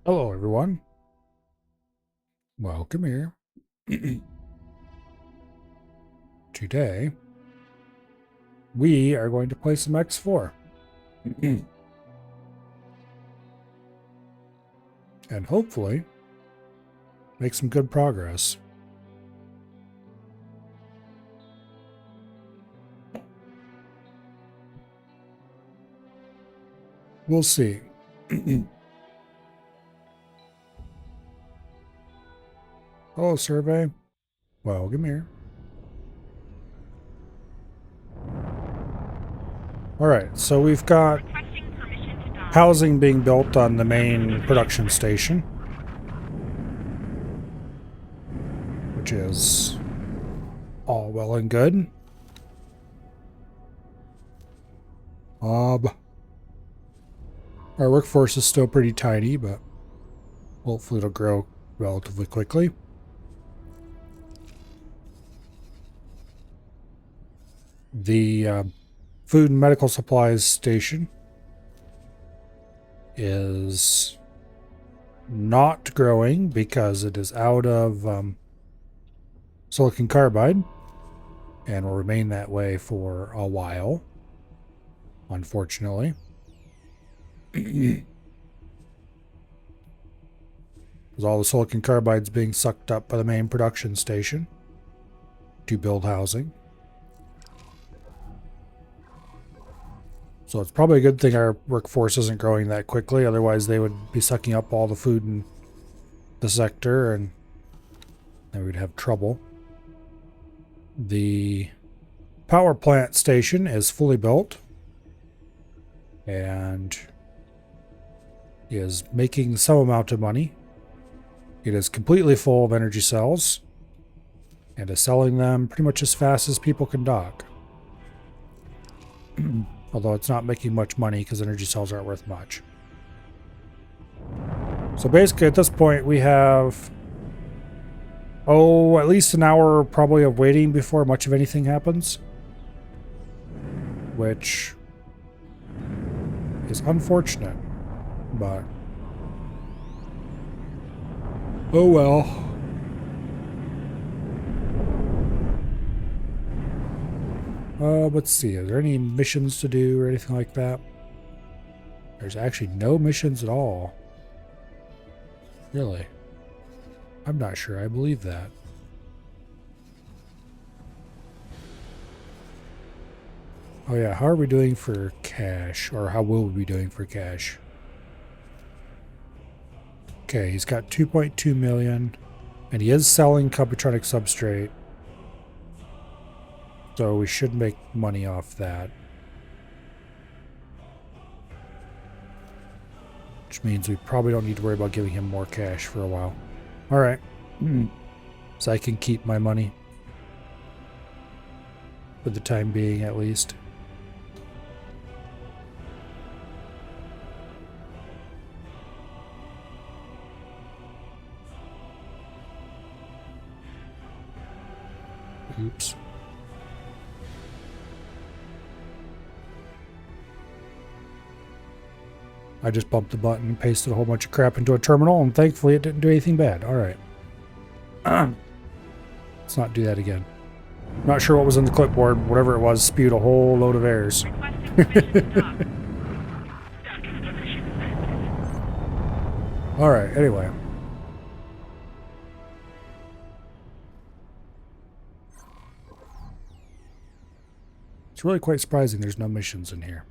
Hello, everyone. Welcome here. Today, we are going to play some X4. And hopefully, make some good progress. We'll see. Hello, survey. Welcome here. Alright, so we've got housing being built on the main production station, which is all well and good. Our workforce is still pretty tiny, but hopefully it'll grow relatively quickly. The food and medical supplies station is not growing because it is out of silicon carbide and will remain that way for a while, unfortunately. Because all the silicon carbide's being sucked up by the main production station to build housing. So it's probably a good thing our workforce isn't growing that quickly, otherwise they would be sucking up all the food in the sector and then we'd have trouble. The power plant station is fully built and is making some amount of money. It is completely full of energy cells and is selling them pretty much as fast as people can dock. Although it's not making much money because energy cells aren't worth much. So basically at this point we have at least an hour probably of waiting before much of anything happens, which is unfortunate, but oh well. Let's see, are there any missions to do or anything like that? There's actually no missions at all. Really? I'm not sure I believe that. Oh yeah, how are we doing for cash? Or how will we be doing for cash? Okay, he's got 2.2 million. And he is selling Computronic substrate. So we should make money off that. Which means we probably don't need to worry about giving him more cash for a while. Alright. So I can keep my money. For the time being, at least. Oops. I just bumped the button and pasted a whole bunch of crap into a terminal, and thankfully it didn't do anything bad. Alright. Let's not do that again. Not sure what was in the clipboard. Whatever it was spewed a whole load of errors. Alright, anyway. It's really quite surprising there's no missions in here.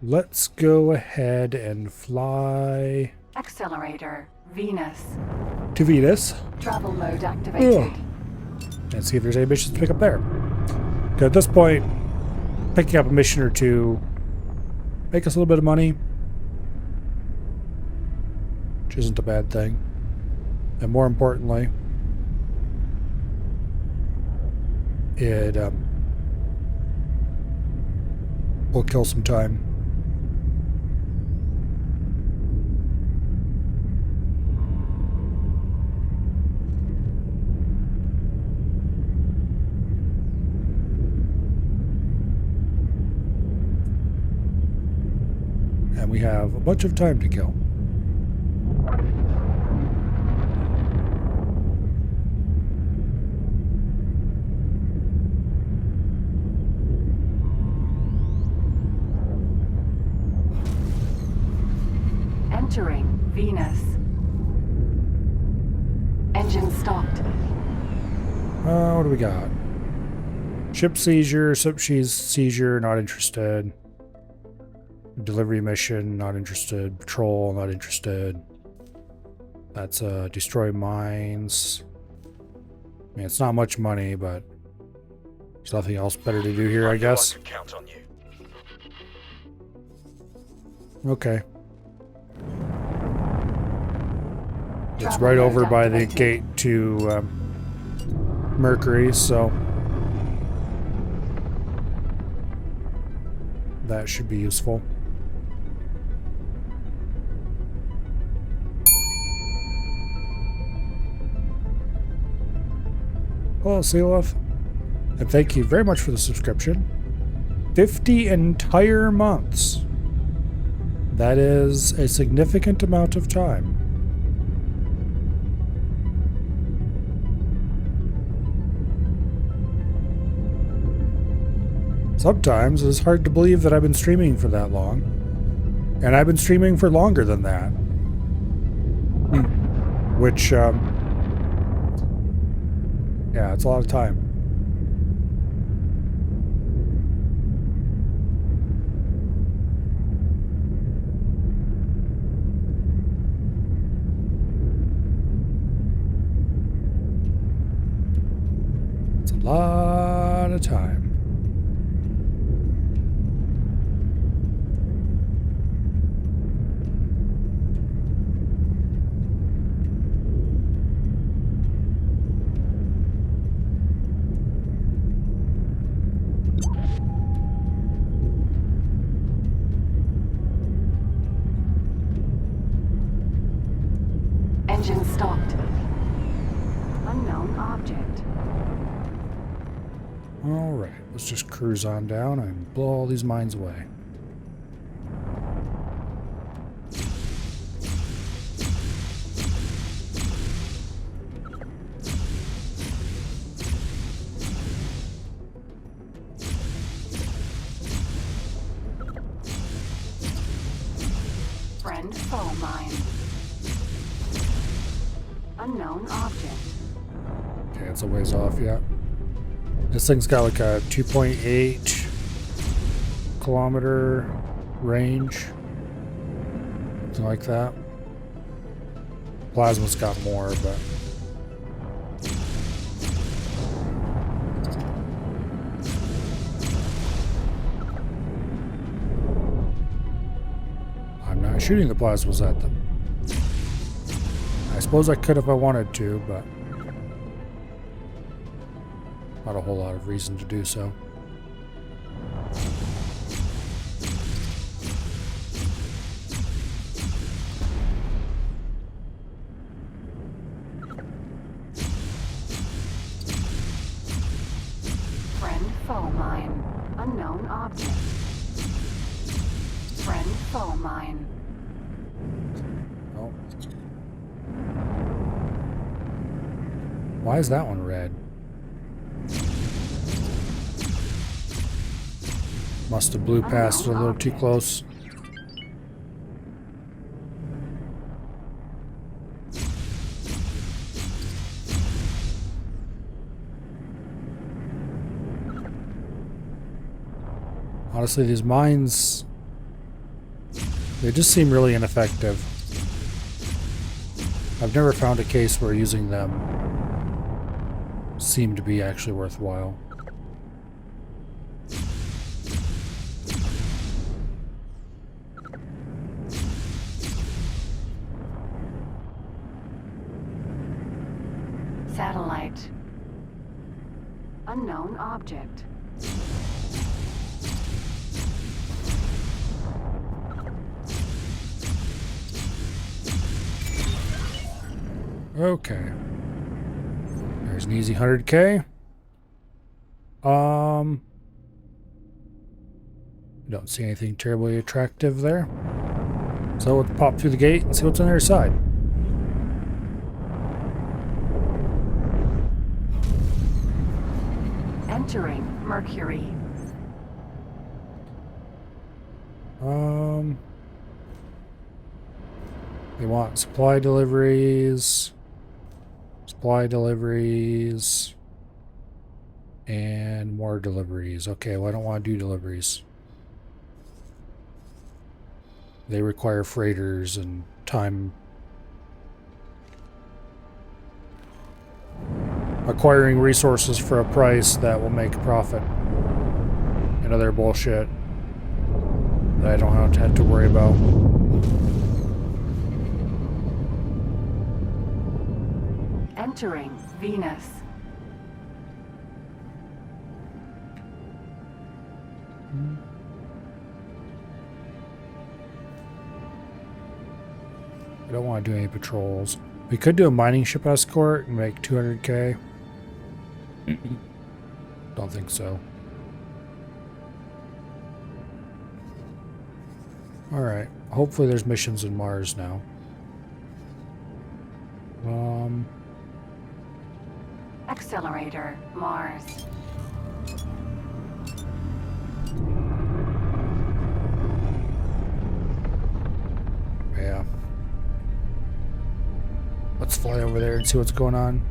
Let's go ahead and fly... Accelerator, Venus. To Venus. Travel mode activated. And see if there's any missions to pick up there. Okay, at this point, picking up a mission or two make us a little bit of money. Which isn't a bad thing. And more importantly, it will kill some time. And we have a bunch of time to kill. Entering Venus. Engine stopped. What do we got? Ship seizure, seizure, not interested. Delivery mission, not interested. Patrol, not interested. That's destroy mines. I mean, it's not much money, but there's nothing else better to do here, I guess. I can count on you. Okay. It's right over by the gate to Mercury, so that should be useful. Hello, Sealeth. And thank you very much for the subscription. 50 entire months. That is a significant amount of time. Sometimes it's hard to believe that I've been streaming for that long. And I've been streaming for longer than that. Which, yeah, it's a lot of time. It's a lot of time. Engine stopped. Unknown object. Alright, let's just cruise on down and blow all these mines away. Friend foe mine. Unknown object. Okay, it's a ways off yet. This thing's got like a 2.8 kilometer range. Something like that. Plasma's got more, but I'm not shooting the plasmas at them. I suppose I could if I wanted to, but not a whole lot of reason to do so. Friend foe mine. Unknown object. Friend foe mine. Oh. Why is that one red? Must have blew past it a little too close. Honestly, these mines, they just seem really ineffective. I've never found a case where using them seemed to be actually worthwhile. Satellite. Unknown object. Okay. There's an easy 100K. Don't see anything terribly attractive there. So let's pop through the gate and see what's on the other side. Entering Mercury. They want supply deliveries, and more deliveries. Okay, well, I don't want to do deliveries. They require freighters and time. Acquiring resources for a price that will make a profit. And other bullshit that I don't have to worry about. Entering Venus. I don't want to do any patrols. We could do a mining ship escort and make 200k. Don't think so. Alright. Hopefully there's missions in Mars now. Accelerator, Mars. Yeah. Let's fly over there and see what's going on.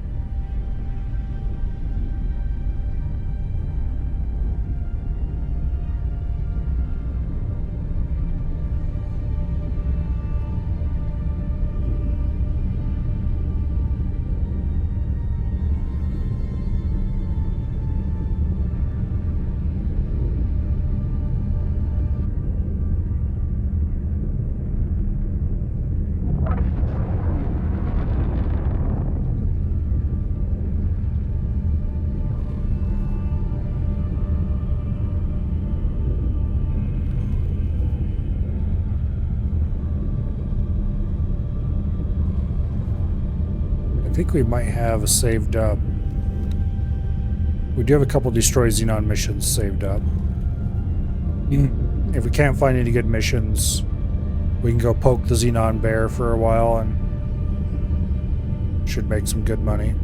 I think we might have saved up. We do have a couple Destroy Xenon missions saved up. If we can't find any good missions, we can go poke the Xenon bear for a while and should make some good money.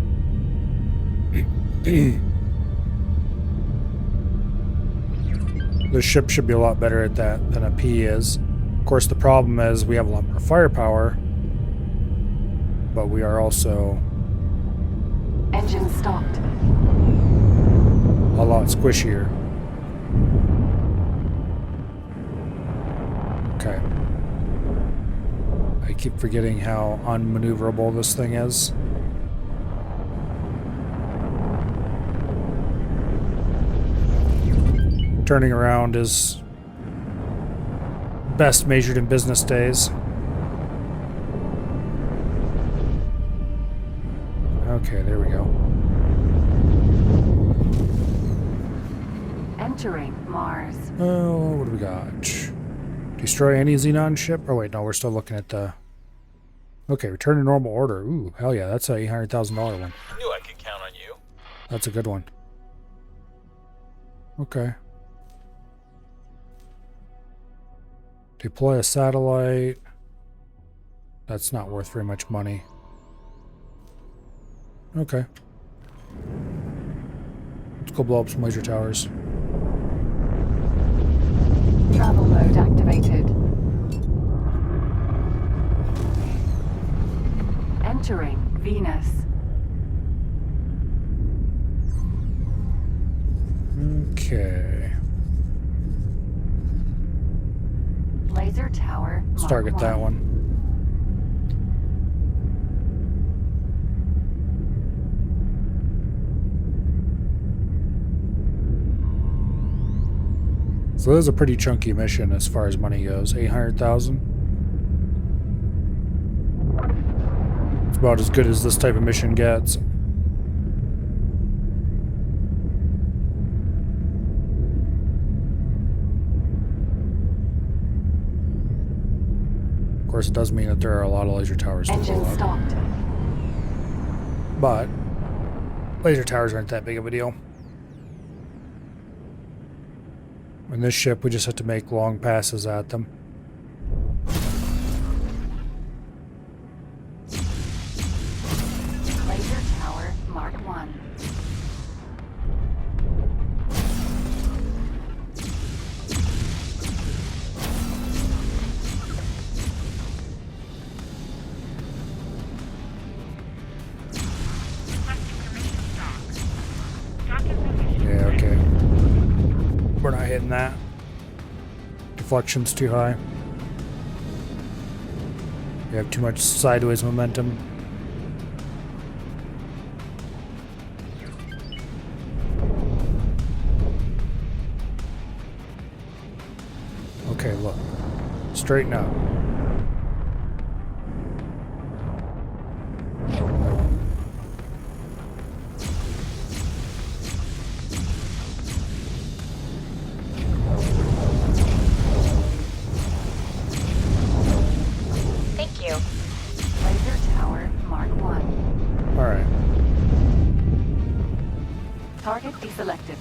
The ship should be a lot better at that than a P is. Of course, the problem is we have a lot more firepower, but we are also Engine stopped. a lot squishier. Okay. I keep forgetting how unmaneuverable this thing is. Turning around is best measured in business days. Okay, there we go. Entering Mars. Oh, what do we got? Destroy any Xenon ship? Oh wait, no, we're still looking at the... Okay, return to normal order. Ooh, hell yeah, that's a $800,000 one. Knew I could count on you. That's a good one. Okay. Deploy a satellite. That's not worth very much money. Okay. Let's go blow up some laser towers. Travel mode activated. Entering Venus. Okay. Laser tower. Let's Mark target that 1. one. So this is a pretty chunky mission as far as money goes. 800,000. It's about as good as this type of mission gets. Of course, it does mean that there are a lot of laser towers to blow Engine up. stopped. But laser towers aren't that big of a deal. In this ship, we just have to make long passes at them. Laser tower Mark 1. that. Deflection's too high. You have too much sideways momentum. Okay, look. Straighten out. Thank you. Laser tower Mark 1. Alright. Target deselected.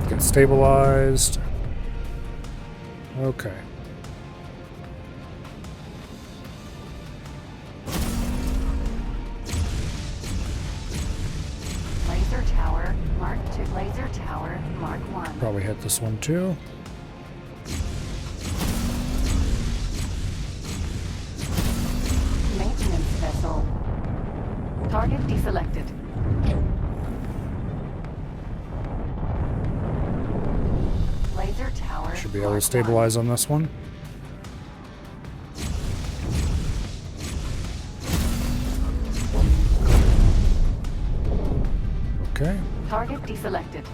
Get stabilized. Okay. Laser tower Mark 2. Laser tower Mark 1. Probably hit this one too. Maintenance vessel. Target deselected. Laser tower. Should be able to Mark 1. stabilize on this one. Okay. Target deselected.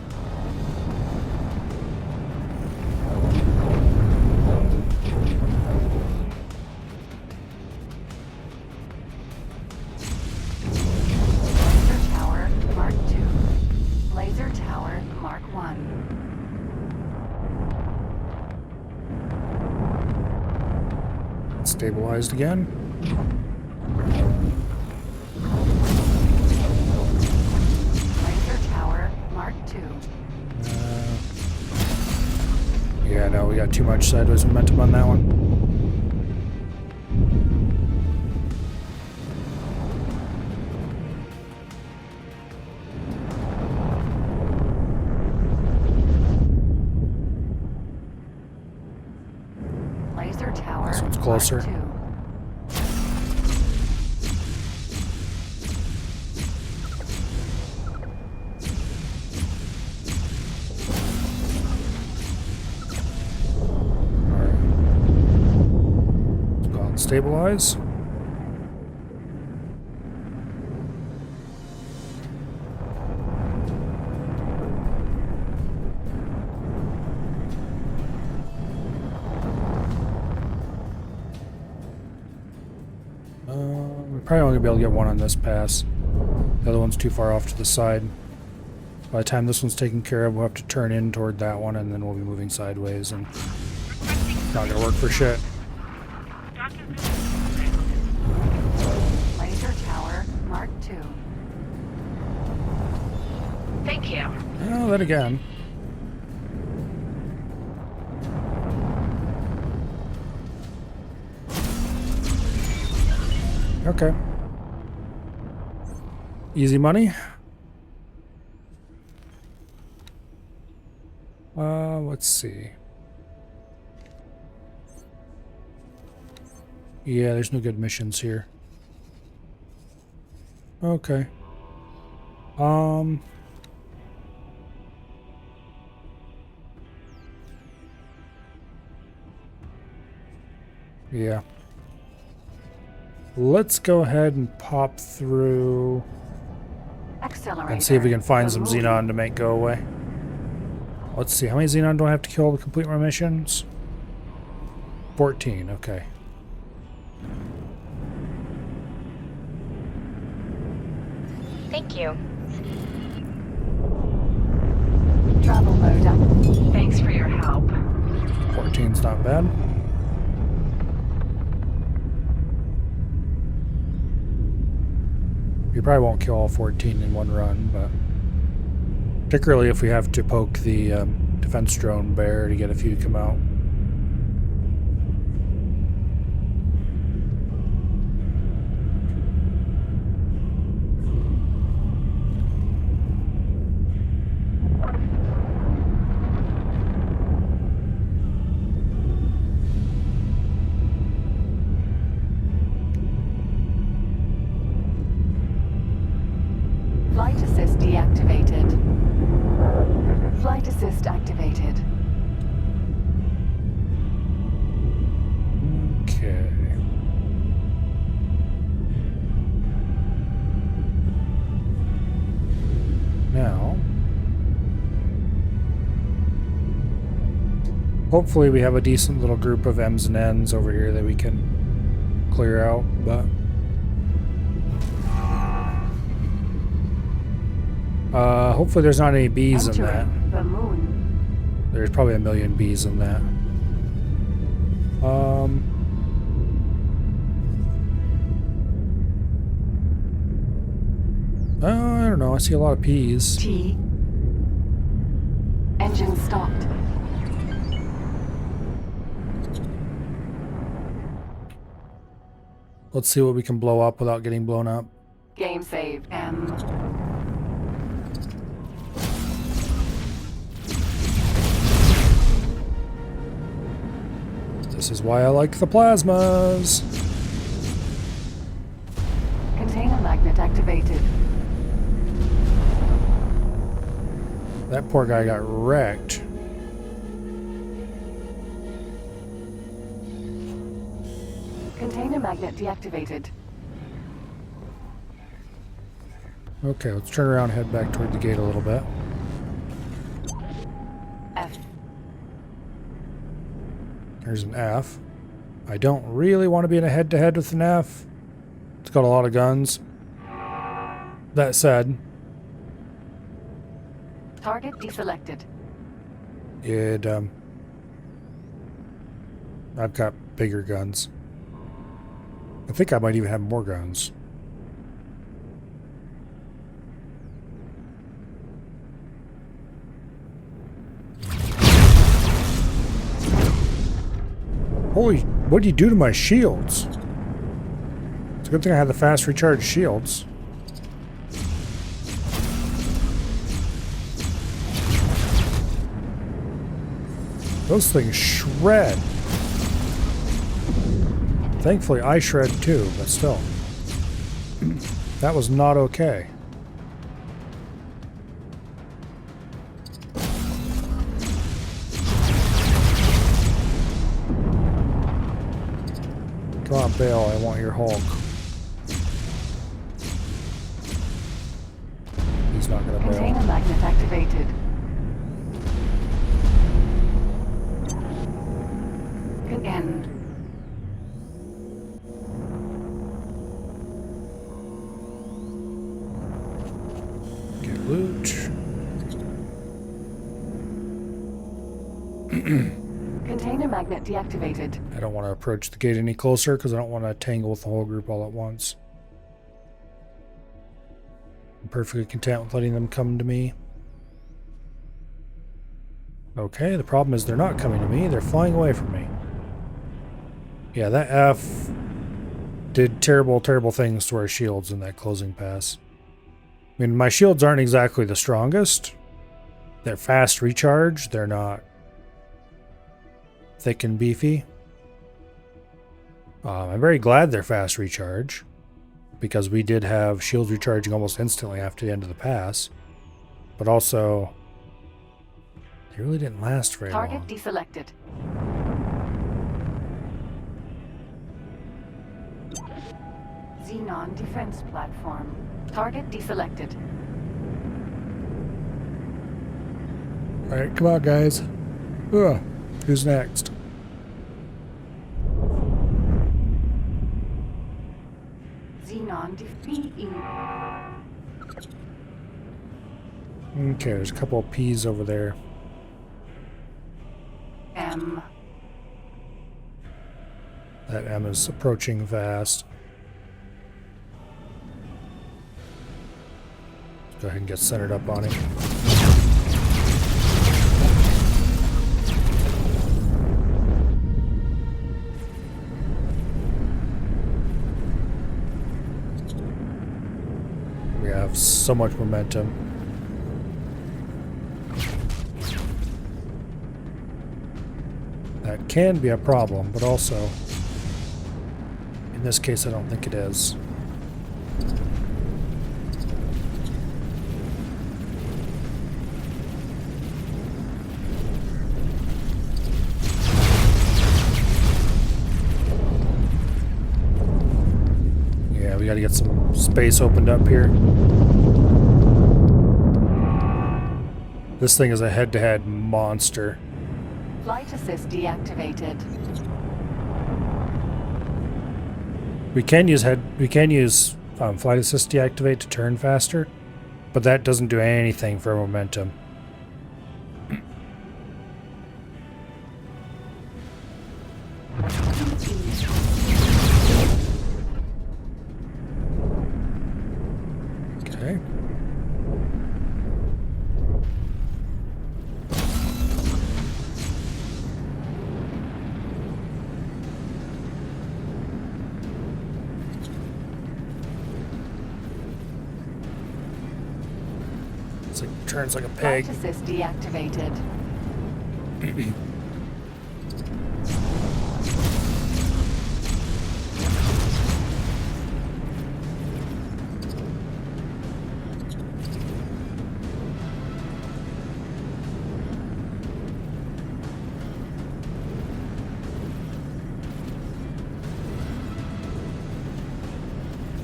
Laser tower Mark 2. Laser tower Mark 1. Stabilized again. Laser tower Mark 2. Yeah, no, we got too much sideways momentum on that one. Laser tower This one's closer. Mark 2. Alright. Go and stabilize. We're probably only gonna be able to get one on this pass. The other one's too far off to the side. By the time this one's taken care of, we'll have to turn in toward that one, and then we'll be moving sideways, and not gonna work for shit. Laser tower Mark 2. Thank you. Oh, then again. Okay. Easy money. Let's see. Yeah, there's no good missions here. Okay. Yeah. Let's go ahead and pop through Accelerator. and see if we can find some removing. xenon to make go away. Let's see, how many xenon do I have to kill to complete my missions? 14, okay. Thank you. Travel mode up. Thanks for your help. 14's not bad. You probably won't kill all 14 in one run, but particularly if we have to poke the defense drone bear to get a few to come out. assist activated. Okay. Now, hopefully we have a decent little group of M's and N's over here that we can clear out, but hopefully there's not any bees in that. Entering the moon. There's probably a million bees in that. I don't know. I see a lot of peas. T. Engine stopped. Let's see what we can blow up without getting blown up. Game saved. M. This is why I like the plasmas. Container magnet activated. That poor guy got wrecked. Container magnet deactivated. Okay, let's turn around and head back toward the gate a little bit. F. There's an F. I don't really want to be in a head-to-head with an F. It's got a lot of guns. That said, Target deselected. I've got bigger guns. I think I might even have more guns. Holy, what did you do to my shields? It's a good thing I had the fast recharge shields. Those things shred. Thankfully, I shred too, but still. That was not okay. Come on, Bale, I want your Hulk. He's not gonna bail. Container magnet activated. End. Get loot. Container magnet deactivated. I don't want to approach the gate any closer because I don't want to tangle with the whole group all at once. I'm perfectly content with letting them come to me. Okay, the problem is they're not coming to me, they're flying away from me. Yeah, that F did terrible, terrible things to our shields in that closing pass. I mean, my shields aren't exactly the strongest. They're fast recharge, they're not thick and beefy. I'm very glad they're fast recharge, because we did have shields recharging almost instantly after the end of the pass. But also, they really didn't last very long. Target deselected. Xenon defense platform. Target deselected. Alright, come on, guys. Ugh. Who's next? Xenon defeat. Okay, there's a couple of P's over there. M. That M is approaching fast. Let's go ahead and get centered up on him. We have so much momentum. That can be a problem, but also, in this case, I don't think it is. to get some space opened up here. This thing is a head-to-head monster. Flight assist deactivated. We can use flight assist deactivate to turn faster, but that doesn't do anything for momentum. Okay. It's like turns like a pig. Flight assist deactivated.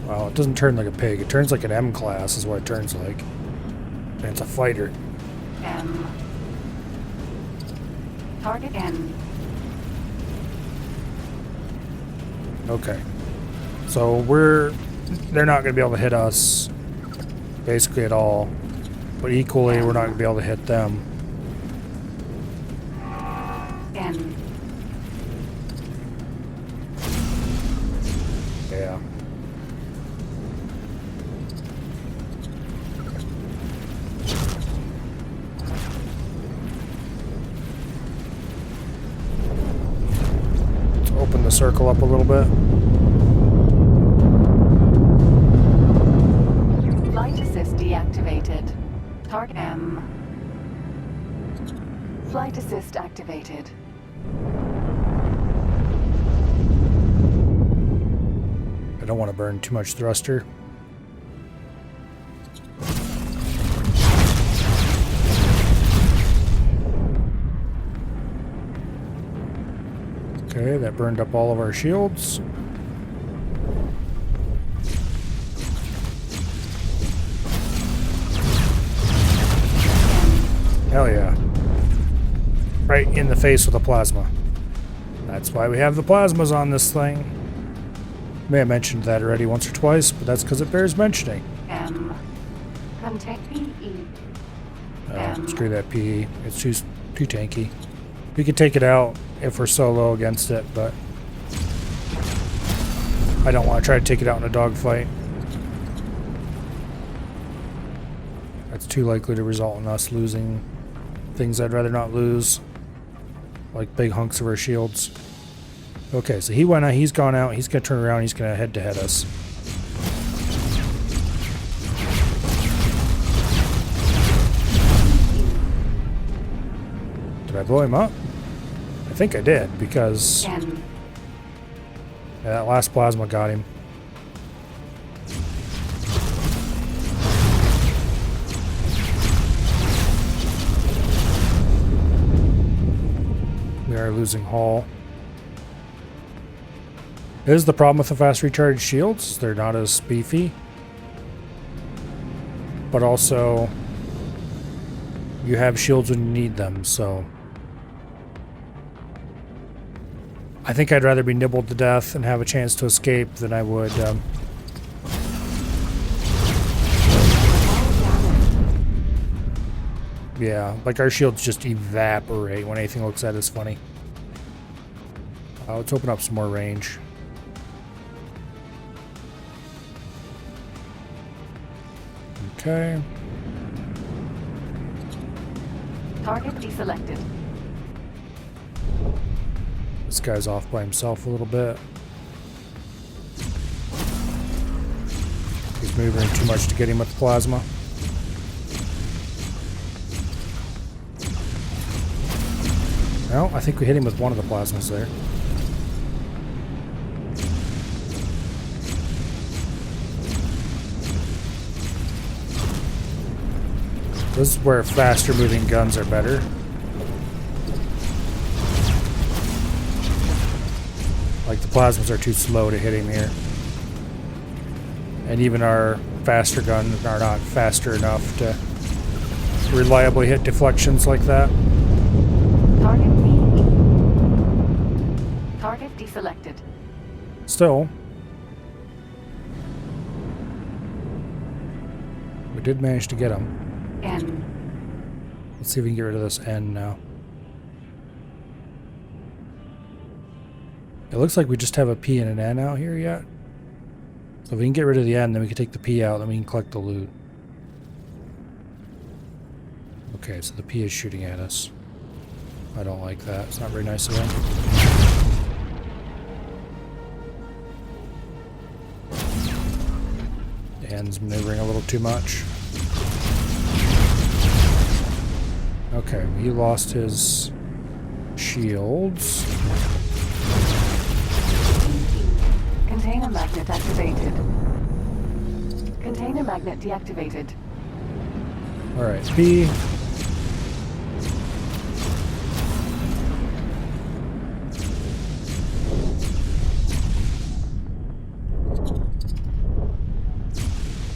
Well, it doesn't turn like a pig. It turns like an M class is what it turns like. And it's a fighter. M. Target N. Okay. So they're not going to be able to hit us basically at all. But equally, we're not going to be able to hit them. N. Yeah. Let's open the circle up a little bit. Flight assist deactivated. Target M. Flight assist activated. I don't want to burn too much thruster. Okay, that burned up all of our shields. Hell yeah. Right in the face with a plasma. That's why we have the plasmas on this thing. May have mentioned that already once or twice, but that's because it bears mentioning. M. Contain PE. Screw that PE. It's too tanky. We could take it out if we're solo against it, but I don't want to try to take it out in a dogfight. That's too likely to result in us losing things I'd rather not lose, like big hunks of our shields. Okay, so he went out, he's gone out, he's going to turn around, he's going to head-to-head us. Did I blow him up? I think I did, because N. that last plasma got him. We are losing hull. This is the problem with the fast recharge shields. They're not as beefy. But also, you have shields when you need them, so I think I'd rather be nibbled to death and have a chance to escape than I would yeah, like our shields just evaporate when anything looks at us funny. Let's open up some more range. Okay. Target deselected. This guy's off by himself a little bit. He's moving too much to get him with the plasma. Well, I think we hit him with one of the plasmas there. This is where faster moving guns are better. Like the plasmas are too slow to hit him here. And even our faster guns are not faster enough to reliably hit deflections like that. Target B. Target deselected. Still, we did manage to get him. N. Let's see if we can get rid of this N now. It looks like we just have a P and an N out here yet. So if we can get rid of the N, then we can take the P out, then we can collect the loot. Okay, so the P is shooting at us. I don't like that. It's not very nice of him. The N's maneuvering a little too much. Okay, he lost his shields. Container magnet activated. Container magnet deactivated. Alright, B.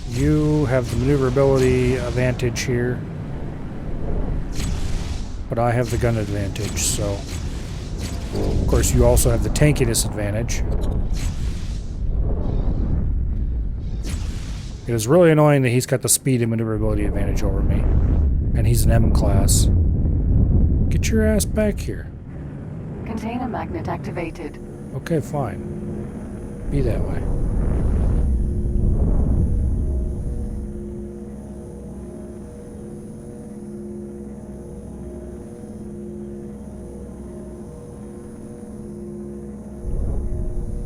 You have the maneuverability advantage here. But I have the gun advantage, so... Of course, you also have the tankiness advantage. It is really annoying that he's got the speed and maneuverability advantage over me. And he's an M class. Get your ass back here. Container magnet activated. Okay, fine. Be that way.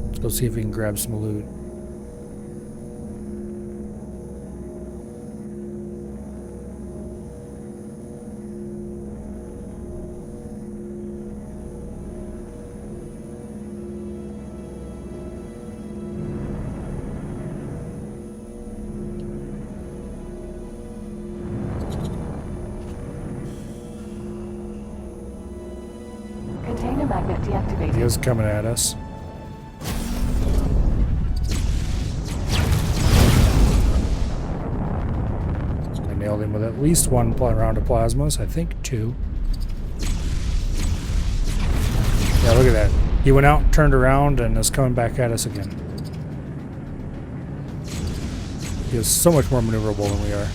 Let's go see if we can grab some loot. Container magnet deactivated. He is coming at us. I nailed him with at least one round of plasmas. I think 2. Yeah, look at that. He went out, turned around, and is coming back at us again. He is so much more maneuverable than we are.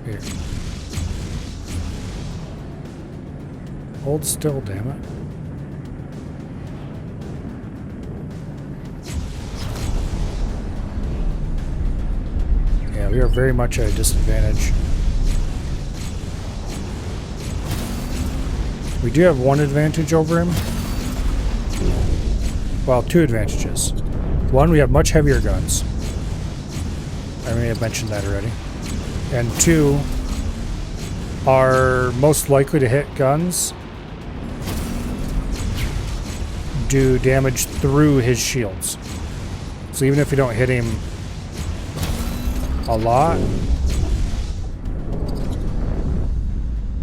Here. Hold still, damn it. Yeah, we are very much at a disadvantage. We do have one advantage over him. Well, 2 advantages. One, we have much heavier guns. I may have mentioned that already. And 2, our most likely to hit guns do damage through his shields. So even if you don't hit him a lot,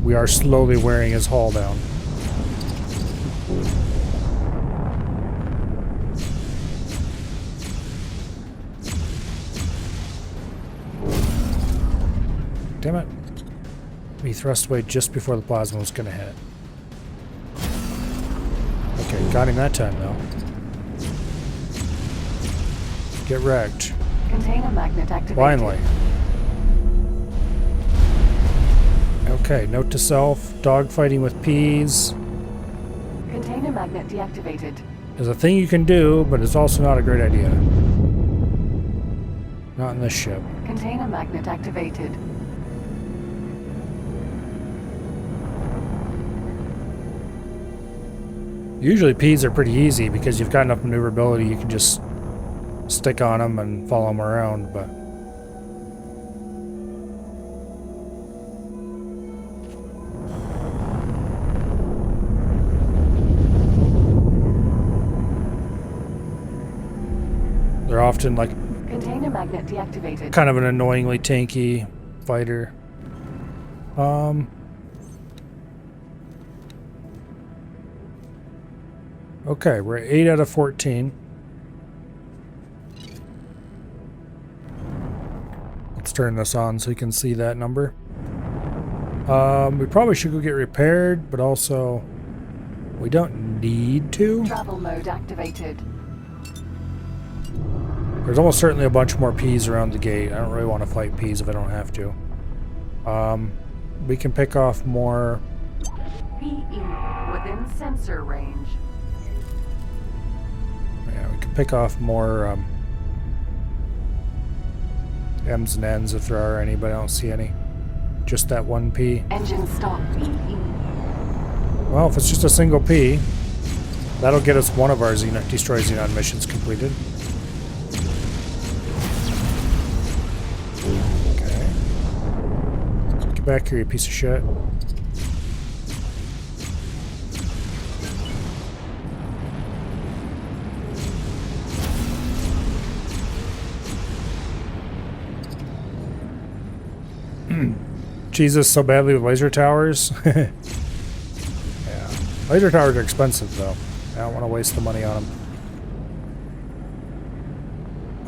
we are slowly wearing his hull down. Damn it. We thrust away just before the plasma was going to hit. Okay, got him that time though. Get wrecked. Container magnet activated. Finally. Okay, note to self, dogfighting with peas Container magnet deactivated. is a thing you can do, but it's also not a great idea. Not in this ship. Container magnet activated. Usually peas are pretty easy because you've got enough maneuverability, you can just stick on them and follow them around, but often like Container magnet deactivated. kind of an annoyingly tanky fighter. Okay, we're at 8 out of 14. Let's turn this on so you can see that number. We probably should go get repaired, but also we don't need to. Travel mode activated. There's almost certainly a bunch more P's around the gate. I don't really want to fight P's if I don't have to. We can pick off more. PE within sensor range. Yeah, we can pick off more M's and N's if there are any, but I don't see any. Just that one P. Engine stop. PE. Well, if it's just a single P, that'll get us one of our Destroy Xenon missions completed. Okay. Get back here, you piece of shit. Jesus, so badly with laser towers. Yeah. Laser towers are expensive, though. I don't want to waste the money on them.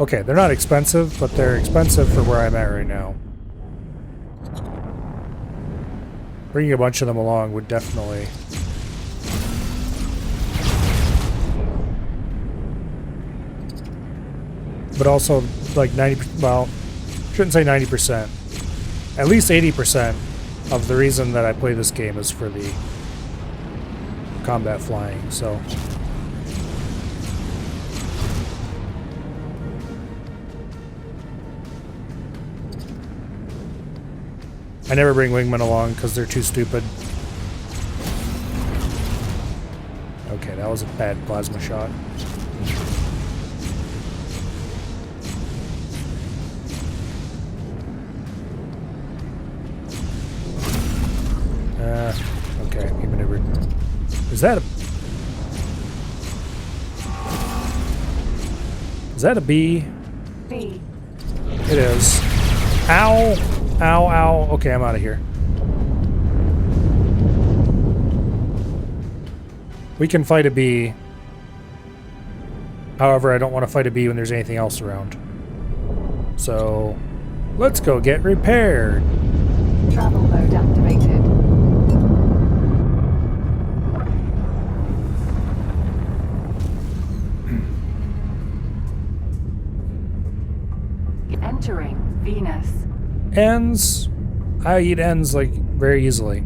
Okay, they're not expensive, but they're expensive for where I'm at right now. Bringing a bunch of them along would definitely... But also, like 90%, well, shouldn't say 90%. At least 80% of the reason that I play this game is for the combat flying, so... I never bring wingmen along because they're too stupid. Okay, that was a bad plasma shot. Okay, he maneuvered. Is that a... Is that a B? B. It is. Ow! Ow, ow. Okay, I'm out of here. We can fight a bee. However, I don't want to fight a bee when there's anything else around. So, let's go get repaired. Travel mode activated. Entering Venus. Ends. I eat ends like very easily.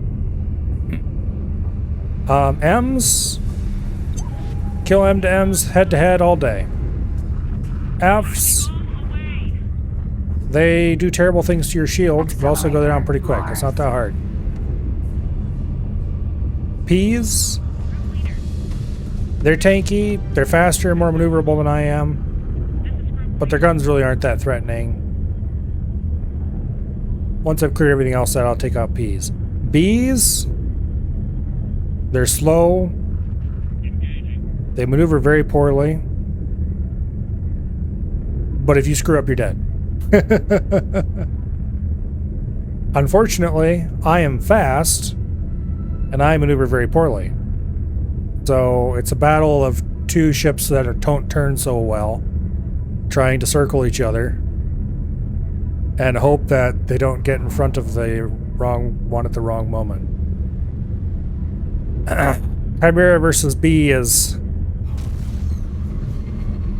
M's. Kill M to M's head to head all day. F's. They do terrible things to your shield, but also go down pretty quick. It's not that hard. P's. They're tanky. They're faster and more maneuverable than I am. But their guns really aren't that threatening. Once I've cleared everything else out, I'll take out P's. B's. They're slow. They maneuver very poorly. But if you screw up, you're dead. Unfortunately, I am fast, and I maneuver very poorly. So it's a battle of two ships that don't turn so well, trying to circle each other, and hope that they don't get in front of the wrong one at the wrong moment. Chimera versus B is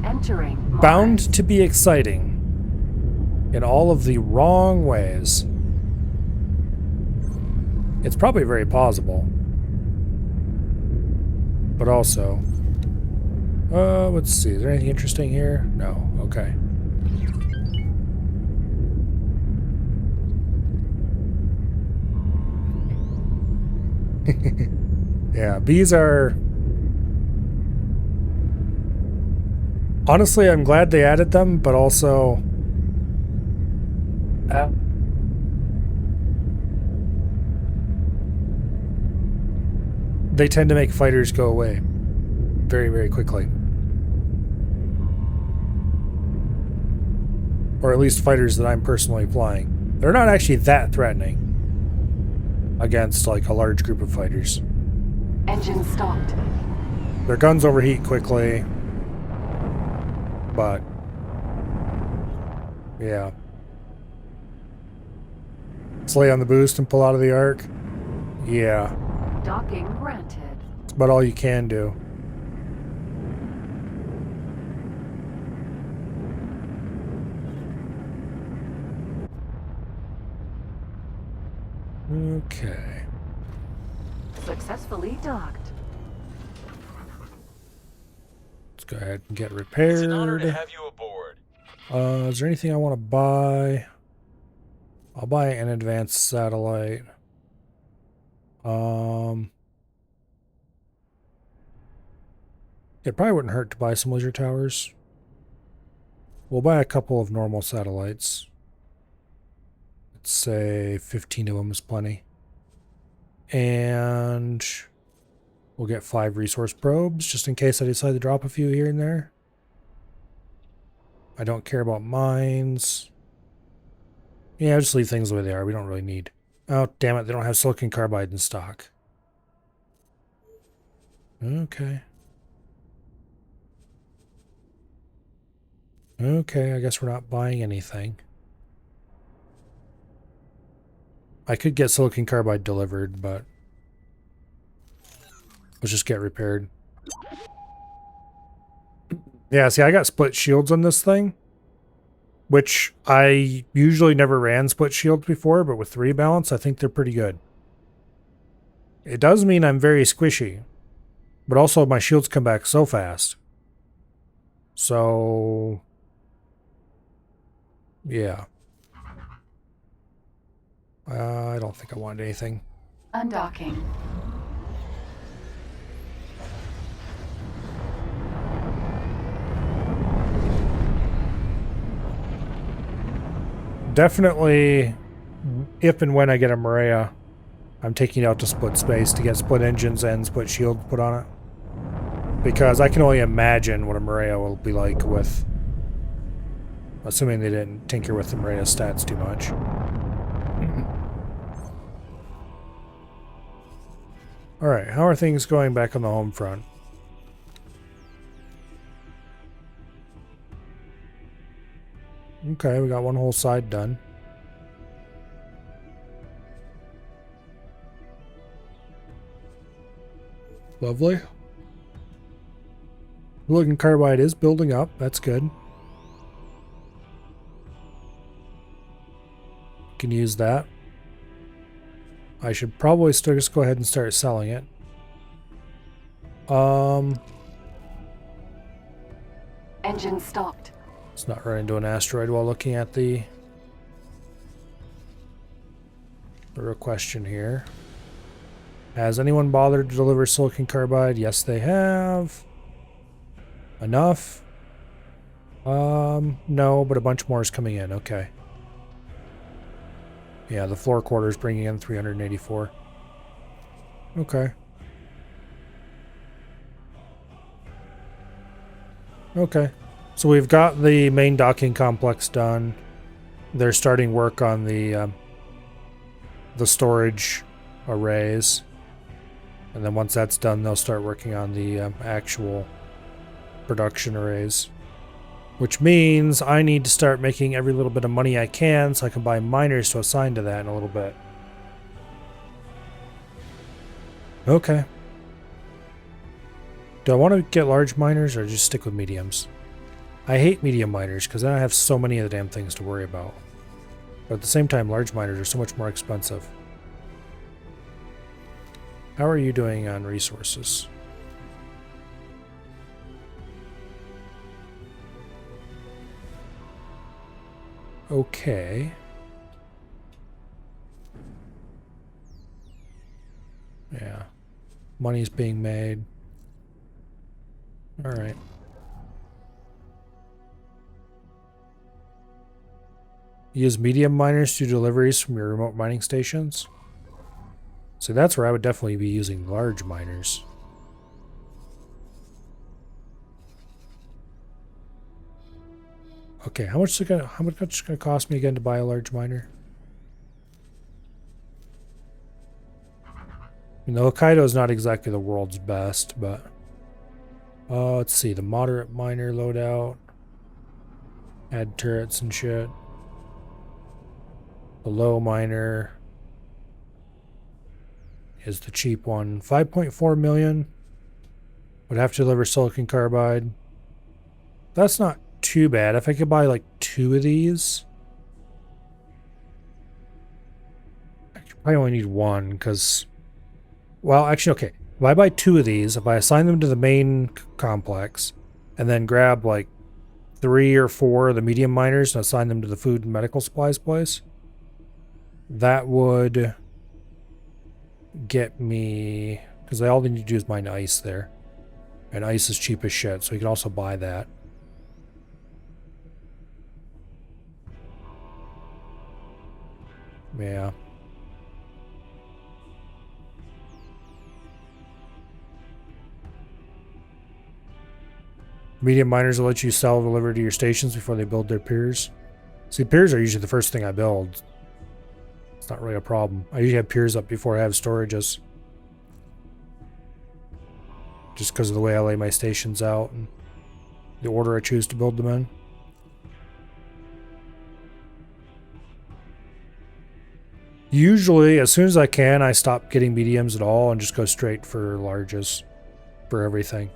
Entering Mars. bound to be exciting in all of the wrong ways. It's probably very plausible. But also... let's see. Is there anything interesting here? No. Okay. Yeah, bees are... Honestly, I'm glad they added them, but also... they tend to make fighters go away very, very quickly. Or at least fighters that I'm personally flying. They're not actually that threatening against like a large group of fighters. Engine stopped. Their guns overheat quickly, but yeah. Slay on the boost and pull out of the arc. Yeah, Docking granted. it's about all you can do. Okay. Successfully docked. Let's go ahead and get It's an honor to repaired. have you aboard. Is there anything I want to buy? I'll buy an advanced satellite. It probably wouldn't hurt to buy some leisure towers. We'll buy a couple of normal satellites. Let's say 15 of them is plenty. And we'll get 5 resource probes, just in case I decide to drop a few here and there. I don't care about mines. Yeah, just leave things the way they are. We don't really need... Oh, damn it, they don't have silicon carbide in stock. Okay. Okay, I guess we're not buying anything. I could get silicon carbide delivered, but let's just get repaired. Yeah, see, I got split shields on this thing, which I usually never ran split shields before, but with 3 balance, I think they're pretty good. It does mean I'm very squishy, but also my shields come back so fast. So, yeah. I don't think I wanted anything. Undocking. Definitely, if and when I get a Maria, I'm taking it out to split space to get split engines and split shields put on it. Because I can only imagine what a Maria will be like with... Assuming they didn't tinker with the Maria stats too much. Alright, how are things going back on the home front? Okay, we got one whole side done. Lovely. Silicon carbide is building up. That's good. Can use that. I should probably still just go ahead and start selling it. Engine stopped. Let's not run into an asteroid while looking at the real question here. Has anyone bothered to deliver silicon carbide? Yes, they have. Enough? No, but a bunch more is coming in. Okay. Yeah, the floor quarter is bringing in 384. Okay. Okay. So we've got the main docking complex done. They're starting work on the storage arrays. And then once that's done, they'll start working on the actual production arrays. Which means I need to start making every little bit of money I can so I can buy miners to assign to that in a little bit. Okay. Do I want to get large miners or just stick with mediums? I hate medium miners because then I have so many of the damn things to worry about. But at the same time, large miners are so much more expensive. How are you doing on resources? Okay. Yeah. Money's being made. All right. Use medium miners to deliveries from your remote mining stations. So that's where I would definitely be using large miners. Okay, how much is it gonna cost me again to buy a large miner? You know, Hokkaido is not exactly the world's best, but let's see, the moderate miner loadout, add turrets and shit. The low miner is the cheap one, 5.4 million. Would have to deliver silicon carbide. That's not too bad. If I could buy like 2 of these, I probably only need 1 because, well, actually, okay. If I buy 2 of these, if I assign them to the main complex, and then grab like 3 or 4 of the medium miners and assign them to the food and medical supplies place, that would get me, because all they need to do is mine ice there. And ice is cheap as shit, so you can also buy that. Yeah. Medium miners will let you sell and deliver to your stations before they build their piers. See, piers are usually the first thing I build. It's not really a problem. I usually have piers up before I have storages. Just because of the way I lay my stations out and the order I choose to build them in. Usually, as soon as I can, I stop getting mediums at all and just go straight for larges for everything.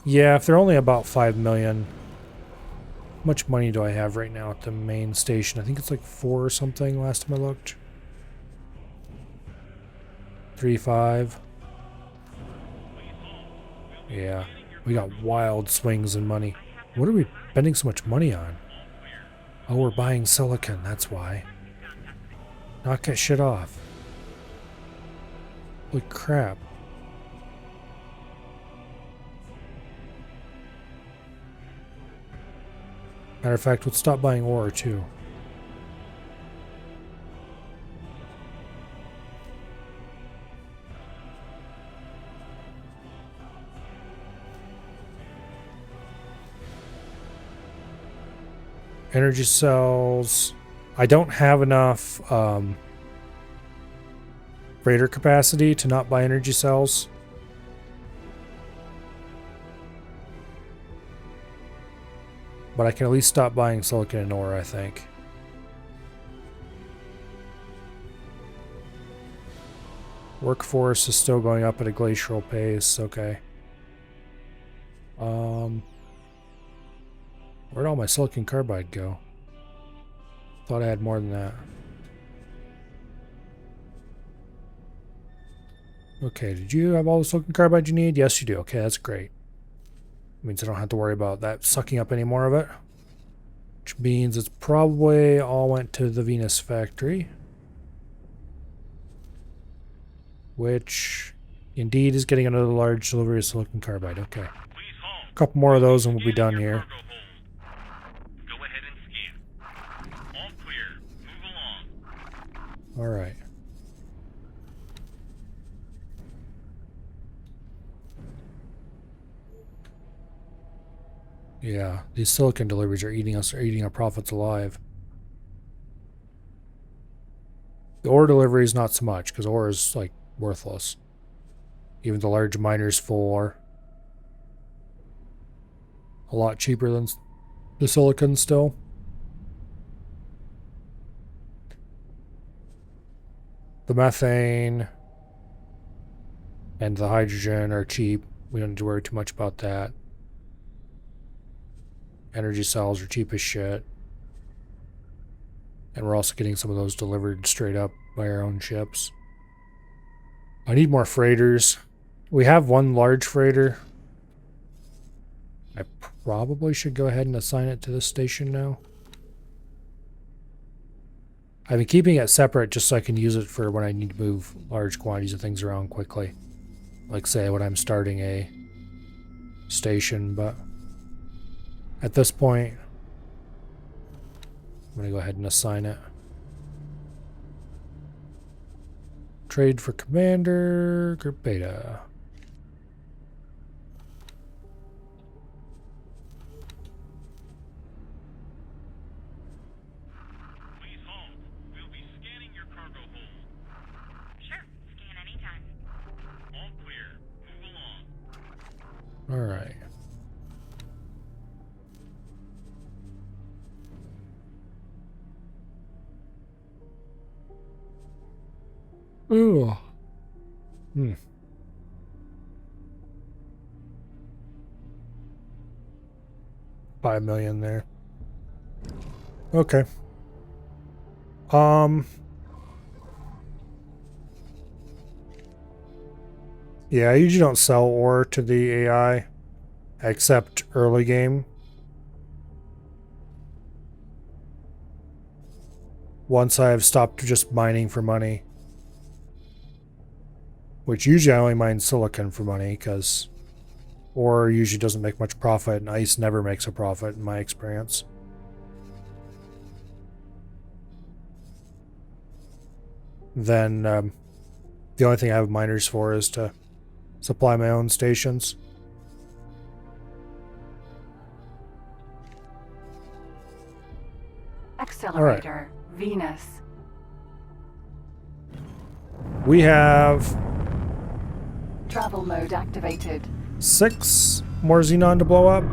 Yeah, if they're only about 5 million. How much money do I have right now at the main station? I think it's like 4 or something last time I looked. 3.5. Yeah, we got wild swings in money. What are we spending so much money on? Oh, we're buying silicon, that's why. Knock that shit off. Holy crap. Matter of fact, let's stop buying ore too. Energy cells. I don't have enough freighter capacity to not buy energy cells. But I can at least stop buying silicon and ore, I think. Workforce is still going up at a glacial pace. Okay. Where'd all my silicon carbide go? Thought I had more than that. Okay, did you have all the silicon carbide you need? Yes, you do. Okay, that's great. Means I don't have to worry about that sucking up any more of it. Which means it's probably all went to the Venus factory. Which indeed is getting another large delivery of silicon carbide. Okay. A couple more of those and we'll be done here. Go ahead and scan. All clear. Move along. Alright. Yeah, these silicon deliveries are eating us, eating our profits alive. The ore delivery is not so much, because ore is, like, worthless. Even the large miners full ore. A lot cheaper than the silicon still. The methane and the hydrogen are cheap. We don't need to worry too much about that. Energy cells are cheap as shit. And we're also getting some of those delivered straight up by our own ships. I need more freighters. We have one large freighter. I probably should go ahead and assign it to this station now. I've been keeping it separate just so I can use it for when I need to move large quantities of things around quickly. Like, say, when I'm starting a station, but at this point, I'm going to go ahead and assign it. Trade for commander, group beta. Alright. Ooh. Hmm. $5 million there. Okay. Yeah, I usually don't sell ore to the AI, except early game. Once I have stopped just mining for money. Which usually I only mine silicon for money, because ore usually doesn't make much profit, and ice never makes a profit in my experience. Then the only thing I have miners for is to supply my own stations. Accelerator, Venus. We have Travel mode activated. 6 more xenon to blow up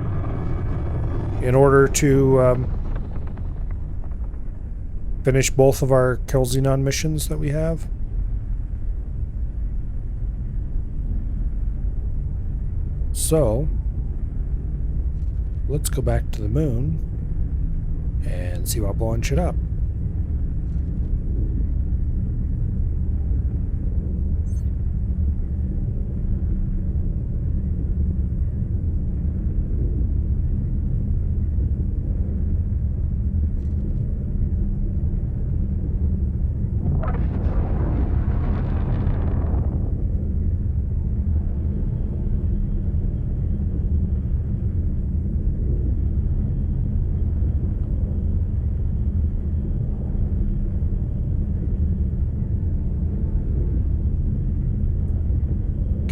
in order to finish both of our kill xenon missions that we have. So let's go back to the moon and see about blowing shit up.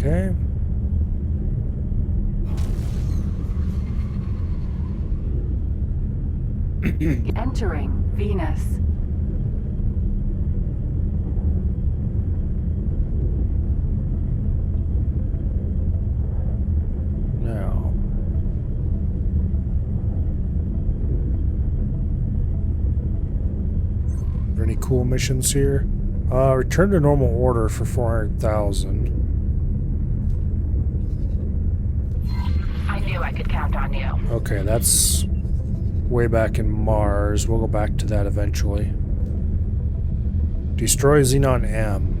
Okay. Entering Venus. Now. Are there any cool missions here? Return to normal order for 400,000. I knew I could count on you. Okay, that's way back in Mars. We'll go back to that eventually. Destroy Xenon M.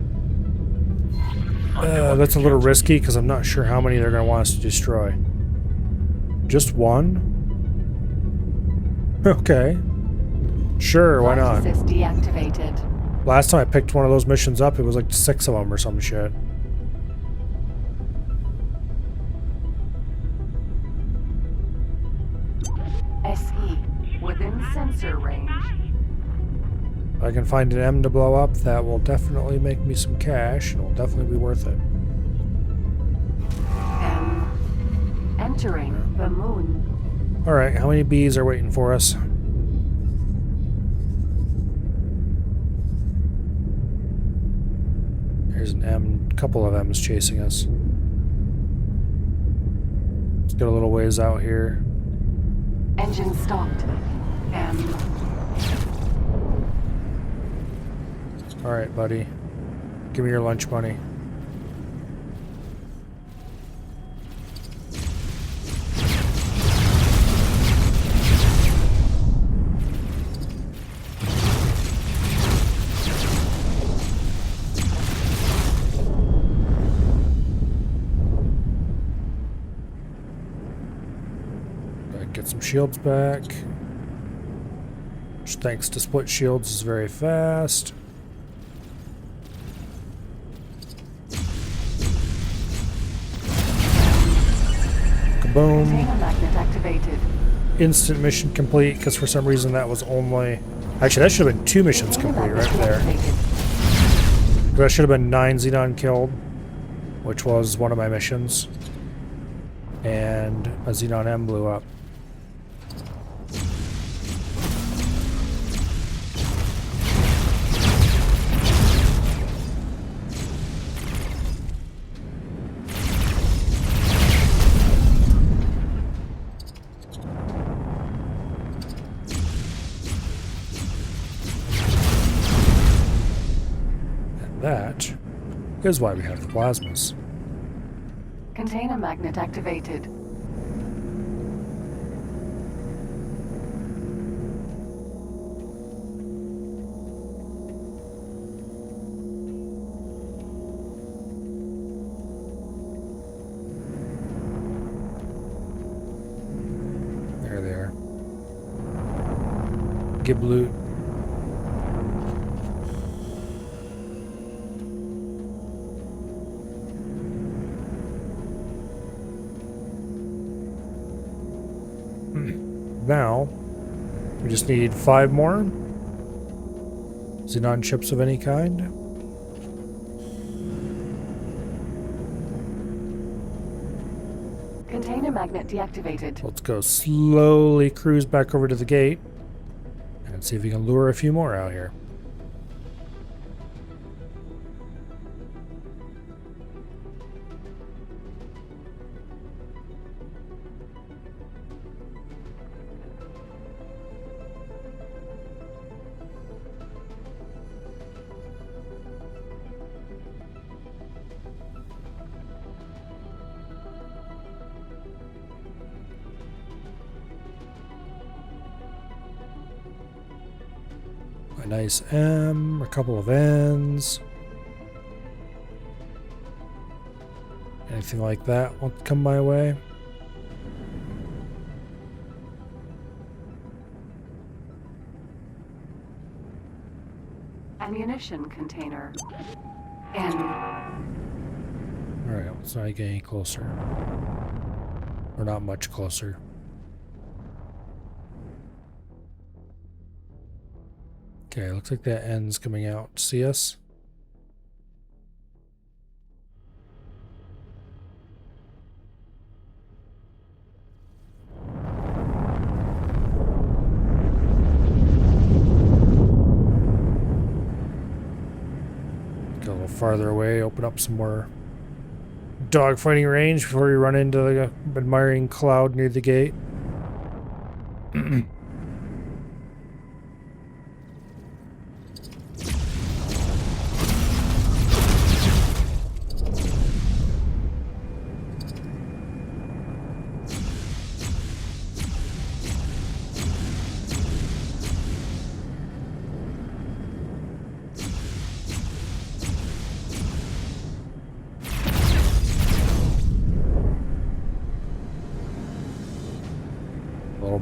That's a little risky because I'm not sure how many they're going to want us to destroy. Just one? Okay. Sure, why not? Assist deactivated. Last time I picked one of those missions up, it was like 6 of them or some shit. SE within sensor range. If I can find an M to blow up, that will definitely make me some cash, and will definitely be worth it. M. Entering the moon. Alright, how many Bs are waiting for us? There's an M, couple of M's chasing us. Let's get a little ways out here. Engine stopped. M. Alright, buddy. Give me your lunch money. Get some shields back. Which, thanks to split shields, is very fast. Kaboom. Container magnet activated. Instant mission complete, because for some reason that was only... Actually, that should have been 2 missions complete right there. That should have been 9 Xenon killed, which was one of my missions. And a Xenon M blew up. is why we have the plasmas. Container magnet activated. There they are. Gibloot. Now, we just need 5 more xenon chips of any kind. Container magnet deactivated. Let's go slowly cruise back over to the gate and see if we can lure a few more out here. A nice M, a couple of N's. Anything like that won't come my way. Ammunition container. N. Alright, let's not get any closer. Or not much closer. Okay, looks like that end's coming out. See us? Get a little farther away, open up some more dogfighting range before we run into the admiring cloud near the gate.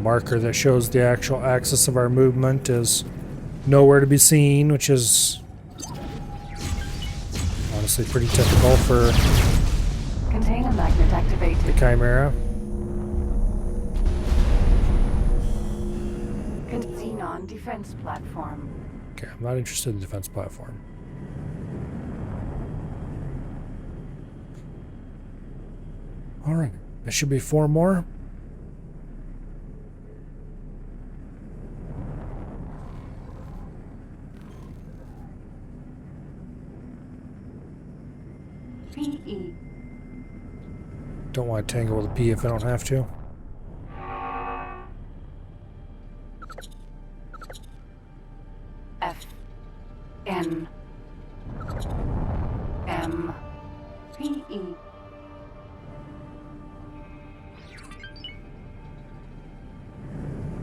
Marker that shows the actual axis of our movement is nowhere to be seen, which is honestly pretty typical for Container magnet activated. the Chimera. Xenon defense platform. Okay, I'm not interested in the defense platform. Alright, there should be 4 more. PE. Don't want to tangle with a P if I don't have to. F. N. M. PE.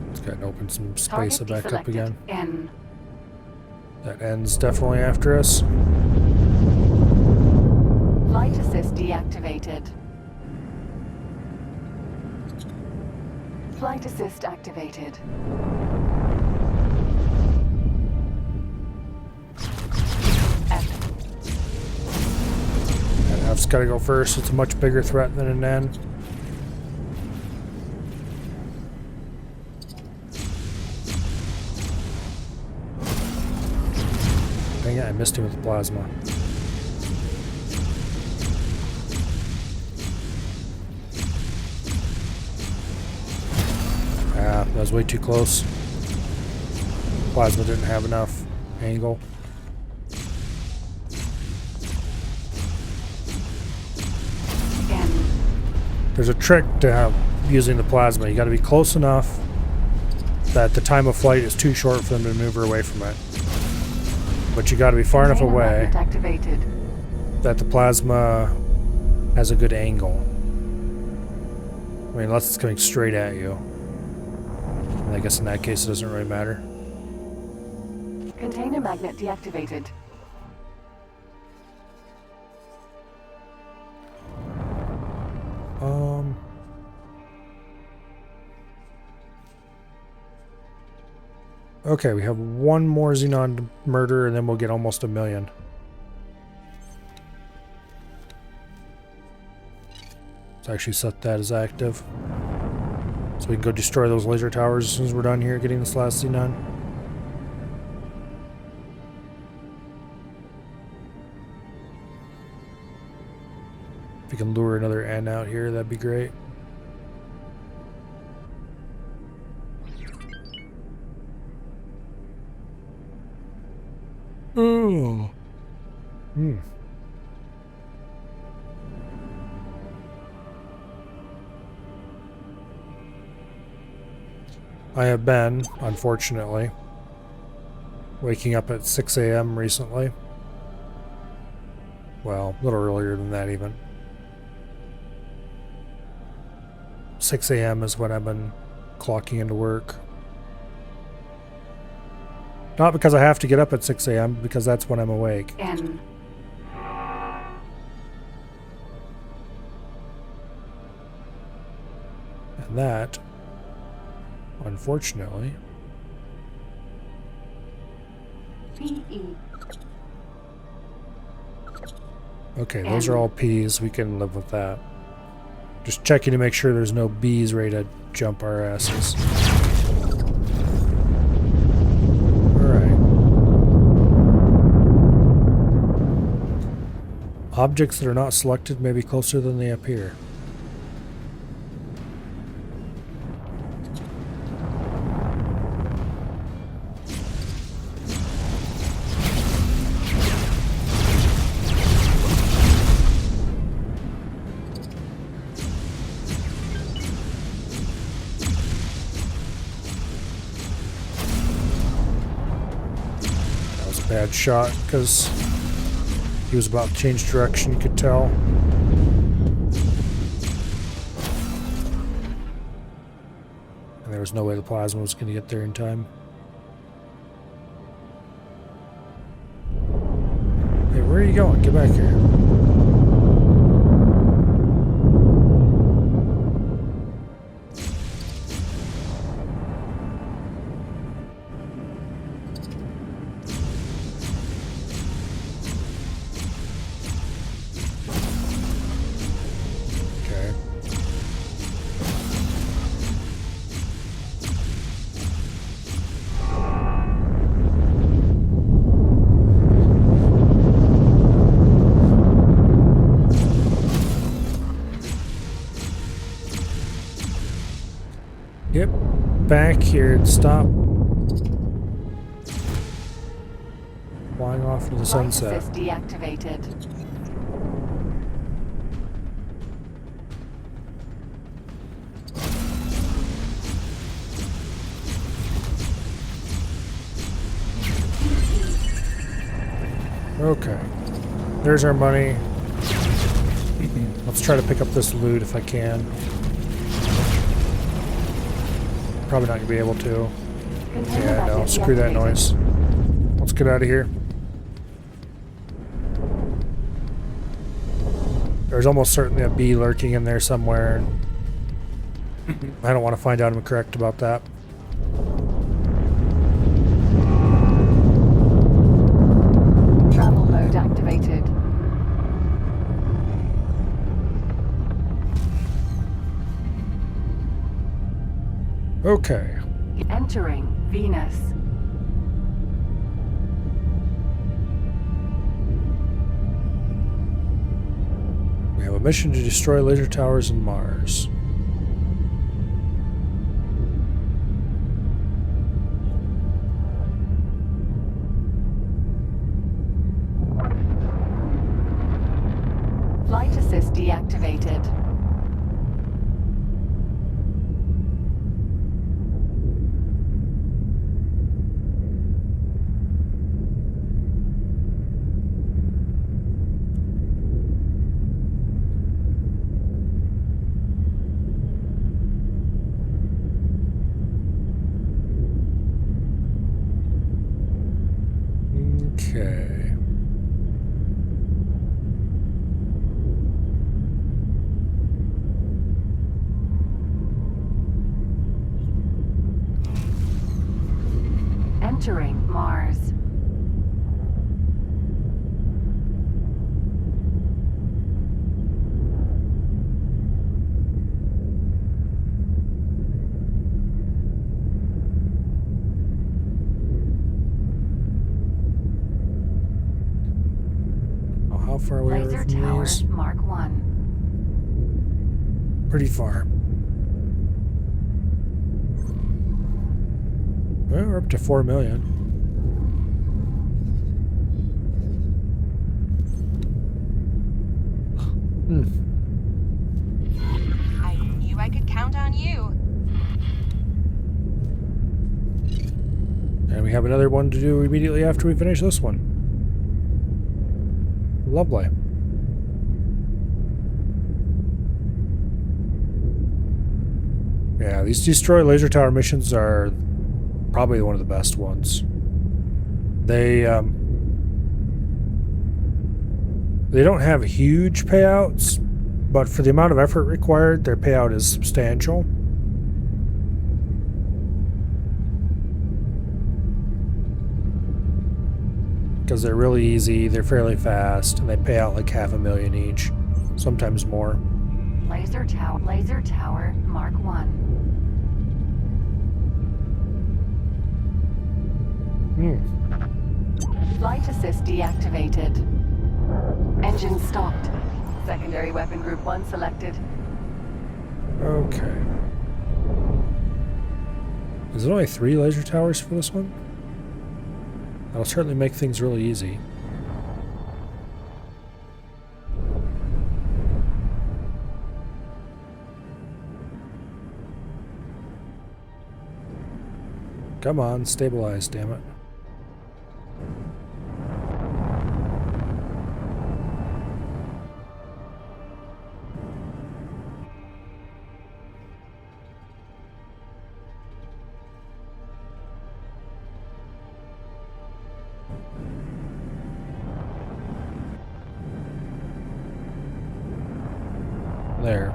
Let's go ahead and open some space Target back up deselected. again. N. That end's definitely after us. Flight assist deactivated. Flight assist activated. F. And F's gotta go first. It's a much bigger threat than an N. Dang it, I missed him with the plasma. Ah, that was way too close. Plasma didn't have enough angle. N. There's a trick to using the plasma. You got to be close enough that the time of flight is too short for them to maneuver away from it. But you got to be far enough Container away magnet activated. that the plasma has a good angle. I mean, unless it's coming straight at you. And I guess in that case it doesn't really matter. Container magnet deactivated. Okay, we have one more Xenon murder and then we'll get almost 1 million. Let's actually set that as active. So we can go destroy those laser towers as soon as we're done here getting this last Xenon. If we can lure another N out here, that'd be great. Oh. I have been, unfortunately, waking up at 6 a.m. recently. Well, a little earlier than that even. 6 a.m. is when I've been clocking into work. Not because I have to get up at 6 a.m., because that's when I'm awake. N. And that, unfortunately... PE. Okay, those are all P's. We can live with that. Just checking to make sure there's no B's ready to jump our asses. Alright. Objects that are not selected may be closer than they appear. Bad shot because he was about to change direction, you could tell. And there was no way the plasma was going to get there in time. Hey, where are you going? Get back here. Get back here and stop flying off into the sunset. Assist deactivated. Okay. There's our money. Let's try to pick up this loot if I can. Probably not going to be able to. Yeah, no, screw that noise. Let's get out of here. There's almost certainly a bee lurking in there somewhere. I don't want to find out I'm correct about that. Travel mode activated. Okay. Entering Venus. We have a mission to destroy laser towers in Mars. Flight assist deactivated. Entering Mars. Oh, how far away are we Laser from Tower these? Mark 1. Pretty far. Well, we're up to 4 million. I knew I could count on you. And we have another one to do immediately after we finish this one. Lovely. Yeah, these destroy laser tower missions are probably one of the best ones. They don't have huge payouts, but for the amount of effort required, their payout is substantial. Because they're really easy, they're fairly fast, and they pay out like $500,000 each, sometimes more. Laser Tower Mark 1. Flight assist deactivated. Engine stopped. Secondary weapon group 1 selected. Okay. Is it only 3 laser towers for this one? That'll certainly make things really easy. Come on, stabilize, damn it. There.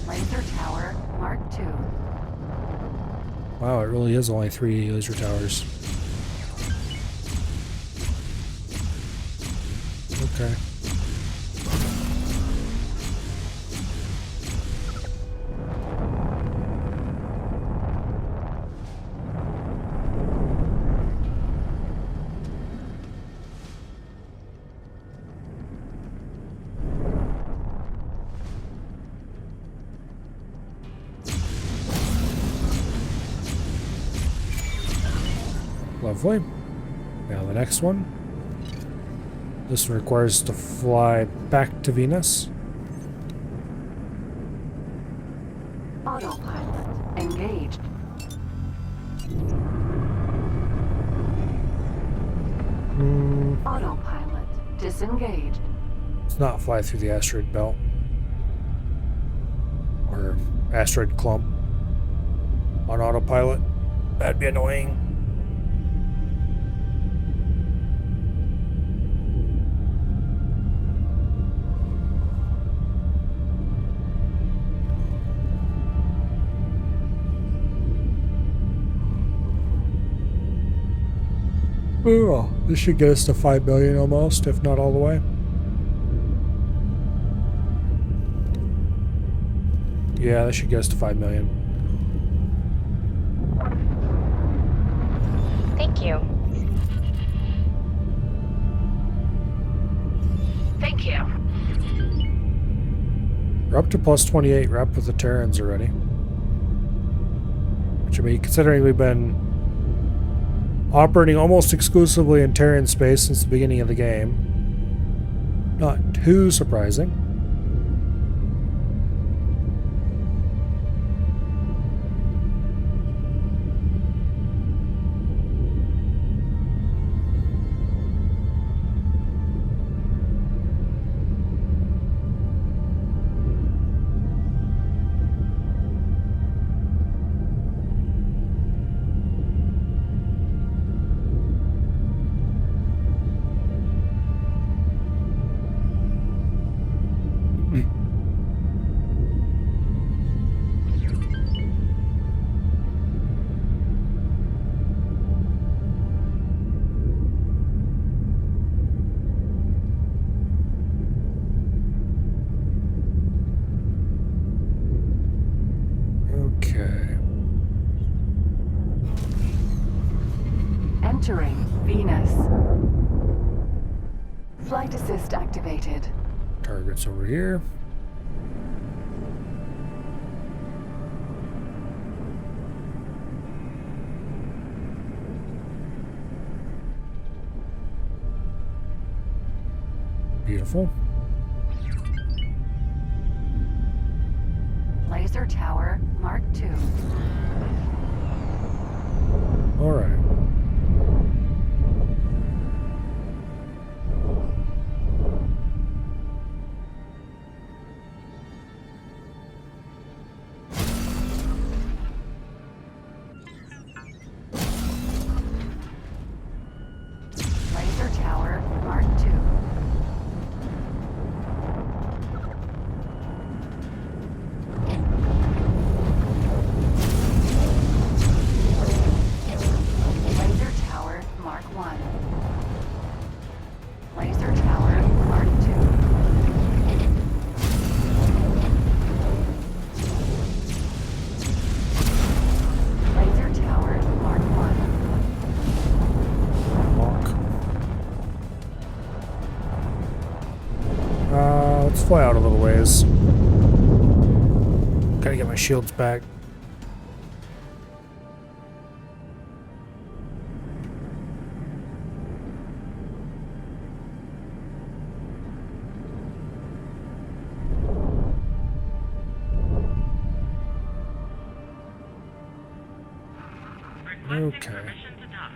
Laser Tower Mark 2. Wow, it really is only 3 laser towers. Okay. Lovely. Now the next one. This one requires us to fly back to Venus. Autopilot engaged. Autopilot disengaged. Let's not fly through the asteroid belt. Or asteroid clump. On autopilot. That'd be annoying. Oh, this should get us to 5 billion almost, if not all the way. Yeah, that should get us to 5 million. Thank you. Thank you. We're up to plus 28. We're up with the Terrans already. Which, I mean, considering we've been operating almost exclusively in Terran space since the beginning of the game, not too surprising. Entering Venus. Flight assist activated. Target's over here. Beautiful. Laser tower Mark II. All right. Laser tower Mark II. Laser tower Mark I. Laser tower Mark II. Laser tower Mark I. Walk. Let's fly out a little ways. Gotta get my shields back. Requesting Okay. permission to dock.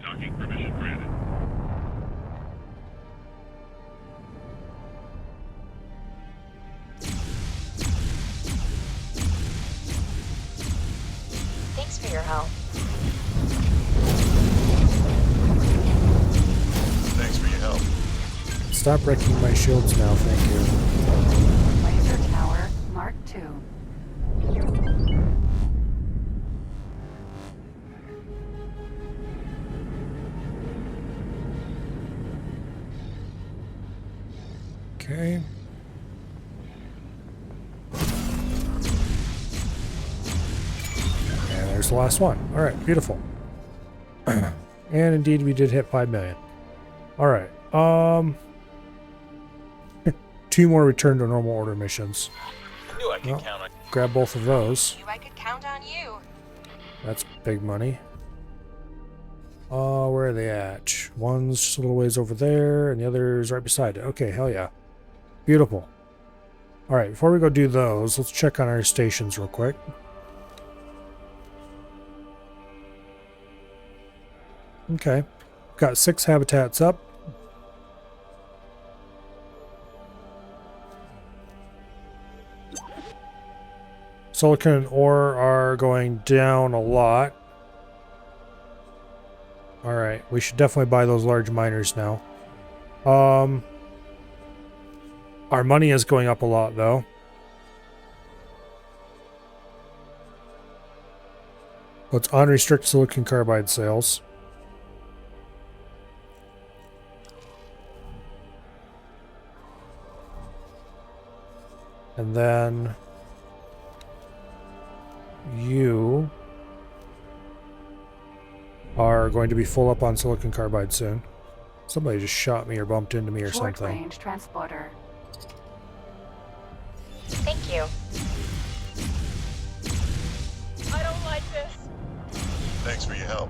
Docking permission granted. Thanks for your help. Thanks for your help. Stop wrecking my shields now, thank you. Laser tower Mark II. Okay. And there's the last one. All right, beautiful. And indeed, we did hit 5 million. All right. 2 more return to normal order missions. Knew I could Well, count on. grab both of those. Knew I could count on you. That's big money. Where are they at? One's just a little ways over there, and the other's right beside it. Okay, hell yeah. Beautiful. All right, before we go do those, let's check on our stations real quick. Okay. Got 6 habitats up. Silicon and ore are going down a lot. Alright, we should definitely buy those large miners now. Our money is going up a lot though. Let's unrestrict silicon carbide sales. And then you are going to be full up on silicon carbide soon. Somebody just shot me or bumped into me or Short something. range transporter. Thank you. I don't like this. Thanks for your help.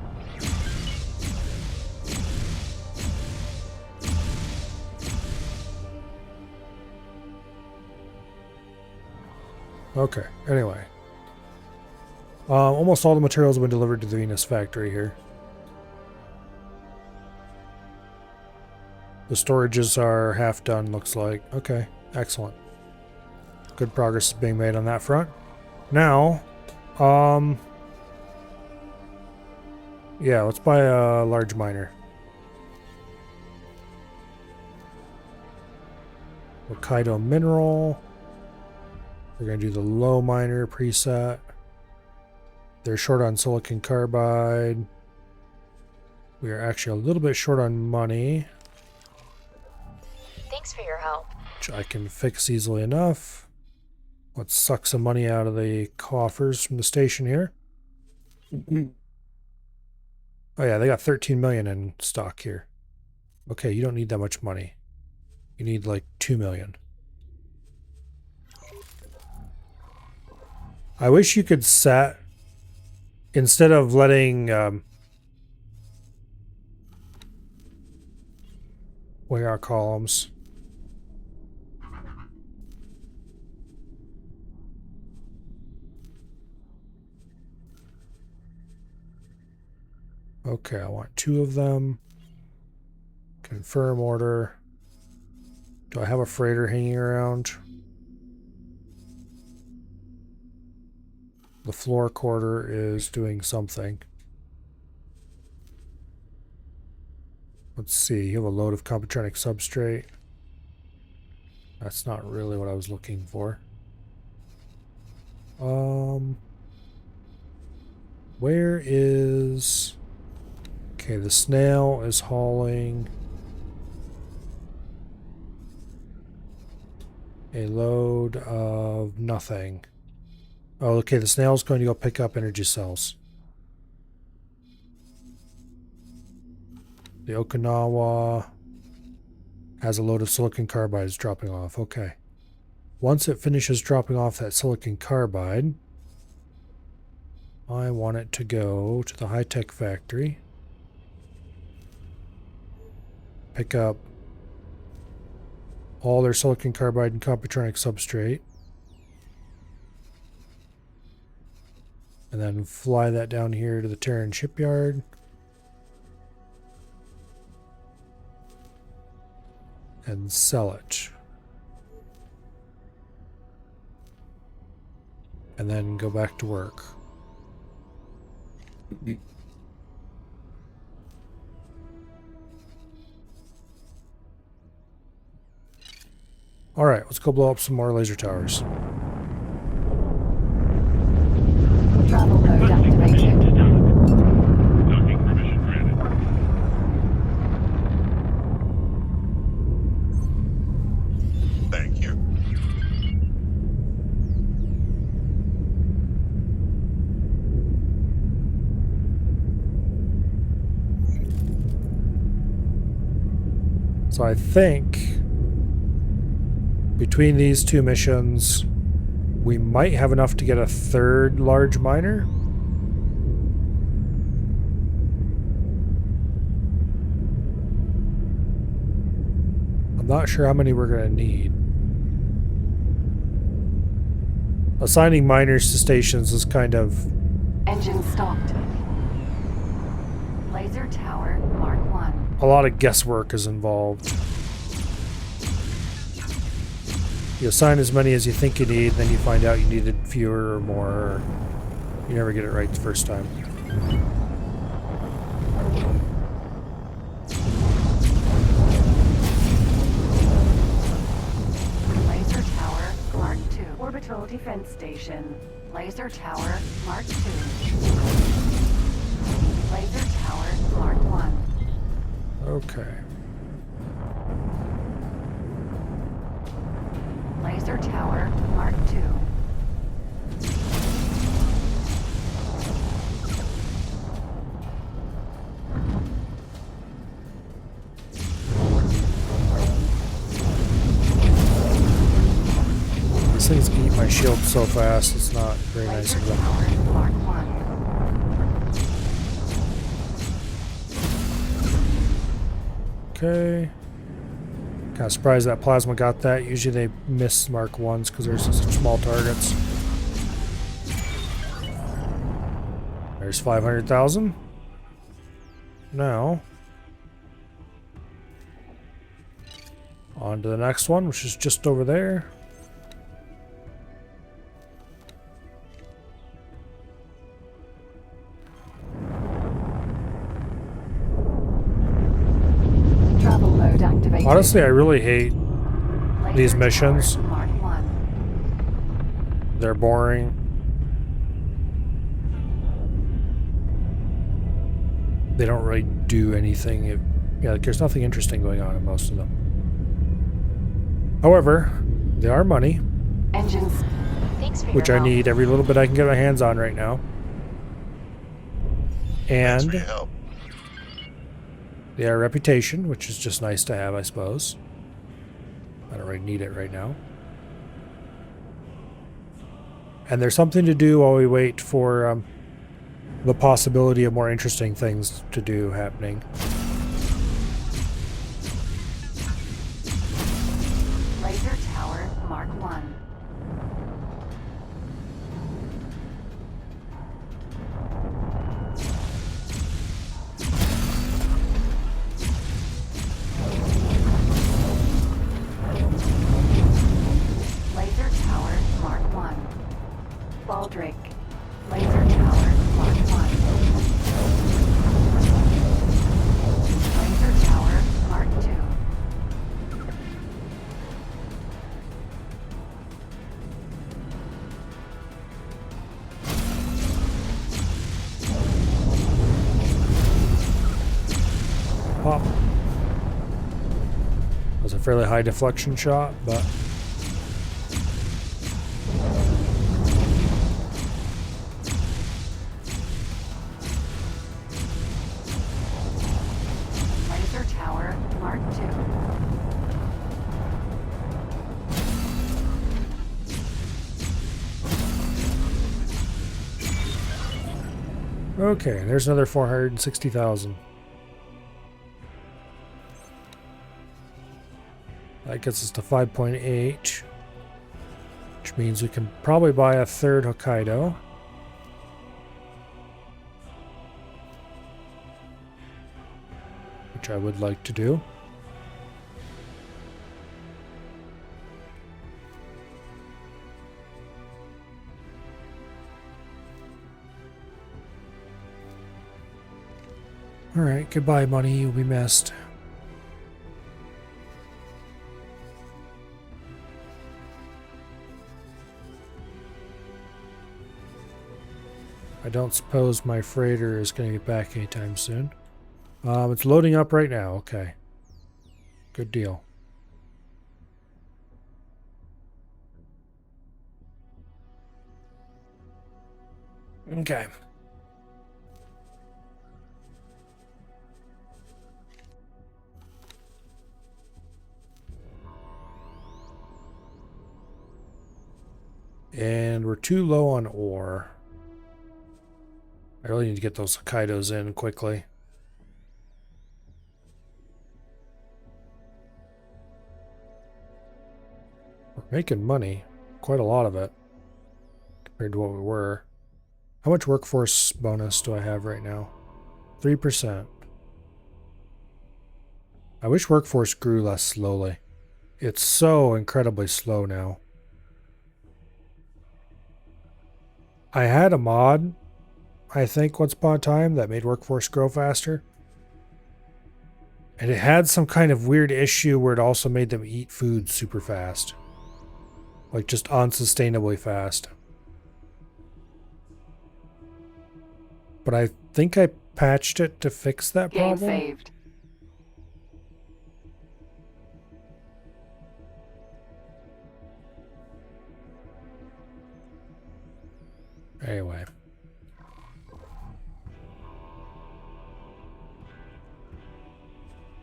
Okay, anyway. Almost all the materials have been delivered to the Venus factory here. The storages are half done, looks like. Okay, excellent. Good progress is being made on that front. Now, yeah, let's buy a large miner. Hokkaido Mineral. We're going to do the low miner preset. They're short on silicon carbide. We are actually a little bit short on money, Thanks for your help. which I can fix easily enough. Let's suck some money out of the coffers from the station here. Oh yeah, they got 13 million in stock here. Okay, you don't need that much money. You need like 2 million. I wish you could set, instead of letting where are columns? Okay, I want 2 of them. Confirm order. Do I have a freighter hanging around? The floor quarter is doing something. Let's see, you have a load of Computronic substrate. That's not really what I was looking for. Where is... Okay, the snail is hauling a load of nothing. Oh, okay, the snail's going to go pick up energy cells. The Okinawa has a load of silicon carbides dropping off. Okay. Once it finishes dropping off that silicon carbide, I want it to go to the high-tech factory. Pick up all their silicon carbide and Computronic substrate. And then fly that down here to the Terran shipyard. And sell it. And then go back to work. Alright, let's go blow up some more laser towers. Travel mode Mission activated. to dock. Docking permission granted. Thank you. So I think between these 2 missions, we might have enough to get a 3rd large miner. I'm not sure how many we're going to need. Assigning miners to stations is kind of... Engine stopped. Laser tower Mark 1. a lot of guesswork is involved. You assign as many as you think you need, then you find out you needed fewer or more. Or you never get it right the first time. Laser tower Mark 2. Orbital defense station. Laser tower Mark 2. Laser tower Mark 1. Okay. Laser tower Mark 2. These things eat my shield so fast, it's not very nice Laser of them. tower Mark 1. Okay. Kind of surprised that plasma got that. Usually they miss Mark 1s because they're such small targets. There's 500,000. Now, on to the next one, which is just over there. Travel mode activated. Honestly, I really hate Laser these tower missions. Mark 1. They're boring. They don't really do anything. Yeah, like there's nothing interesting going on in most of them. However, they are money, Engines. Thanks for which your I help. need every little bit I can get my hands on right now. Thanks And for your help. Yeah, reputation, which is just nice to have, I suppose. I don't really need it right now. And there's something to do while we wait for the possibility of more interesting things to do happening. Laser Tower Mark 1. Laser Tower Mark 1. Baldric. Laser Tower Mark 1. Laser Tower Mark 2. Pop. That was a fairly high deflection shot, but Laser Tower Mark 2. okay, there's another 460,000. That gets us to 5.8, which means we can probably buy a third Hokkaido. Which I would like to do. Alright, goodbye money, you'll be missed. I don't suppose my freighter is going to get back anytime soon. It's loading up right now. Okay. Good deal. Okay. And we're too low on ore. I really need to get those Hokkaidos in quickly. We're making money. Quite a lot of it. Compared to what we were. How much workforce bonus do I have right now? 3%. I wish workforce grew less slowly. It's so incredibly slow now. I had a mod, I think, once upon a time that made workforce grow faster. And it had some kind of weird issue where it also made them eat food super fast. Like just unsustainably fast. But I think I patched it to fix that Game problem. saved. Anyway.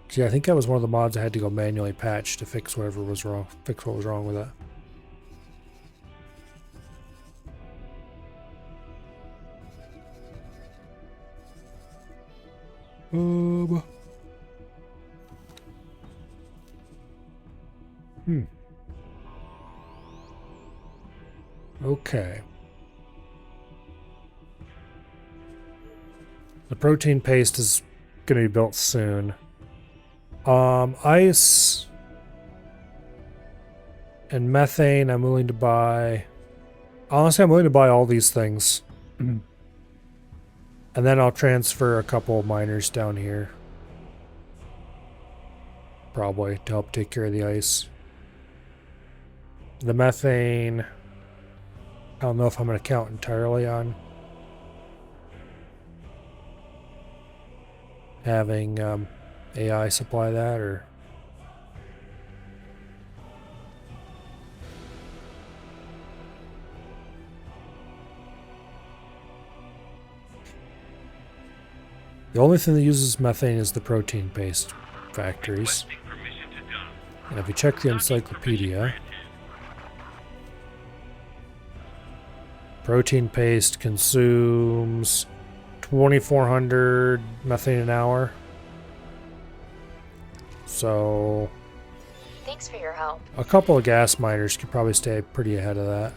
See, I think that was one of the mods I had to go manually patch to fix whatever was wrong. Fix what was wrong with it. Okay. The protein paste is going to be built soon. Ice and methane I'm willing to buy. Honestly, I'm willing to buy all these things. And then I'll transfer a couple of miners down here. Probably to help take care of the ice. The methane, I don't know if I'm going to count entirely on having AI supply that, or The only thing that uses methane is the protein paste factories. Requesting permission to dock. And if you check the Docking encyclopedia, permission protein paste consumes 2,400 methane an hour. So Thanks for your help. a couple of gas miners could probably stay pretty ahead of that.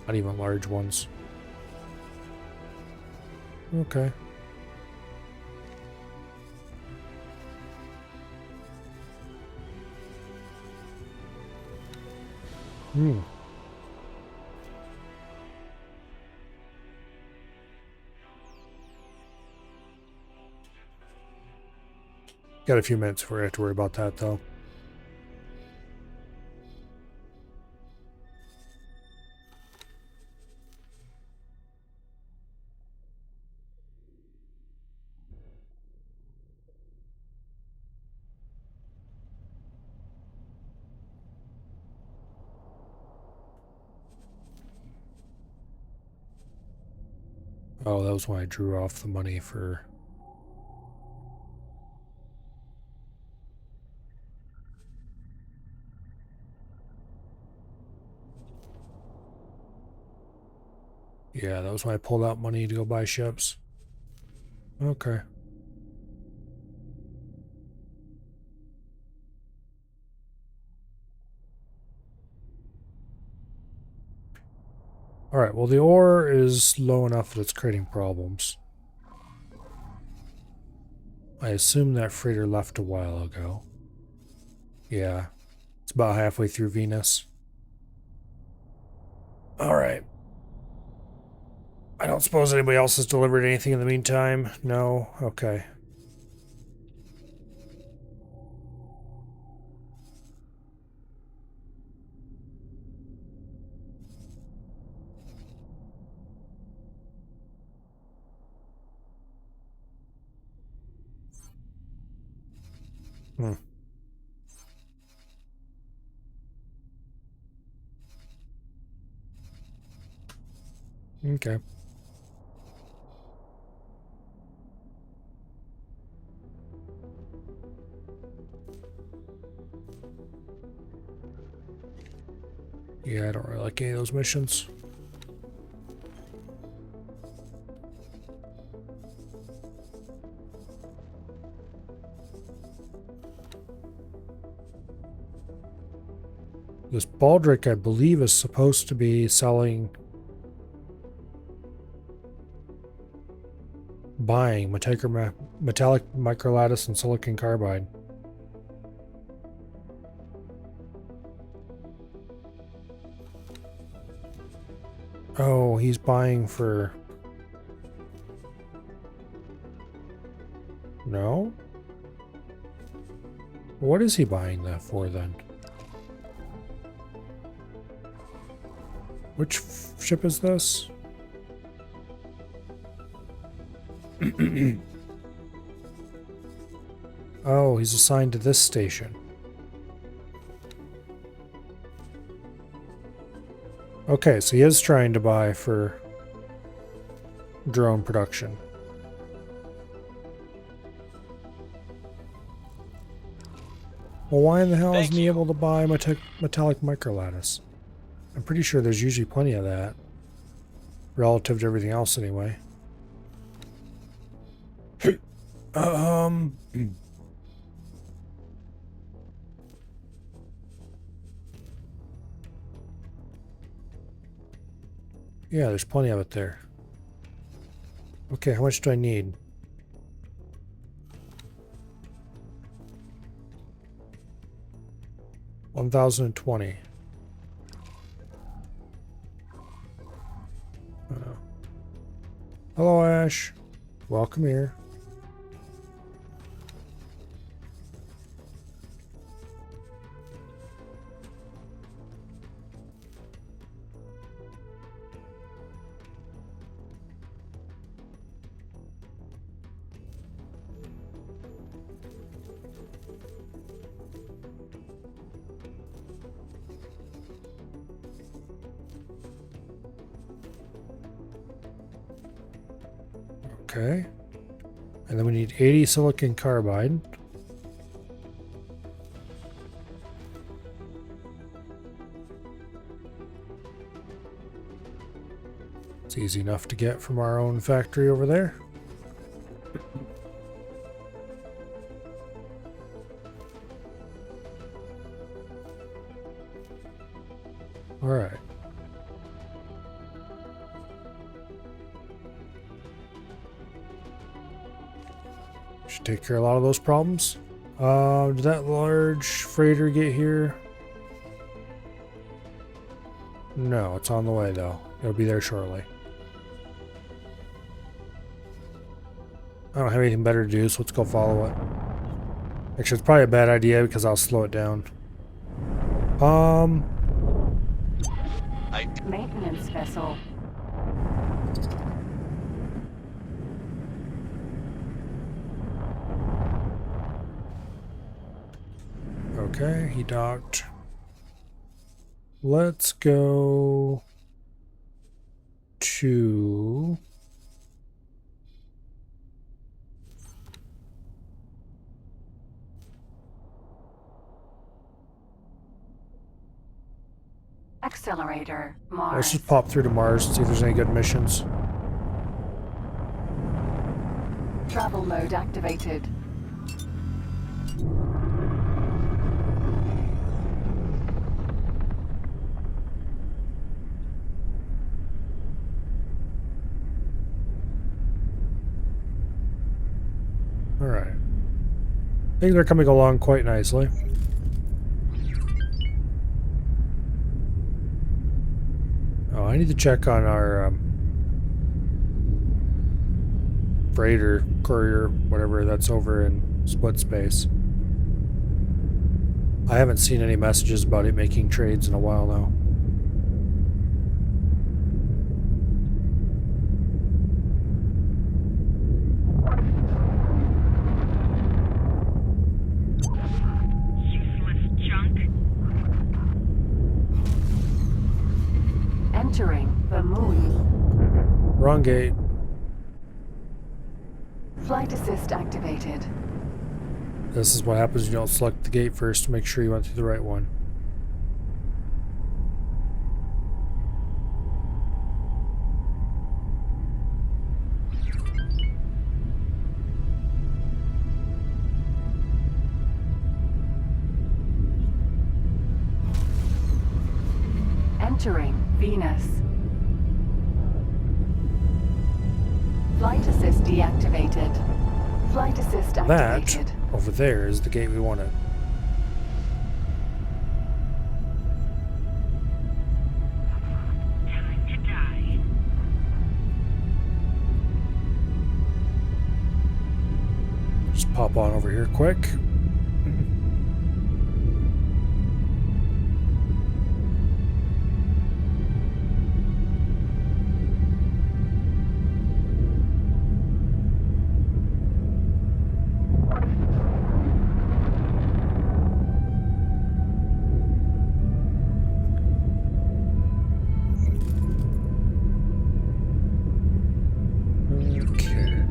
Not even large ones. Okay. Hmm. Got a few minutes before I have to worry about that, though. Oh, that was when I drew off the money for... Yeah, that was when I pulled out money to go buy ships. Okay. Alright, well the ore is low enough that it's creating problems. I assume that freighter left a while ago. Yeah. It's about halfway through Venus. Alright. I don't suppose anybody else has delivered anything in the meantime? No? Okay. Hmm. Okay. Yeah, I don't really like any of those missions. This Baldric, I believe, is supposed to be buying metallic microlattice and silicon carbide. Oh, he's buying for... No? What is he buying that for then? Which ship is this? Oh, he's assigned to this station. Okay, so he is trying to buy for drone production. Well, why in the hell isn't he able to buy metallic microlattice? I'm pretty sure there's usually plenty of that. Relative to everything else, anyway. Yeah, there's plenty of it there. Okay, how much do I need? $1,020. Hello, Ash. Welcome here. Okay. And then we need 80 silicon carbide. It's easy enough to get from our own factory over there. All right. Should take care of a lot of those problems. Did that large freighter get here? No, it's on the way though. It'll be there shortly. I don't have anything better to do, so let's go follow it. Actually, it's probably a bad idea because I'll slow it down. Maintenance vessel. Okay, he docked. Let's go to... Accelerator. Mars. Let's just pop through to Mars and see if there's any good missions. Travel mode activated. Alright. I think they're coming along quite nicely. Oh, I need to check on our freighter, courier, whatever that's over in split space. I haven't seen any messages about it making trades in a while now. Useless junk. Entering the moon. Wrong gate. Flight assist activated. This is what happens when you don't select the gate first to make sure you went through the right one. Entering Venus. Flight assist deactivated. Flight assist activated. That over there is the gate we wanted. Time to die. Just pop on over here quick. Okay.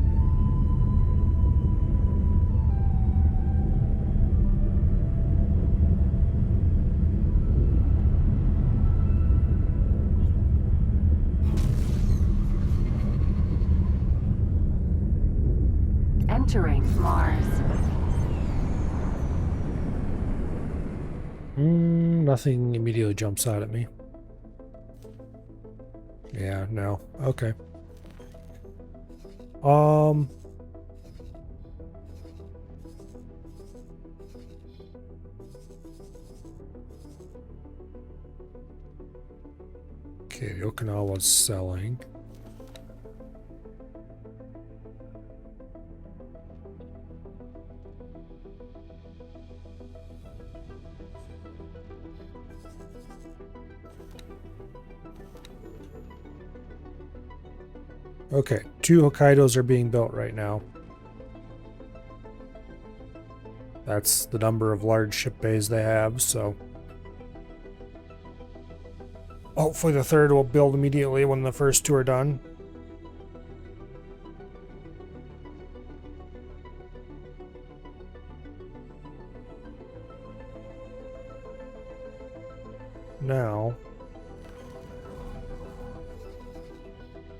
Entering Mars. Nothing immediately jumps out at me. Yeah, no. Okay. Okay, the Okinawa's selling. Okay, 2 Hokkaidos are being built right now. That's the number of large ship bays they have, so hopefully the third will build immediately when the first 2 are done.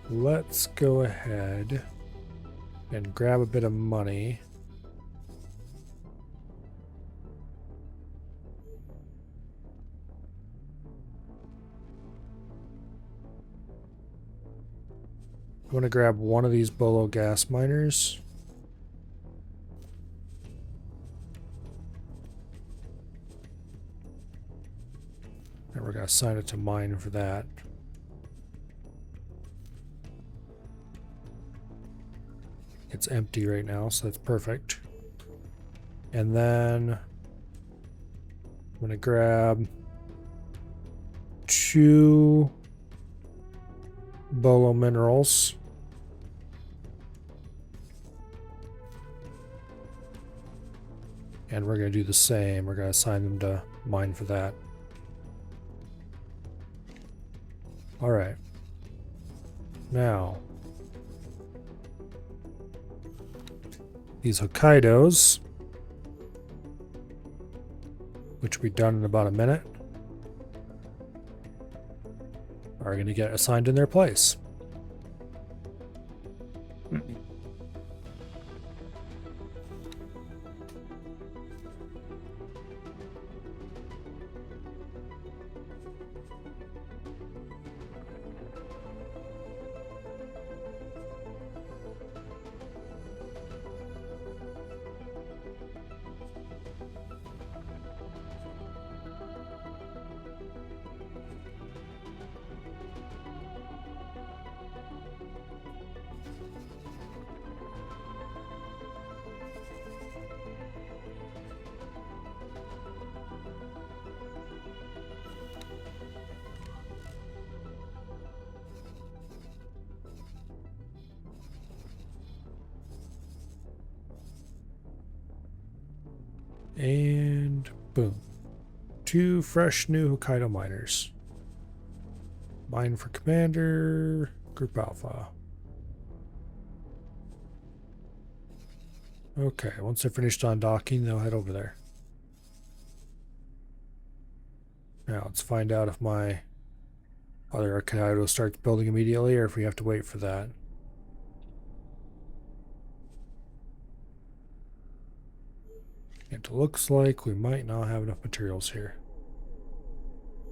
let's go ahead and grab a bit of money. I'm going to grab one of these Bolo gas miners. And we're going to assign it to mine for that. It's empty right now, so that's perfect. And then I'm going to grab 2 Bolo minerals. And we're going to do the same. We're going to assign them to mine for that. Alright. Now, these Hokkaidos, which will be done in about a minute, are going to get assigned in their place. And boom. 2 fresh new Hokkaido miners. Mine for Commander, Group Alpha. Okay, once they're finished undocking, they'll head over there. Now let's find out if my other Hokkaido starts building immediately or if we have to wait for that. It looks like we might not have enough materials here.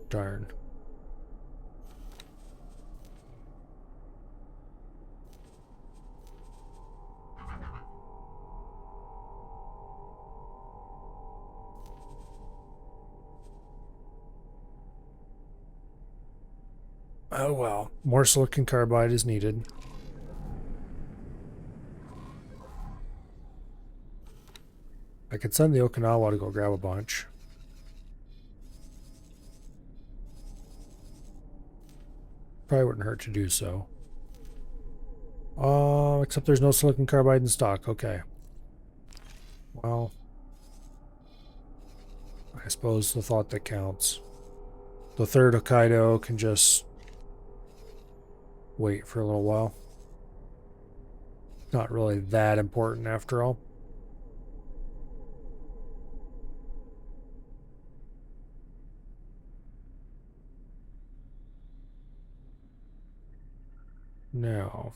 Darn. Oh well, more silicon carbide is needed. I could send the Okinawa to go grab a bunch. Probably wouldn't hurt to do so. Except there's no silicon carbide in stock. Okay. Well, I suppose the thought that counts. The third Hokkaido can just wait for a little while. Not really that important after all. Now,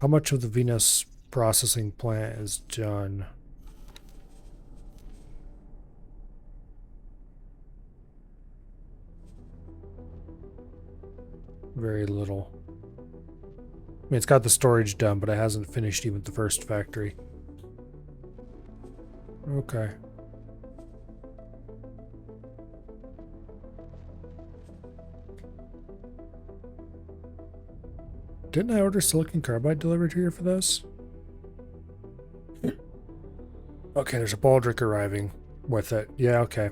how much of the Venus processing plant is done? Very little. I mean, it's got the storage done, but it hasn't finished even the first factory. Okay. Didn't I order silicon carbide delivered here for this? Okay, there's a Baldric arriving with it. Yeah, okay.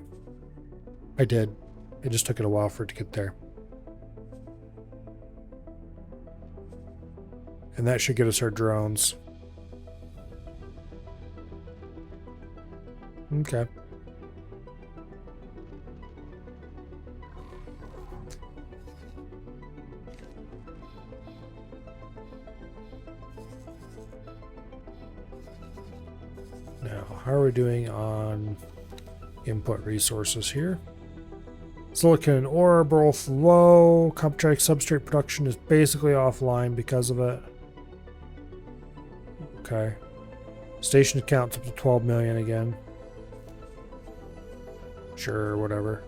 I did. It just took it a while for it to get there. And that should get us our drones. Okay. Now, how are we doing on input resources here? Silicon ore both low. Comptronic substrate production is basically offline because of it. Okay. Station count's up to 12 million again. Sure, whatever.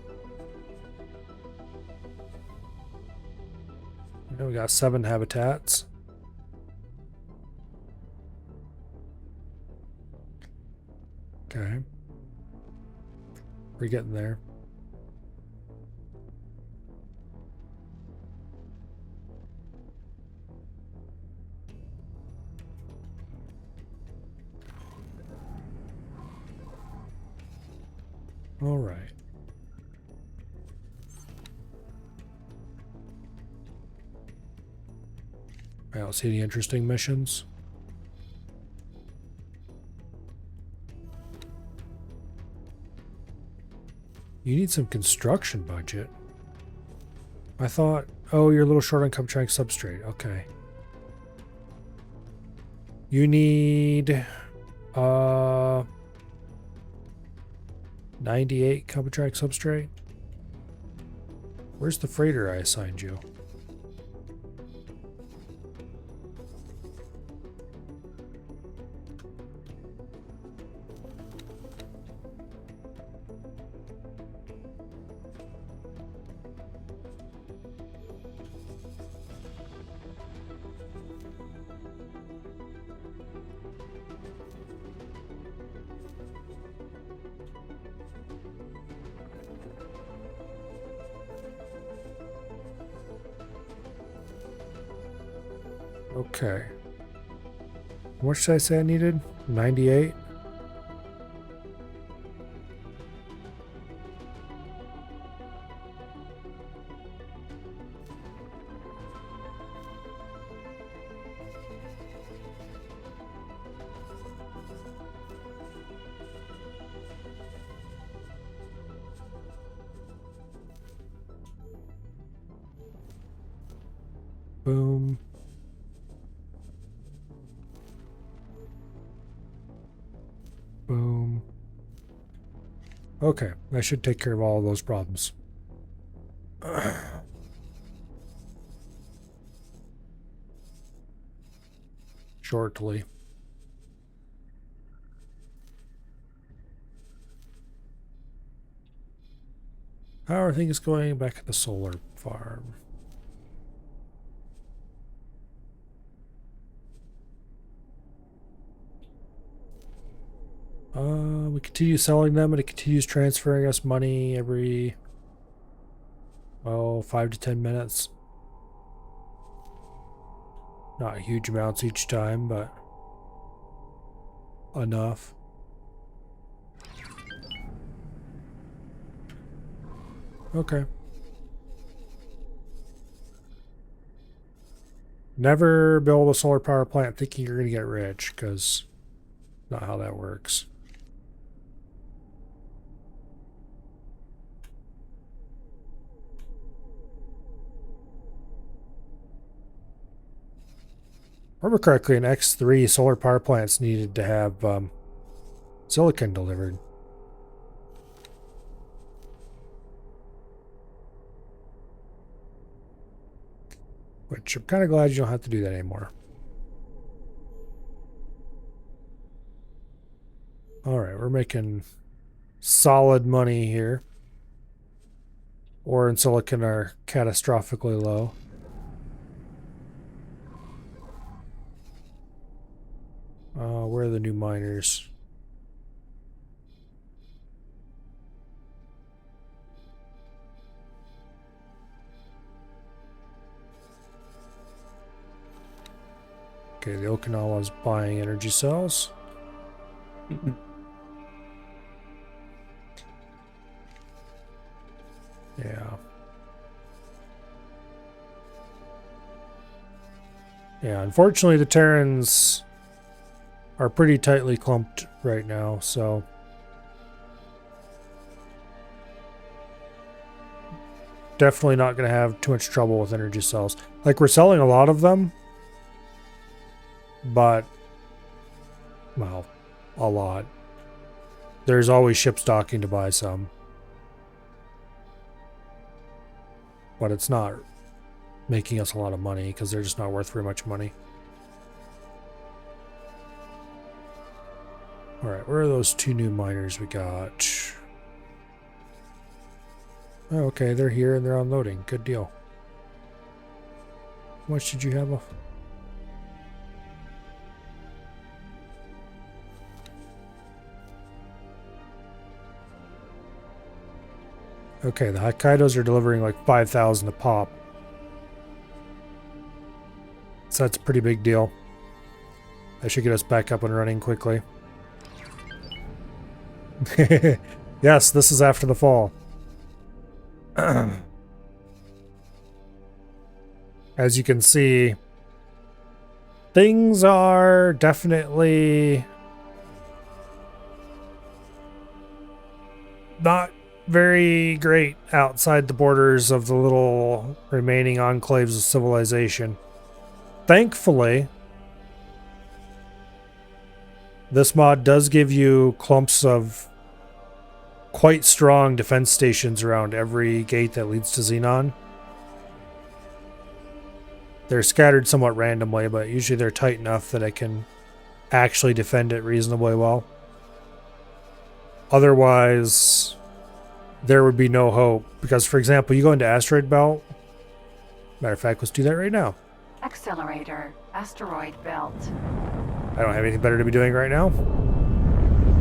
Now we got 7 habitats. Okay. We're getting there. All right. I don't see any interesting missions. You need some construction budget. I thought, oh, you're a little short on Comptronic substrate. Okay. You need 98 Comptronic substrate. Where's the freighter I assigned you? Okay. What should I say I needed? 98? Boom. Boom. Okay, that should take care of all of those problems. Shortly. How are things going back at the solar farm? We continue selling them and it continues transferring us money every, well, 5 to 10 minutes. Not huge amounts each time, but enough. Okay. Never build a solar power plant thinking you're going to get rich, because not how that works. Remember correctly, in X3, solar power plants needed to have silicon delivered. Which I'm kind of glad you don't have to do that anymore. Alright, we're making solid money here. Ore and silicon are catastrophically low. Where are the new miners? Okay, the Okinawa's buying energy cells. Yeah. Yeah, unfortunately the Terrans are pretty tightly clumped right now, so definitely not going to have too much trouble with energy cells. Like, we're selling a lot of them, but, well, a lot. There's always ship stocking to buy some. but it's not making us a lot of money because they're just not worth very much money. Alright, where are those two new miners we got? Oh, okay, they're here and they're unloading. Good deal. How much did you have? Okay, the Hokkaidos are delivering like 5,000 a pop. So that's a pretty big deal. That should get us back up and running quickly. Yes, this is after the fall. As you can see, things are definitely not very great outside the borders of the little remaining enclaves of civilization. Thankfully, this mod does give you clumps of quite strong defense stations around every gate that leads to Xenon. They're scattered somewhat randomly, but usually they're tight enough that I can actually defend it reasonably well. Otherwise, there would be no hope. Because, for example, you go into Asteroid Belt. Matter of fact, let's do that right now. Accelerator, asteroid belt. I don't have anything better to be doing right now.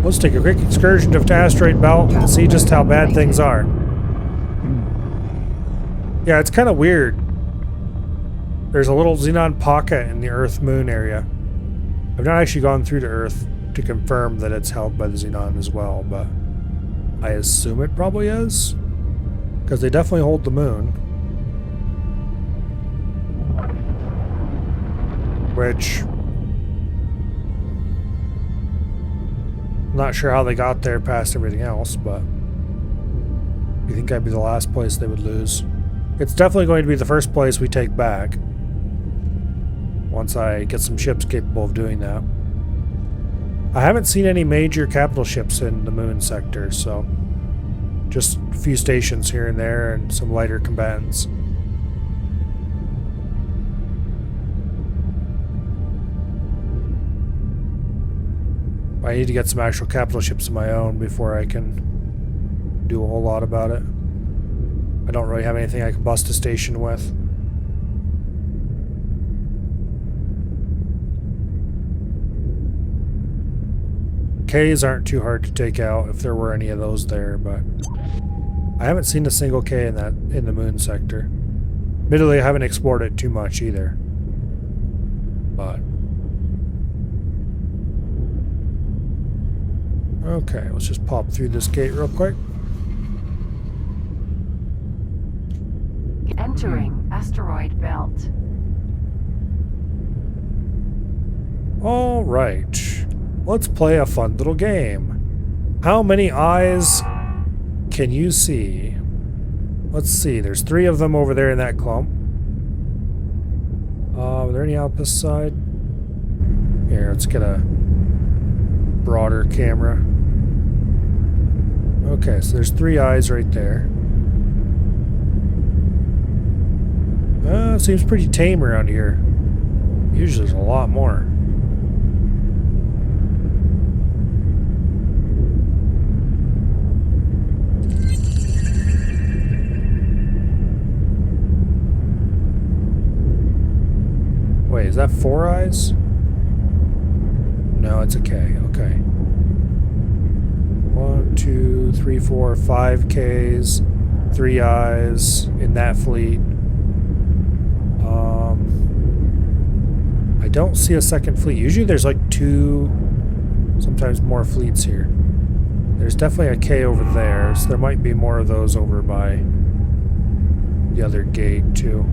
Let's take a quick excursion to Asteroid Belt and see just how bad things are. Yeah, it's kind of weird. There's a little Xenon pocket in the Earth-Moon area. I've not actually gone through to Earth to confirm that it's held by the Xenon as well, but I assume it probably is. Because they definitely hold the Moon. Which... not sure how they got there past everything else, but you think I'd be the last place they would lose. It's definitely going to be the first place we take back. Once I get some ships capable of doing that. I haven't seen any major capital ships in the Moon sector, so just a few stations here and there and some lighter combatants. I need to get some actual capital ships of my own before I can do a whole lot about it. I don't really have anything I can bust a station with. Ks aren't too hard to take out if there were any of those there, but I haven't seen a single K in the Moon sector. Admittedly, I haven't explored it too much either. But okay, let's just pop through this gate real quick. Entering asteroid belt. All right, let's play a fun little game. How many eyes can you see? Let's see, there's 3 of them over there in that clump. Are there any out this side? Here, let's get a broader camera. Okay, so there's 3 eyes right there. Seems pretty tame around here. Usually there's a lot more. Wait, is that 4 eyes? No, it's a K. Okay. 1, 2, 3, 4, 5 Ks, 3 eyes in that fleet. I don't see a second fleet. Usually there's like 2, sometimes more fleets here. There's definitely a K over there, so there might be more of those over by the other gate too.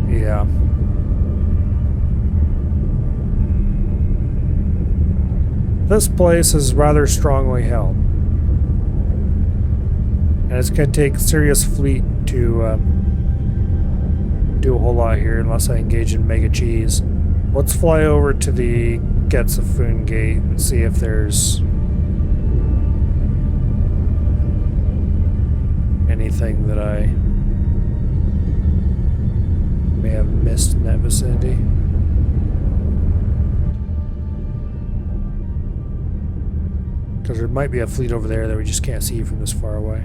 Yeah. This place is rather strongly held. And it's going to take serious fleet to do a whole lot here unless I engage in mega cheese. Let's fly over to the Getsafun gate and see if there's anything that I may have missed in that vicinity. Because there might be a fleet over there that we just can't see from this far away.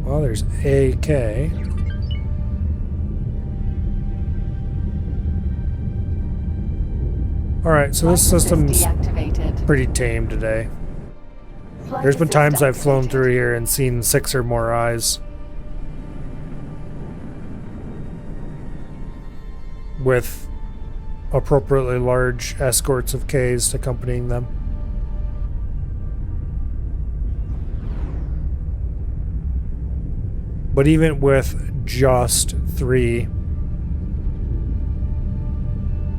Well, there's AK. Alright, so this system's deactivated. pretty tame today. Flight There's been assist times I've flown activated. through here and seen 6 or more eyes. With appropriately large escorts of Ks accompanying them. But even with just 3,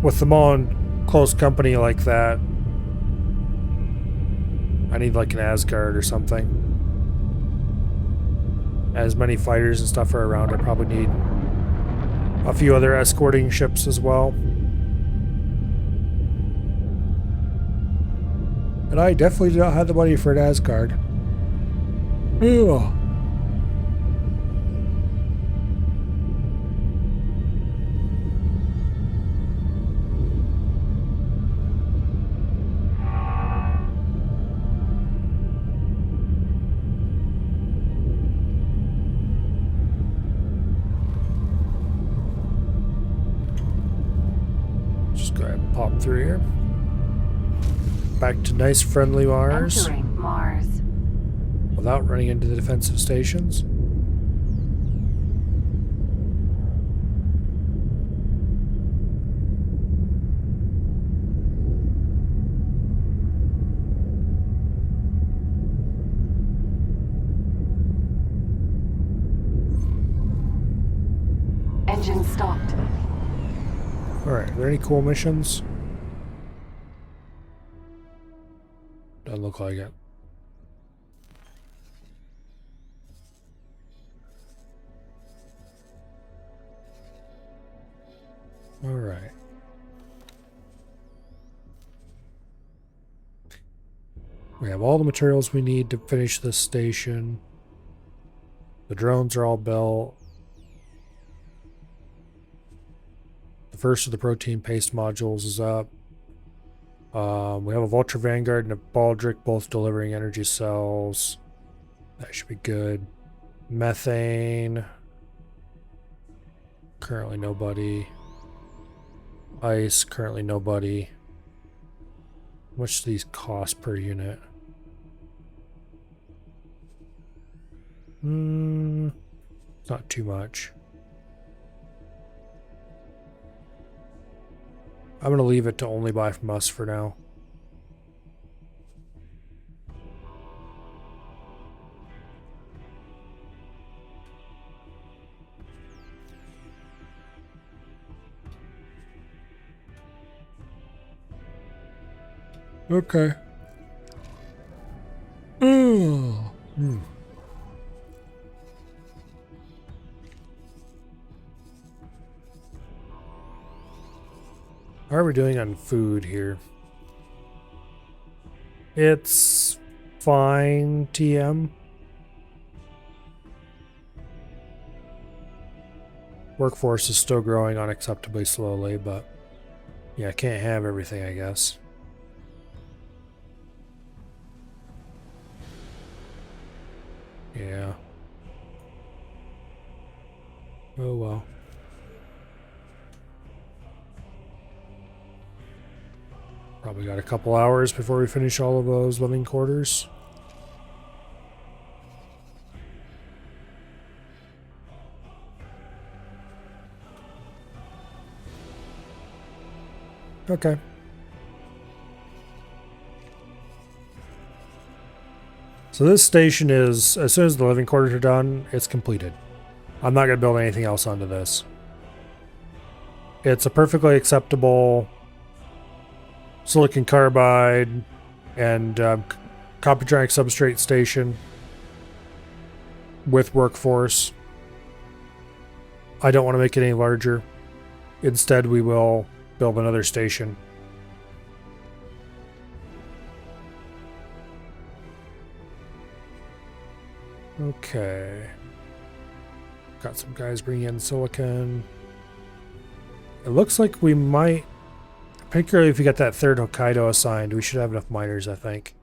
with them all in close company like that, I need like an Asgard or something. As many fighters and stuff are around, I probably need a few other escorting ships as well. And I definitely do not have the money for an Asgard. Ugh. Just go ahead and pop through here. Back to nice friendly Mars Entering Mars. without running into the defensive stations. Engine stopped. Alright, are there any cool missions? Doesn't look like it. Alright. We have all the materials we need to finish this station. The drones are all built. The first of the protein paste modules is up. We have a Vulture Vanguard and a Baldric both delivering energy cells. That should be good. Methane. Currently nobody. Ice, currently nobody. How much do these cost per unit? Not too much. I'm going to leave it to only buy from us for now. Okay. Oh. How are we doing on food here? It's fine, TM. Workforce is still growing unacceptably slowly, but yeah, can't have everything, I guess. Yeah. Oh well. Probably got a couple hours before we finish all of those living quarters. Okay. So this station is, as soon as the living quarters are done, it's completed. I'm not going to build anything else onto this. It's a perfectly acceptable silicon carbide and Computronic substrate station with workforce. I don't want to make it any larger. Instead, we will build another station. Okay. Got some guys bringing in silicon. It looks like we might, particularly if we got that third Hokkaido assigned, we should have enough miners, I think.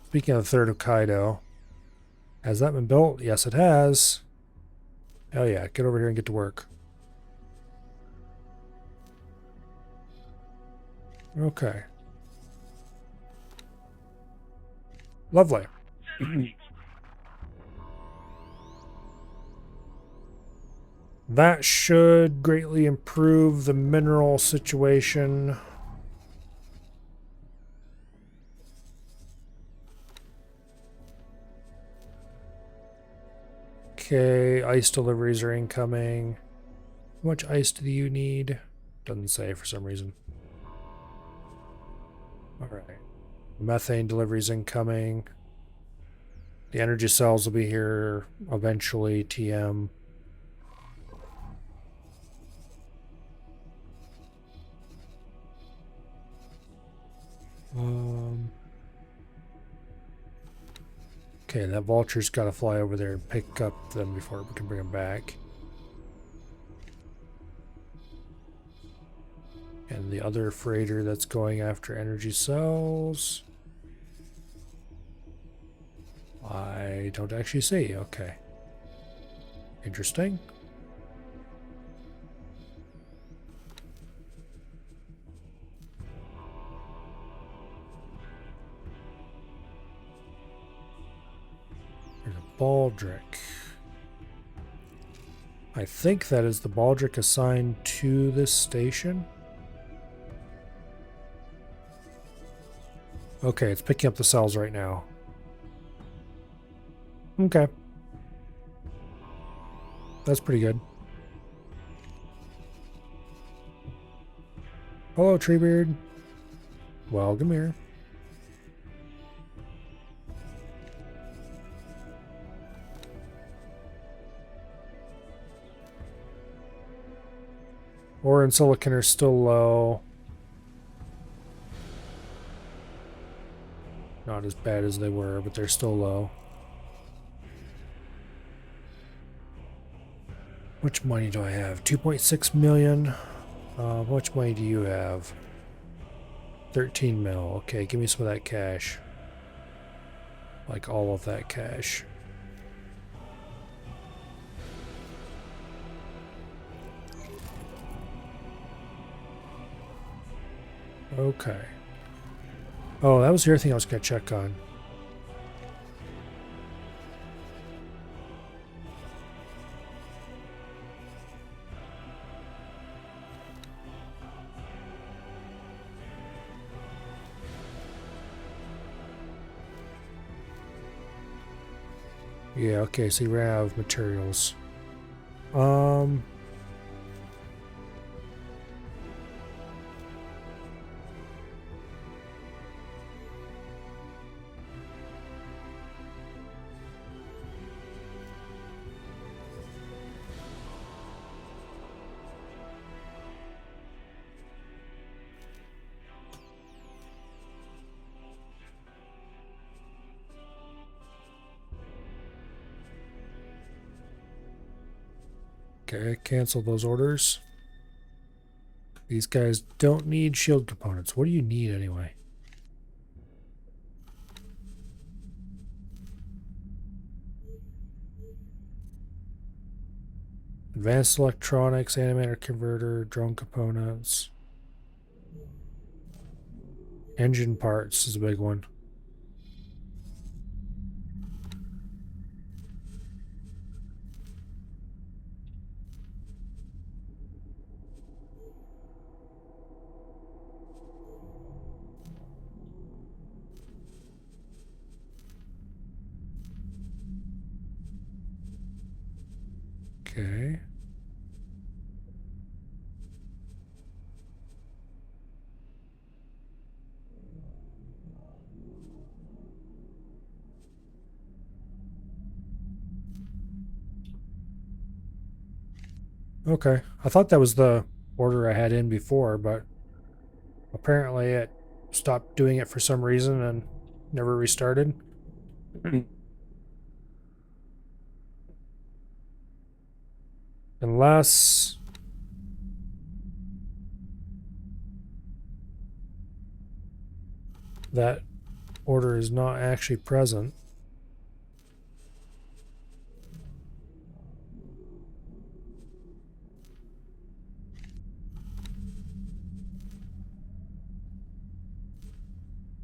Speaking of the third Hokkaido, has that been built? Yes, it has. Hell yeah, get over here and get to work. Okay. Lovely. That should greatly improve the mineral situation. Okay, ice deliveries are incoming. How much ice do you need? Doesn't say for some reason. Alright. Methane deliveries incoming. The energy cells will be here eventually, TM. Okay, that vulture's got to fly over there and pick up them before we can bring them back. And the other freighter that's going after energy cells, I don't actually see. Okay. Interesting. There's a Baldric. I think that is the Baldric assigned to this station. Okay, it's picking up the cells right now. Okay. That's pretty good. Hello, Treebeard. Welcome here. Ore and silicon are still low. Not as bad as they were, but they're still low. How much money do I have? 2.6 million. How much money do you have? 13 mil. Okay, give me some of that cash. Like all of that cash. Okay. Oh, that was the other thing I was going to check on. Yeah, okay, so you ran out of materials. Okay, cancel those orders. These guys don't need shield components. What do you need anyway? Advanced electronics, animator converter, drone components. Engine parts is a big one. Okay. Okay. I thought that was the order I had in before, but apparently it stopped doing it for some reason and never restarted. Unless... that order is not actually present.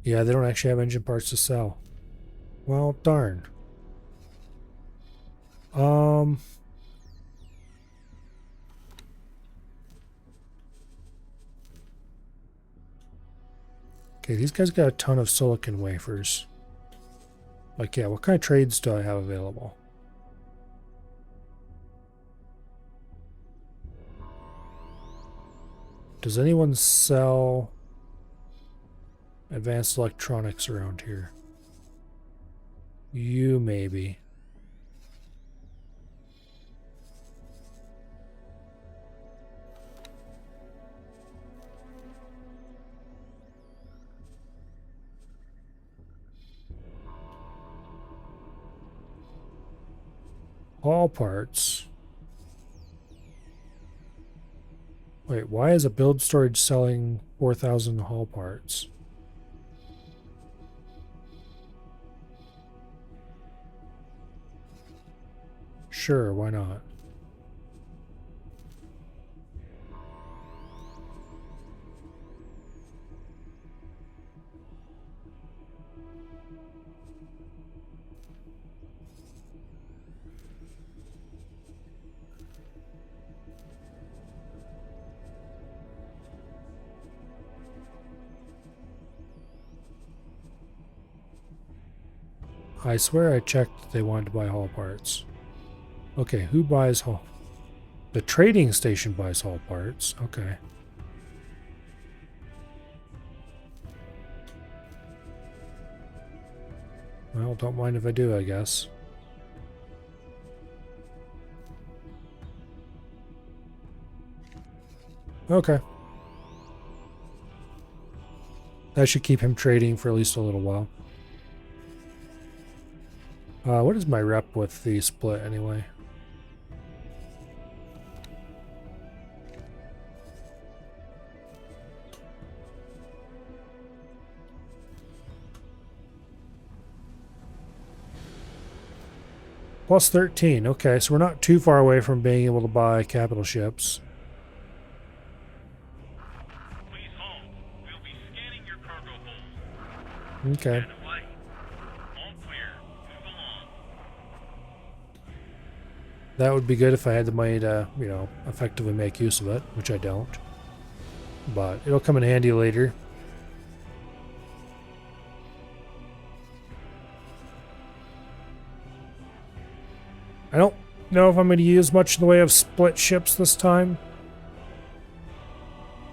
Yeah, they don't actually have engine parts to sell. Well, darn. Okay, these guys got a ton of silicon wafers. Like, yeah, what kind of trades do I have available? Does anyone sell advanced electronics around here? You maybe. All parts. Wait, why is a build storage selling 4,000 hull parts? Sure, why not? I swear I checked that they wanted to buy hull parts. Okay, who buys hull? The trading station buys hull parts. Okay. Well, don't mind if I do, I guess. Okay. That should keep him trading for at least a little while. What is my rep with the split anyway? Plus 13. Okay, so we're not too far away from being able to buy capital ships. Please hold. We'll be scanning your cargo hold. Okay. Stand away. All clear. Move along. That would be good if I had the money to, you know, effectively make use of it, which I don't. But it'll come in handy later. I don't know if I'm going to use much in the way of split ships this time.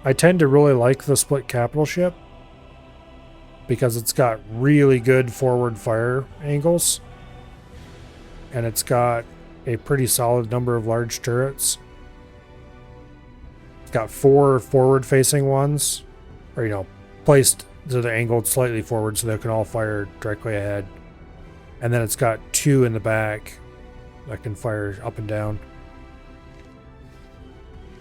I tend to really like the split capital ship because it's got really good forward fire angles and it's got a pretty solid number of large turrets. It's got 4 forward facing ones, or, you know, placed so they're angled slightly forward so they can all fire directly ahead. And then it's got 2 in the back that can fire up and down.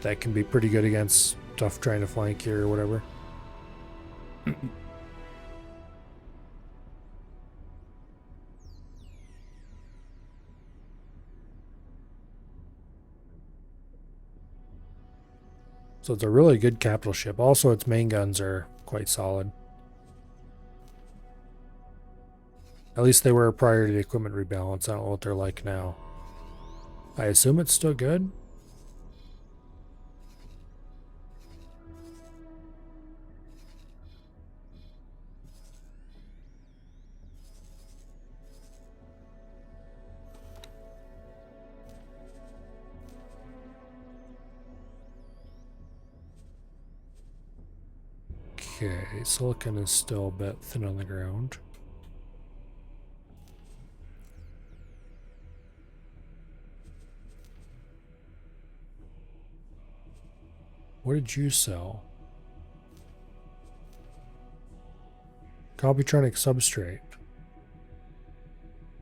That can be pretty good against stuff trying to flank you or whatever. So it's a really good capital ship. Also, its main guns are quite solid. At least they were prior to the equipment rebalance. I don't know what they're like now. I assume it's still good. Okay, silicon is still a bit thin on the ground. What did you sell? Computronic substrate.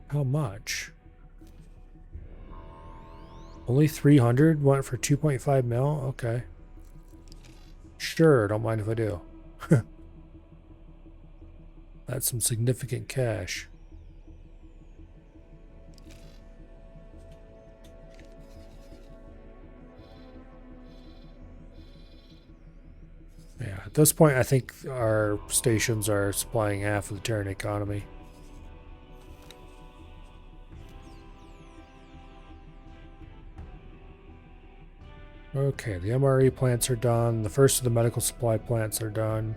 How much? Only 300? Went for 2.5 mil? Okay. Sure, don't mind if I do. That's some significant cash. Yeah, at this point, I think our stations are supplying half of the Terran economy. Okay, the MRE plants are done. The first of the medical supply plants are done.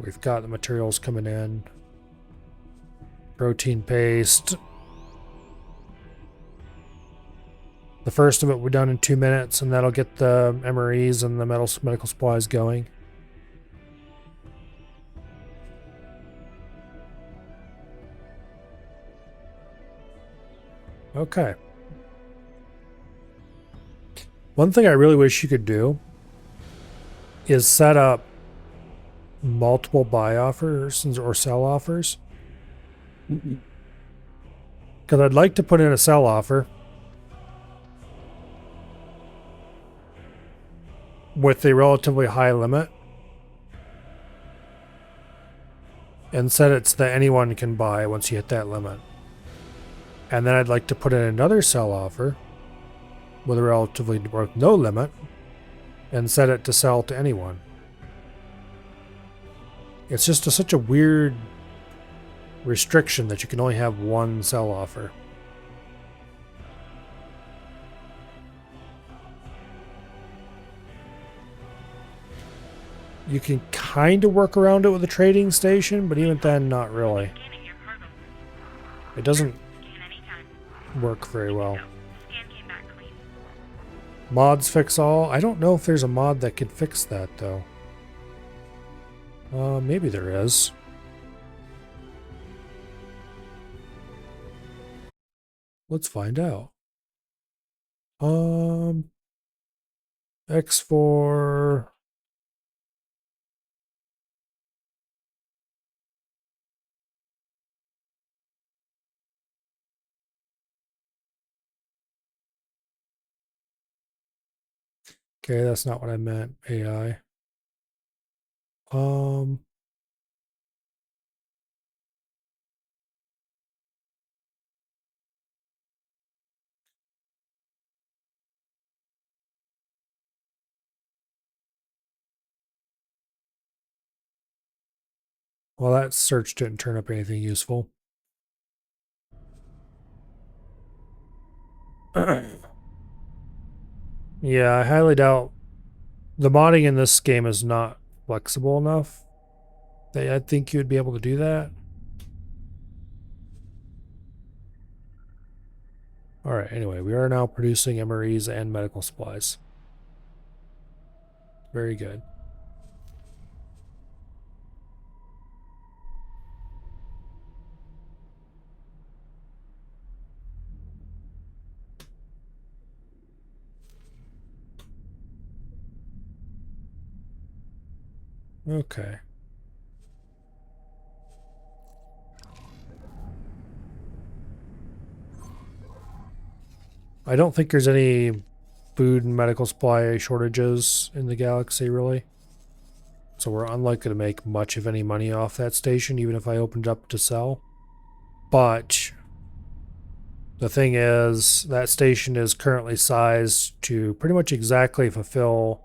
We've got the materials coming in. Protein paste. The first of it we're done in 2 minutes, and that'll get the MREs and the medical supplies going. Okay. One thing I really wish you could do is set up multiple buy offers or sell offers. Because I'd like to put in a sell offer with a relatively high limit and set it so that anyone can buy once you hit that limit. And then I'd like to put in another sell offer with a relatively no limit and set it to sell to anyone. It's just such a weird restriction that you can only have one sell offer. You can kind of work around it with a trading station, but even then, not really. Scanning your cargo. It doesn't Scan anytime. work very well. Scan came back clean. Mods fix all? I don't know if there's a mod that could fix that, though. Maybe there is. Let's find out. X4. Okay, that's not what I meant. AI. Well, that search didn't turn up anything useful. Yeah, I highly doubt the modding in this game is not flexible enough that I think you would be able to do that. Alright, anyway, we are now producing MREs and medical supplies. Very good. Okay. I don't think there's any food and medical supply shortages in the galaxy, really. So we're unlikely to make much of any money off that station, even if I opened it up to sell. But the thing is, that station is currently sized to pretty much exactly fulfill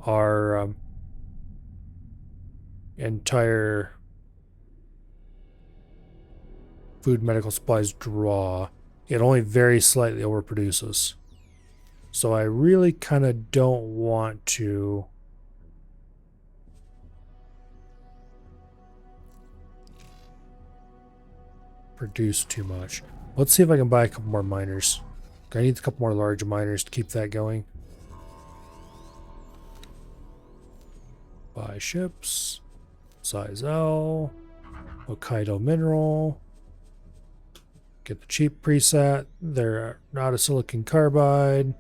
our entire food and medical supplies draw. It only very slightly overproduces. So I really kind of don't want to produce too much. Let's see if I can buy a couple more miners. I need a couple more large miners to keep that going. Buy ships. Size L. Hokkaido mineral. Get the cheap preset. They're not a silicon carbide.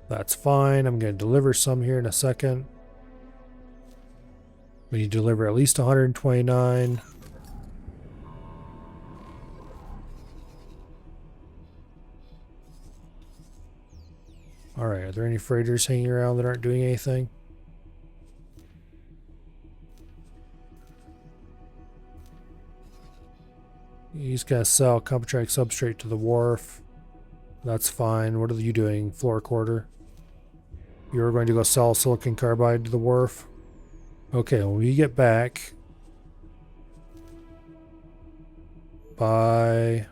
That's fine. I'm going to deliver some here in a second. We need to deliver at least 129. Alright, are there any freighters hanging around that aren't doing anything? He's going to sell contract substrate to the wharf. That's fine. What are you doing, floor quarter? You're going to go sell silicon carbide to the wharf? Okay, when we get back, buy.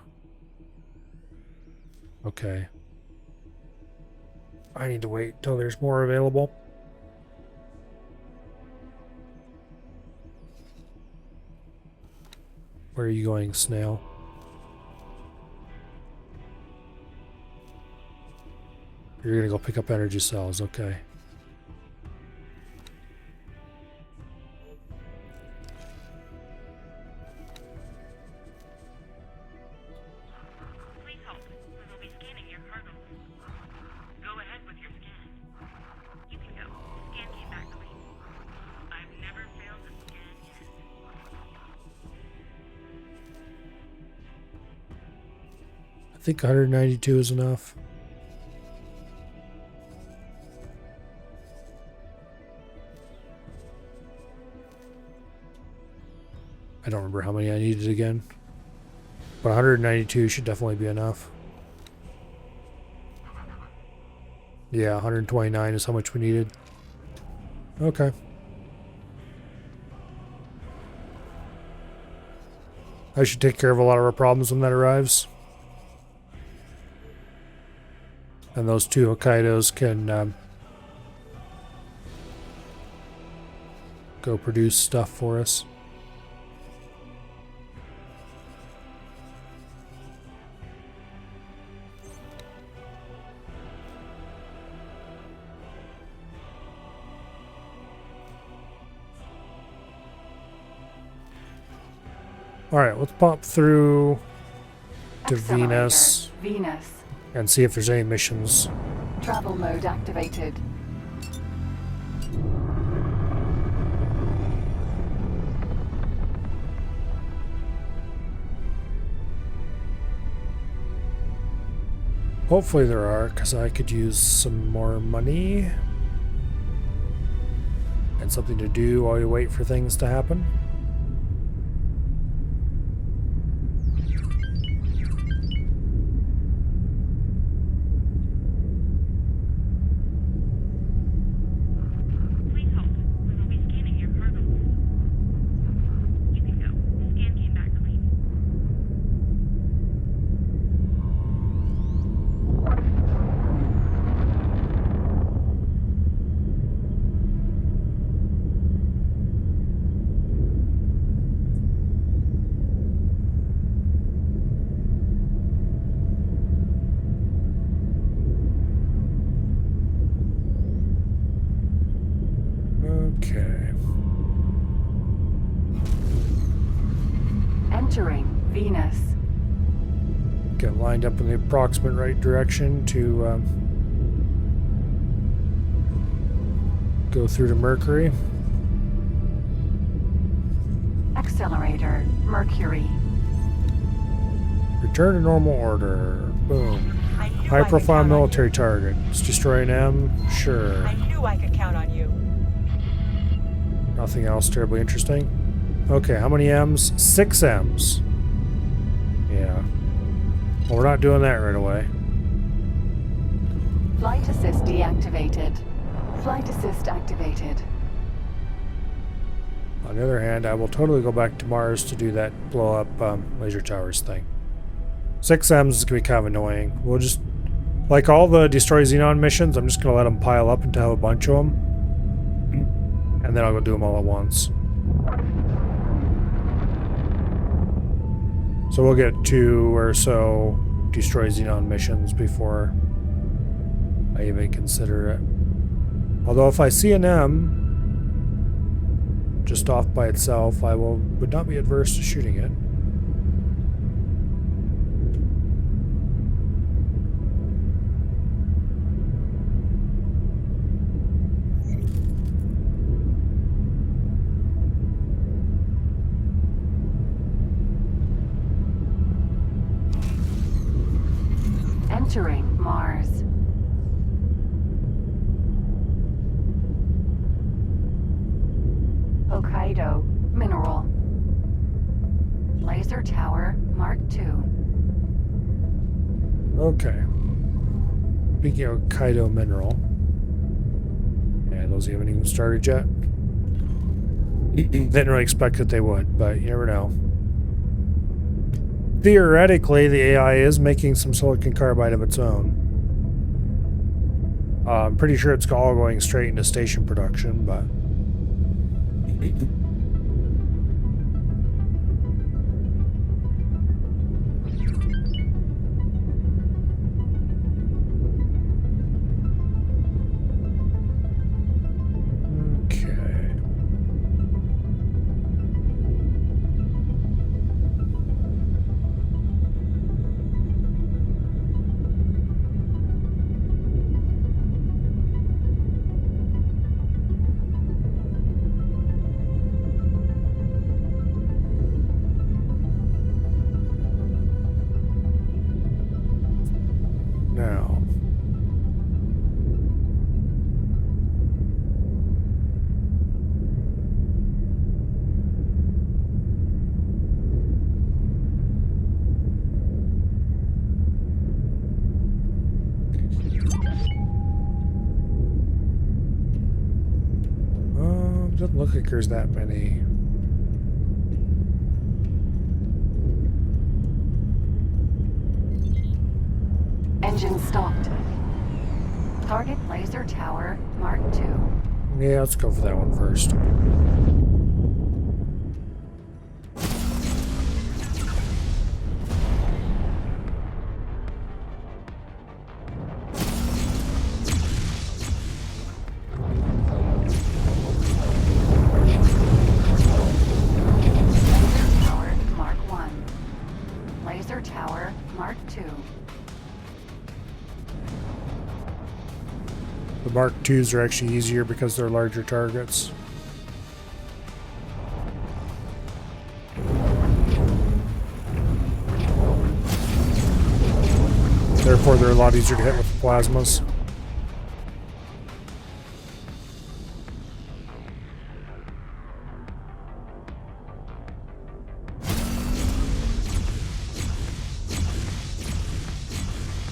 Okay. I need to wait till there's more available. Where are you going, snail? You're gonna go pick up energy cells, okay. Please hold. We will be scanning your cargo. Go ahead with your scan. You can go. The scan came back clean. I've never failed a scan yet. I think 192 is enough. I don't remember how many I needed again. But 192 should definitely be enough. Yeah, 129 is how much we needed. Okay. I should take care of a lot of our problems when that arrives. And those two Hokkaidos can go produce stuff for us. Alright, let's pop through to Accelerator, Venus Venus. and see if there's any missions. Travel mode activated. Hopefully there are, because I could use some more money and something to do while you wait for things to happen. Please hold. We will be scanning your cargo. You can go. The scan came back clean. Okay. Entering Venus. Get lined up in the approximate right direction to go through to Mercury. Accelerator, Mercury. Return to normal order. Boom. I knew High I could profile count on military target. Let's destroy an M. you. Sure. I knew I could count on you. Nothing else terribly interesting. Okay, how many M's? 6 M's. Yeah. Well, we're not doing that right away. Flight assist deactivated. Flight assist activated. On the other hand, I will totally go back to Mars to do that blow up laser towers thing. 6 M's is going to be kind of annoying. We'll just, like all the Destroy Xenon missions, I'm just going to let them pile up until I have a bunch of them. And then I'll go do them all at once. So we'll get 2 or so Destroy Xenon missions before I even consider it. Although if I see an M just off by itself, I would not be adverse to shooting it. Entering Mars. Hokkaido mineral. Laser tower Mark II. Okay. Speaking of Kaido mineral. Yeah, those haven't even started yet. Didn't really expect that they would, but you never know. Theoretically, the AI is making some silicon carbide of its own. I'm pretty sure it's all going straight into station production, but... Okay. Now. Doesn't look like there's that many. Engine stopped. Target laser tower Mark II. Yeah, let's go for that one first. Laser tower Mark I. Laser tower Mark II. The Mark IIs are actually easier because they're larger targets. Therefore, they're a lot easier to hit with plasmas.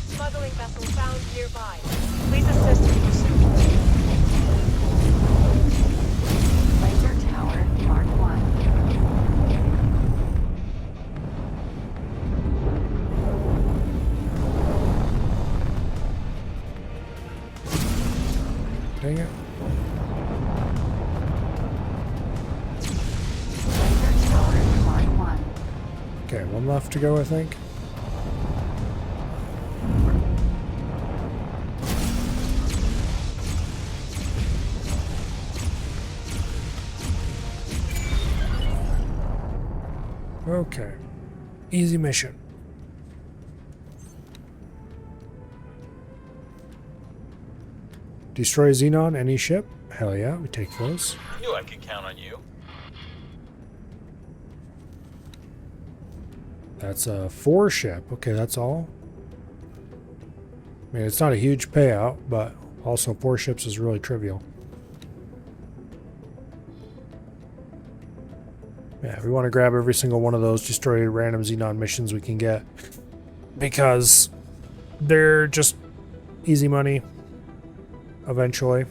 Smuggling vessel found nearby. Please assist in pursuit. Laser tower Mark I. Dang it. Laser tower Mark I. Okay, one left to go, I think. Okay. Easy mission. Destroy Xenon, any ship? Hell yeah, we take those. Knew I could count on you. That's a 4 ship. Okay, that's all. I mean, it's not a huge payout, but also 4 ships is really trivial. Yeah, we want to grab every single one of those, destroy random Xenon missions we can get. Because they're just easy money. Eventually.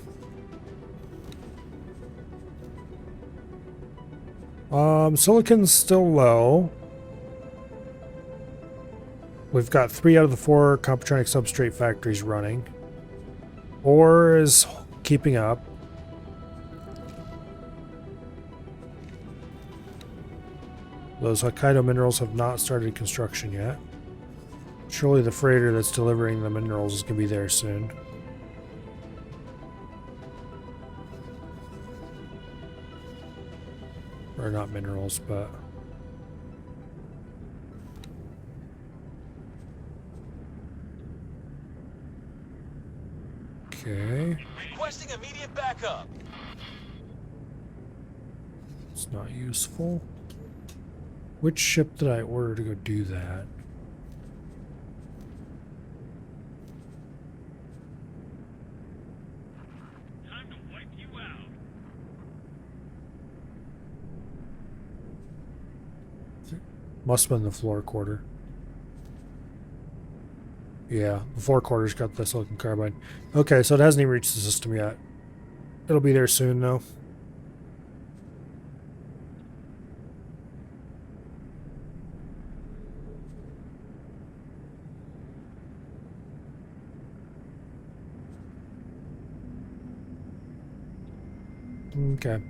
Silicon's still low. We've got 3 out of the 4 Computronic substrate factories running. Ore is keeping up. Those Hokkaido minerals have not started construction yet. Surely the freighter that's delivering the minerals is going to be there soon. Or not minerals, but... Okay. Requesting immediate backup. It's not useful. Which ship did I order to go do that? Must have been the floor quarter. Yeah, the floor quarter's got the silicon carbide. Okay, so it hasn't even reached the system yet. It'll be there soon, though. Okay.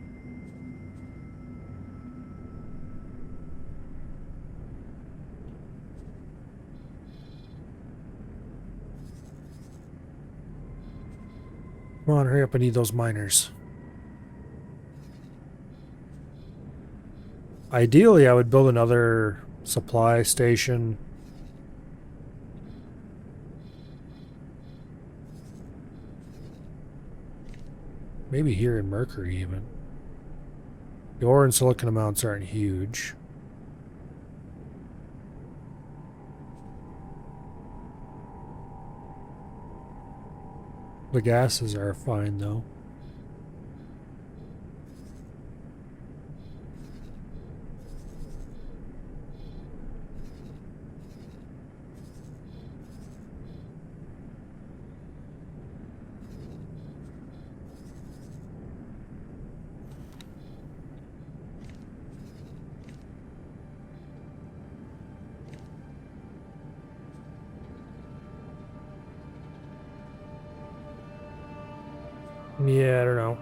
Come on, hurry up, I need those miners. Ideally, I would build another supply station. Maybe here in Mercury, even. The ore and silicon amounts aren't huge. The gases are fine, though. Yeah, I don't know.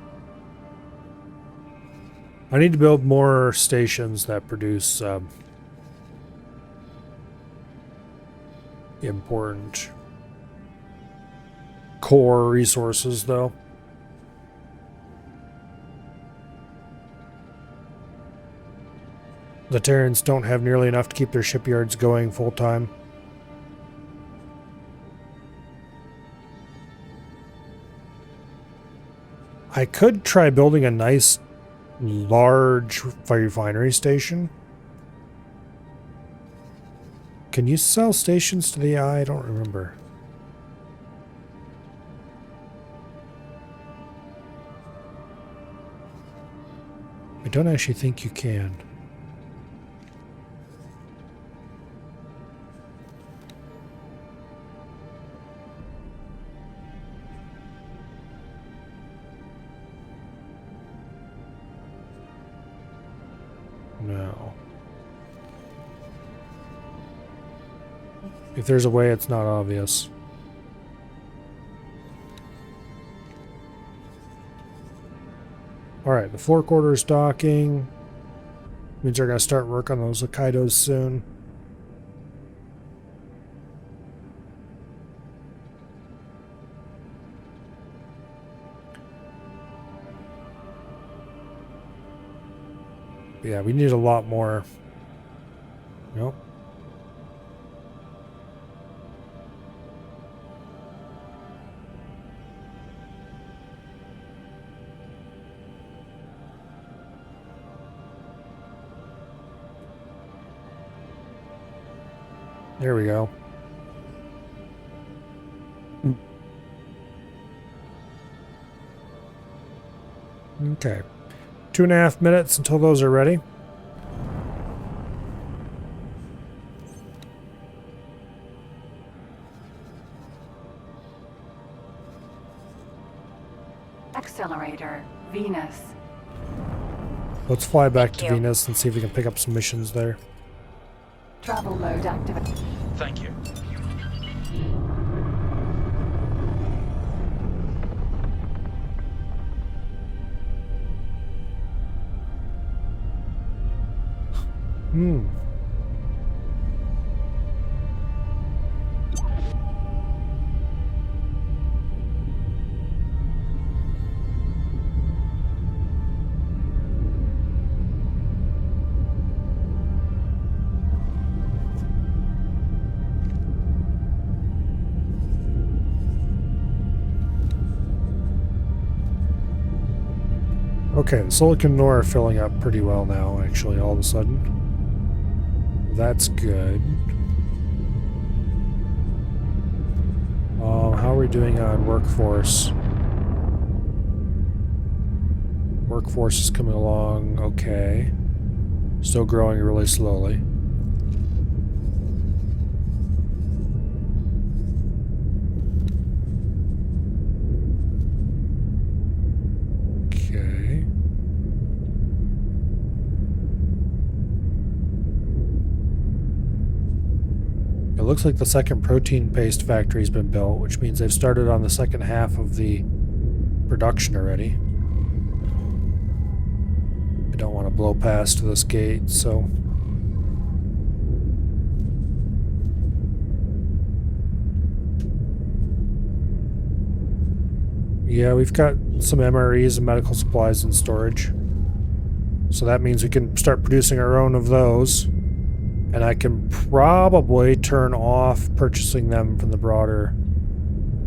I need to build more stations that produce important core resources, though. The Terrans don't have nearly enough to keep their shipyards going full time. I could try building a nice, large refinery station. Can you sell stations to the AI? I don't remember. I don't actually think you can. No. If there's a way, it's not obvious. Alright, the floor quarter is docking. Means they're going to start work on those Hokkaidos soon. Yeah, we need a lot more. Nope. There we go. Okay. 2.5 minutes until those are ready. Accelerator, Venus. Let's fly back Thank to you. Venus and see if we can pick up some missions there. Travel mode activated. Thank you. Hmm. Okay, the silicon ore are filling up pretty well now, actually, all of a sudden. That's good. How are we doing on workforce? Workforce is coming along okay. Still growing really slowly. Okay. It looks like the second protein paste factory's been built, which means they've started on the second half of the production already. I don't want to blow past this gate, so... Yeah, we've got some MREs and medical supplies in storage. So that means we can start producing our own of those. And I can probably turn off purchasing them from the broader.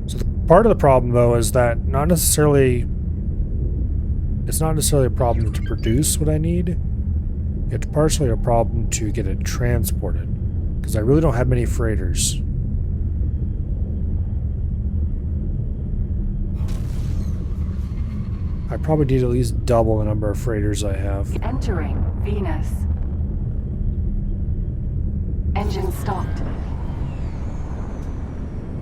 So part of the problem, though, is that it's not necessarily a problem to produce what I need. It's partially a problem to get it transported. Because I really don't have many freighters. I probably need at least double the number of freighters I have. Entering Venus. Engine stopped.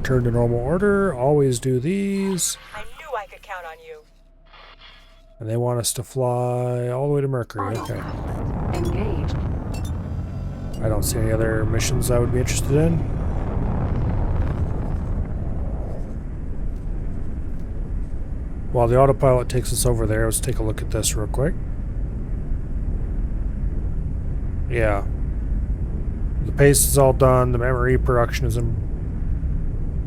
Turn to normal order. Always do these. I knew I could count on you. And they want us to fly all the way to Mercury. Okay. Engaged. I don't see any other missions I would be interested in. While the autopilot takes us over there, let's take a look at this real quick. Yeah. The paste is all done. The memory production is in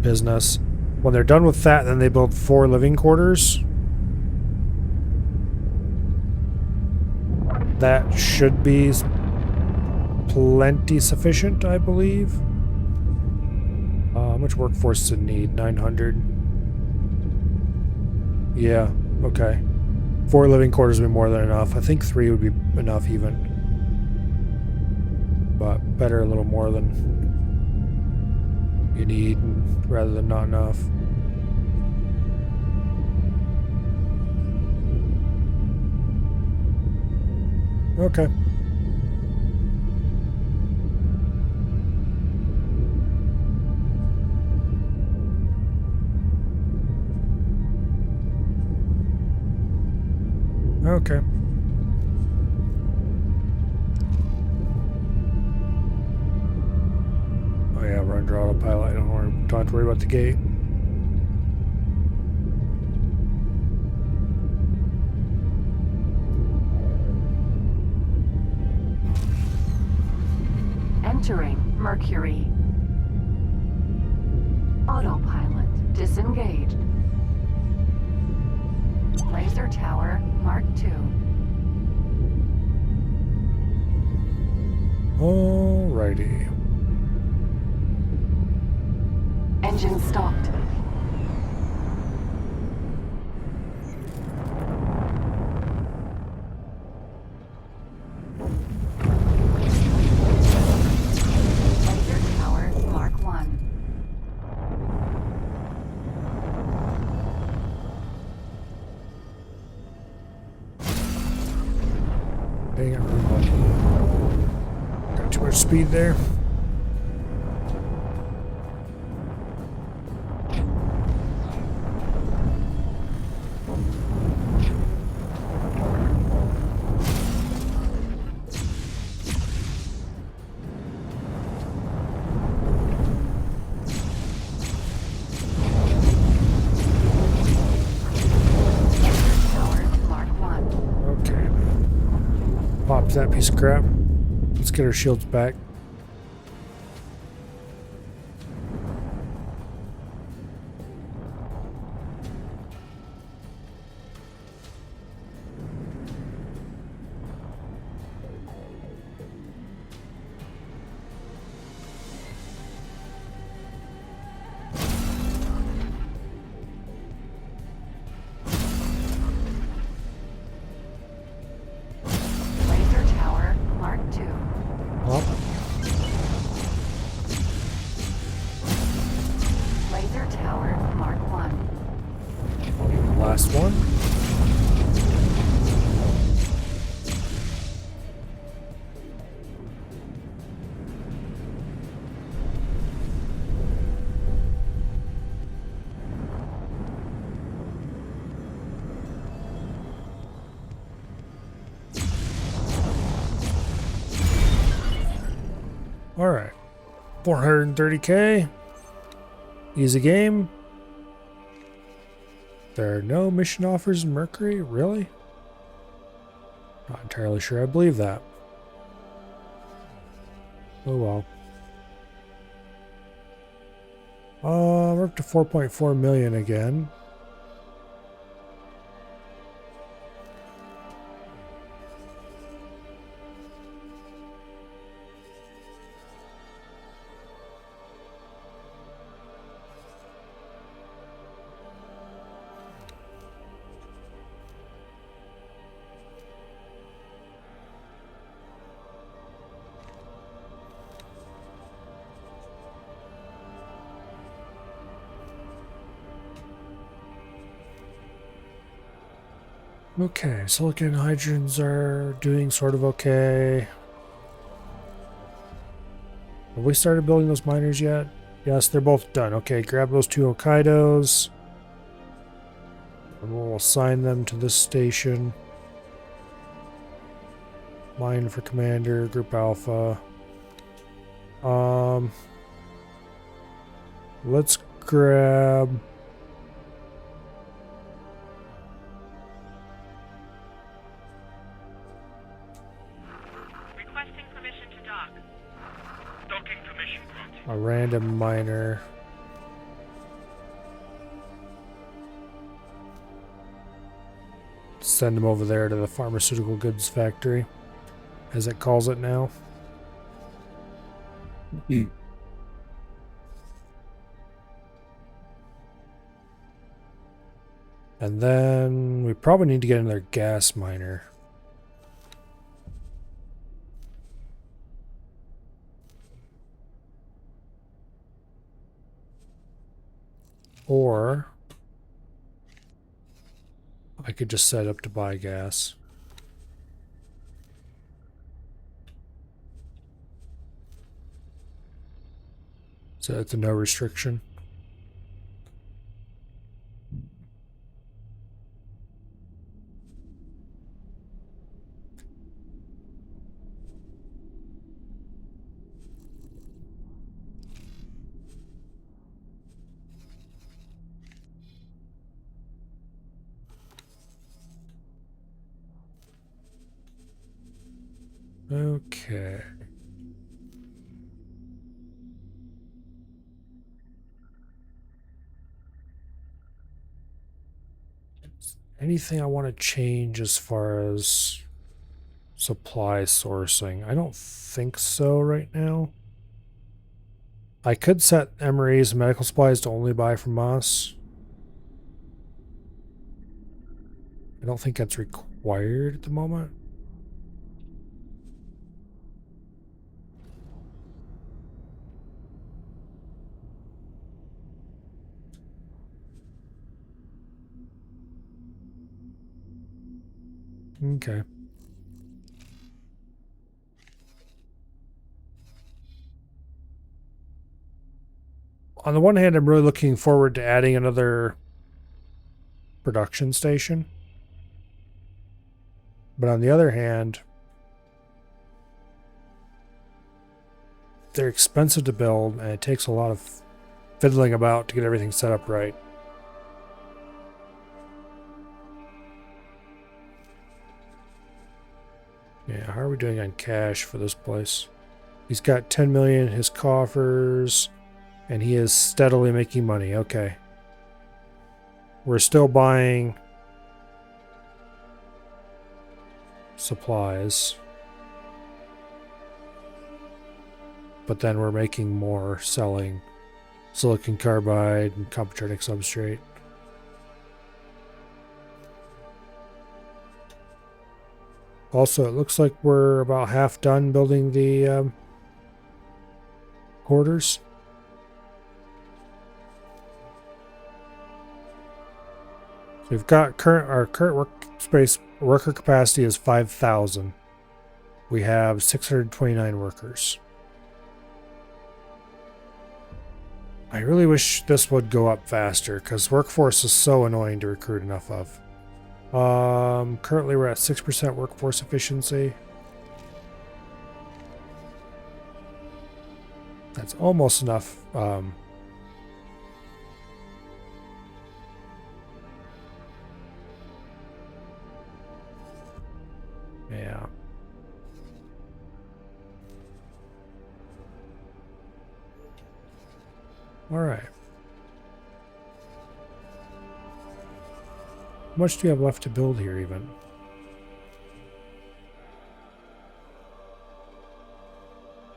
business. When they're done with that, then they build 4 living quarters. That should be plenty sufficient, I believe. How much workforce does it need? 900. Yeah, okay. 4 living quarters would be more than enough. I think 3 would be enough even. But better a little more than you need rather than not enough. Okay. Okay. Oh yeah, we're under autopilot. I don't have to worry about the gate. Entering Mercury. Autopilot disengaged. Laser tower Mark II. Alrighty. Engine stopped. Laser tower Mark I. Dang it, got too much speed there. Pops that piece of crap. Let's get our shields back. All right. 430k. Easy game. There are no mission offers in Mercury? Really? Not entirely sure I believe that. Oh well. We're up to 4.4 million again. Okay, silicon and hydrogens are doing sort of okay. Have we started building those miners yet? Yes, they're both done. Okay, grab those 2 Hokkaidos. And we'll assign them to this station. Mine for Commander, Group Alpha. Let's grab... Requesting permission to dock. Docking permission granted. a random miner. Send them over there to the pharmaceutical goods factory, as it calls it now. And then we probably need to get another gas miner. Or I could just set up to buy gas. So that's a no restriction. Okay. Anything I want to change as far as supply sourcing? I don't think so right now. I could set MREs and medical supplies to only buy from us. I don't think that's required at the moment. Okay. On the one hand, I'm really looking forward to adding another production station. But on the other hand, they're expensive to build, and it takes a lot of fiddling about to get everything set up right. Yeah, how are we doing on cash for this place? He's got 10 million in his coffers, and he is steadily making money. Okay. We're still buying supplies. But then we're making more selling silicon carbide and competronic substrate. Also, it looks like we're about half done building the quarters. So we've got our current workspace worker capacity is 5,000. We have 629 workers. I really wish this would go up faster because workforce is so annoying to recruit enough of. Currently we're at 6% workforce efficiency. It's almost enough. Yeah. All right. How much do you have left to build here, even?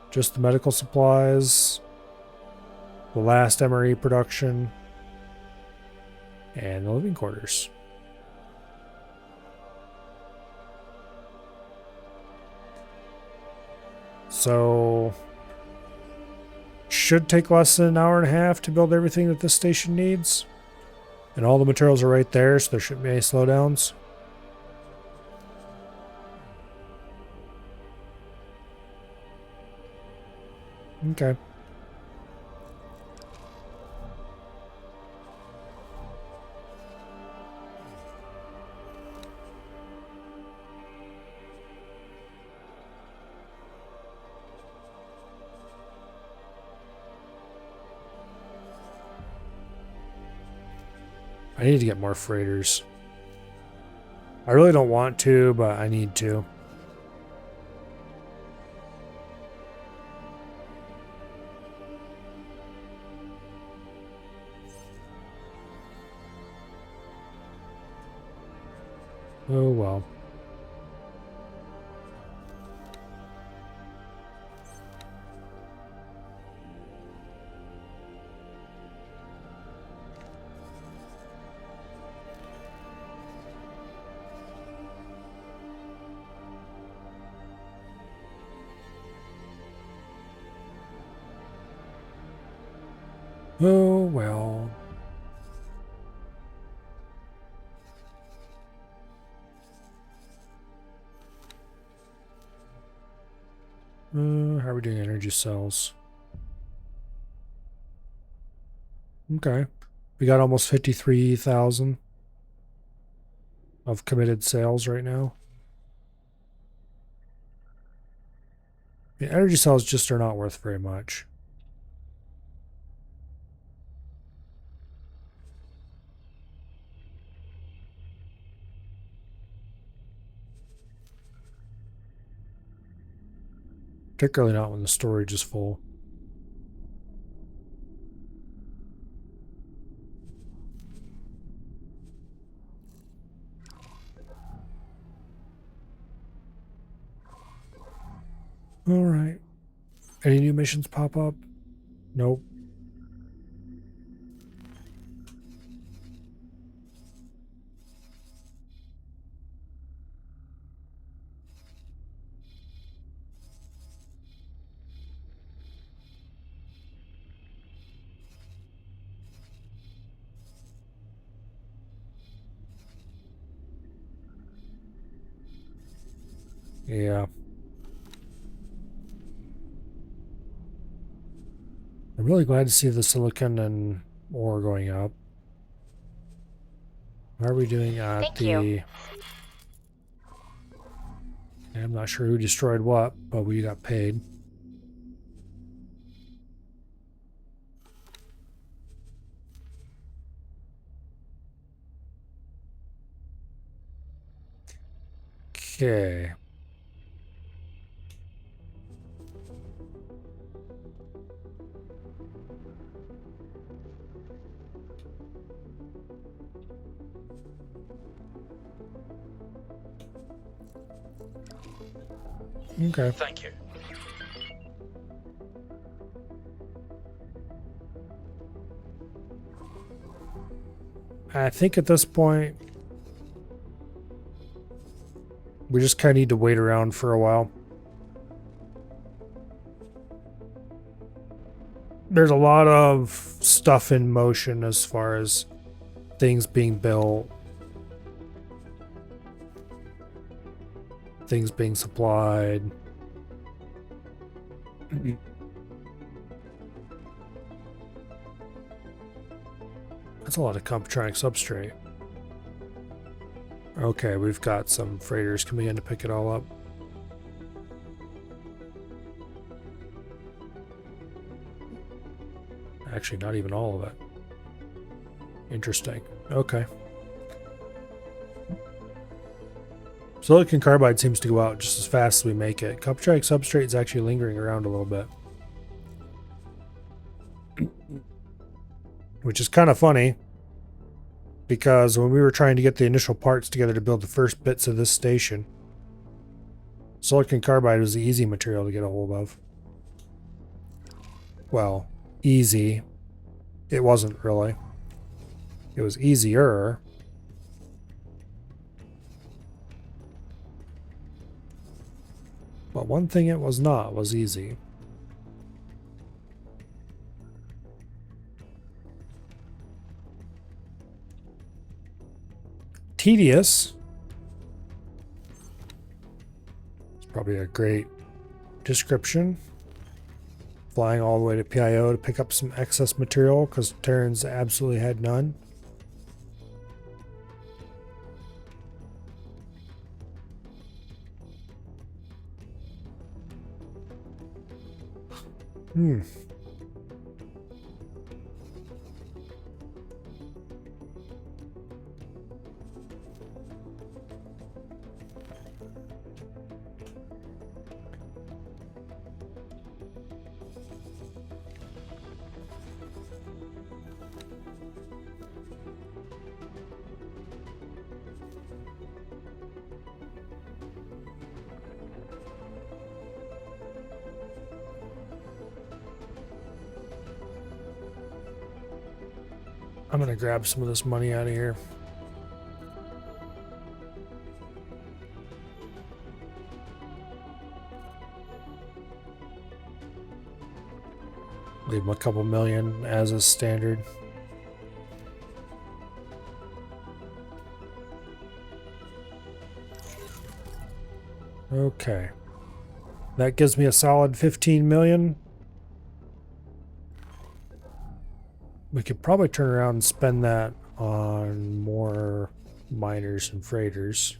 Just the medical supplies, the last MRE production, and the living quarters. So, should take less than an hour and a half to build everything that this station needs. And all the materials are right there, so there shouldn't be any slowdowns. Okay. I need to get more freighters. I really don't want to, but I need to. Oh well. Oh well. How are we doing energy cells? Okay. We got almost 53,000 of committed sales right now. The energy cells just are not worth very much. Particularly not when the storage is full. All right. Any new missions pop up? Nope. Yeah. I'm really glad to see the silicon and ore going up. How are we doing at Thank the... you. I'm not sure who destroyed what, but we got paid. Okay. Okay. Thank you. I think at this point, we just kind of need to wait around for a while. There's a lot of stuff in motion as far as things being built, things being supplied. That's a lot of Computronic substrate. Okay, we've got some freighters coming in to pick it all up. Actually, not even all of it. Interesting. Okay. Silicon carbide seems to go out just as fast as we make it. Copper-tronic substrate is actually lingering around a little bit. Which is kind of funny, because when we were trying to get the initial parts together to build the first bits of this station, silicon carbide was the easy material to get a hold of. Well, easy. It wasn't really. It was easier. But one thing it was not was easy. Tedious. It's probably a great description. Flying all the way to PIO to pick up some excess material because Terrans absolutely had none. I'm gonna grab some of this money out of here. Leave them a couple million as is standard. Okay. That gives me a solid 15 million. We could probably turn around and spend that on more miners and freighters.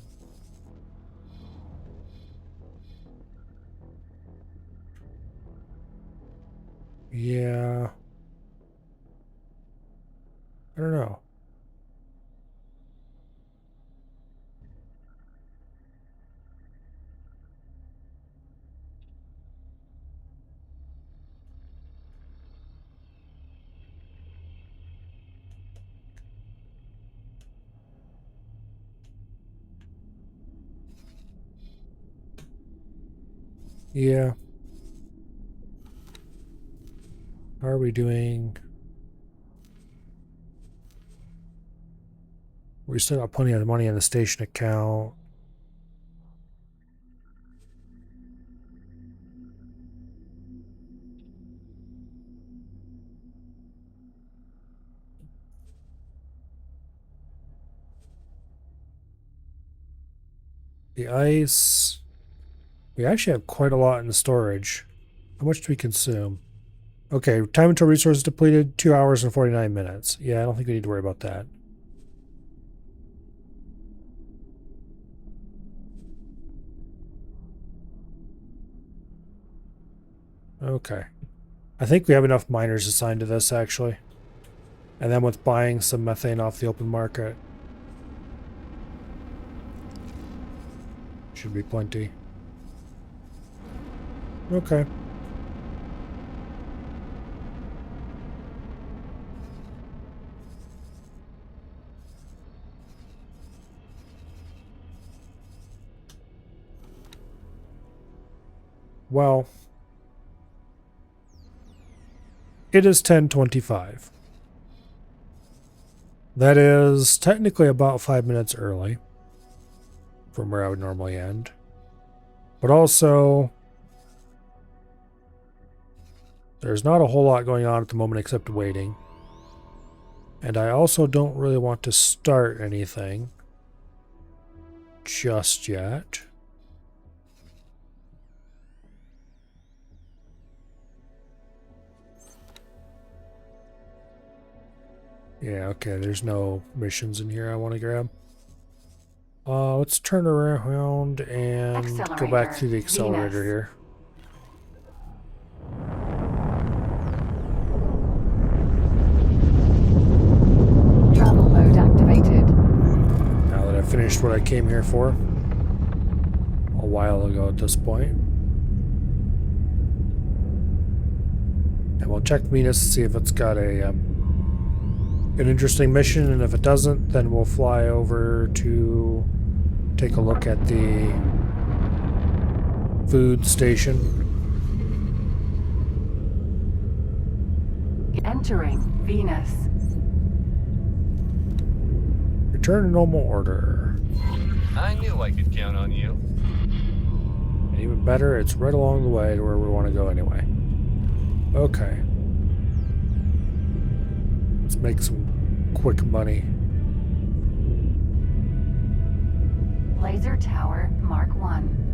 Yeah. I don't know. Yeah. How are we doing? We still got plenty of money in the station account. The ice. We actually have quite a lot in the storage. How much do we consume? Okay, time until resources depleted, 2 hours and 49 minutes. Yeah, I don't think we need to worry about that. Okay. I think we have enough miners assigned to this, actually. And then with buying some methane off the open market, should be plenty. Okay. Well, it is 10:25. That is technically about 5 minutes early from where I would normally end. But also, there's not a whole lot going on at the moment except waiting. And I also don't really want to start anything just yet. Yeah, okay, there's no missions in here I want to grab. Let's turn around and go back through the accelerator here. finished what I came here for a while ago at this point. And we'll check Venus to see if it's got a an interesting mission, and if it doesn't, then we'll fly over to take a look at the food station. Entering Venus. Return to normal order. I knew I could count on you. And even better, it's right along the way to where we want to go anyway. Okay. Let's make some quick money. Laser Tower Mark 1.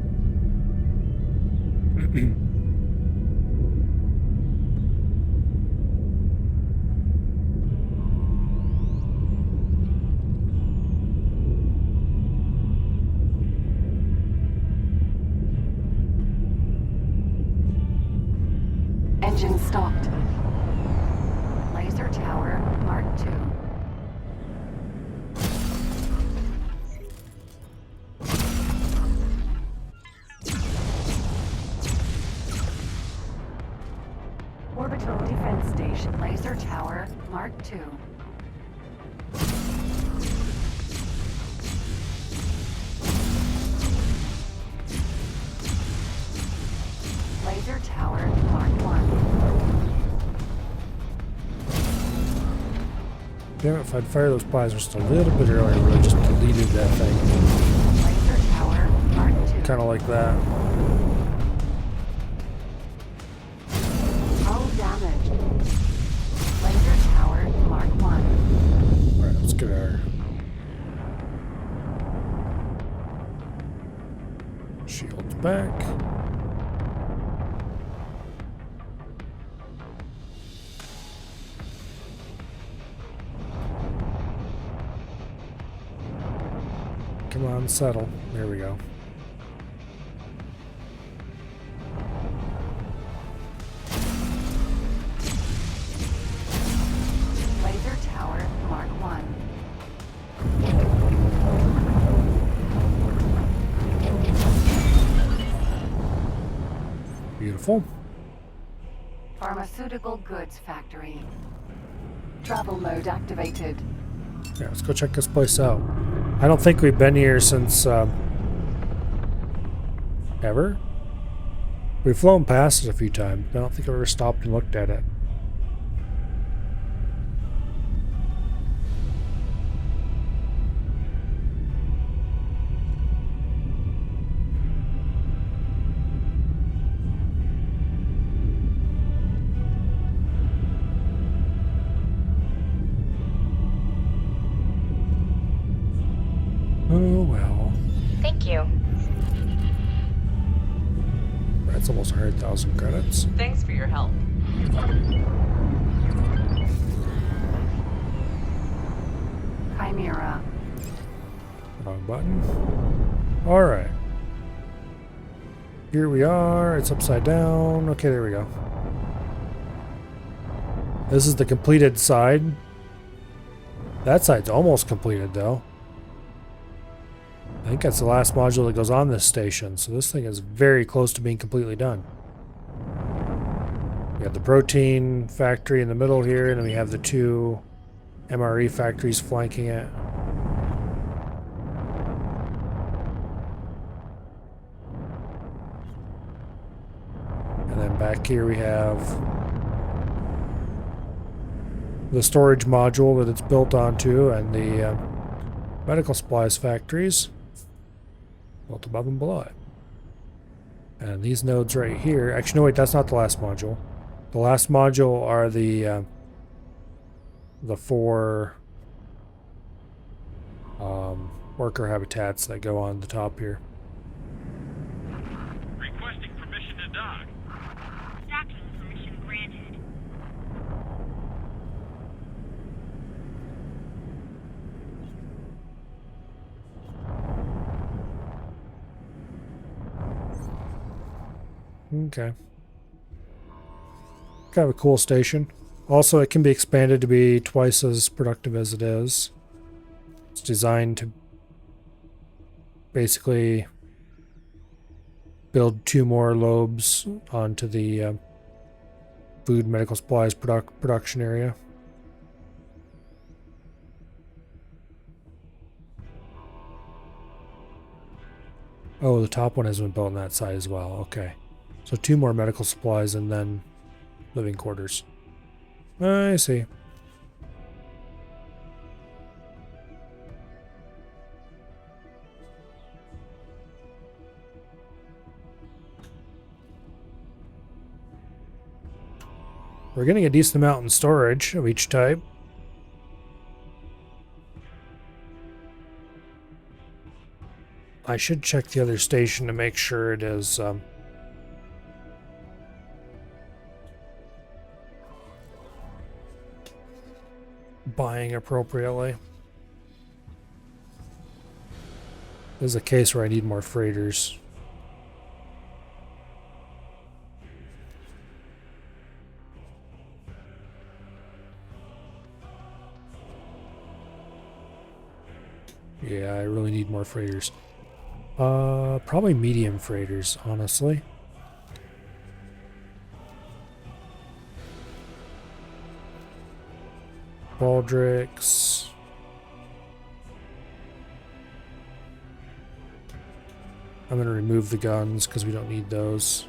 Engine stopped. Laser Tower Mark 2. Orbital Defense Station. Laser Tower Mark 2. Laser Tower Mark 1. Damn it, if I'd fired those plasmas just a little bit earlier, I would have just deleted that thing. Laser Tower Mark 2. Kind of like that. Hull damage. Laser Tower Mark 1. Alright, let's get our shields back. Come on, settle. There we go. Laser Tower Mark 1. Beautiful. Pharmaceutical Goods Factory. Travel mode activated. Yeah, let's go check this place out. I don't think we've been here since, ever? We've flown past it a few times, but I don't think I've ever stopped and looked at it. Oh well. Thank you. That's almost 100,000 credits. Thanks for your help. Chimera. Wrong button. Alright. Here we are. It's upside down. Okay, there we go. This is the completed side. That side's almost completed, though. I think that's the last module that goes on this station, so this thing is very close to being completely done. We got the protein factory in the middle here, and then we have the two MRE factories flanking it. And then back here we have the storage module that it's built onto, and the medical supplies factories built above and below it. And these nodes right here, actually no wait, that's not the last module. The last module are the 4 worker habitats that go on the top here. Requesting permission to dock. Docking permission granted. Okay. Kind of a cool station. Also, it can be expanded to be twice as productive as it is. It's designed to basically build 2 more lobes onto the food and medical supplies production area. Oh, the top one has been built on that side as well. Okay. So 2 more medical supplies and then living quarters. I see. We're getting a decent amount in storage of each type. I should check the other station to make sure it is buying appropriately. This is a case where I need more freighters. Yeah, I really need more freighters. Probably medium freighters, honestly. Baldricks. I'm gonna remove the guns because we don't need those.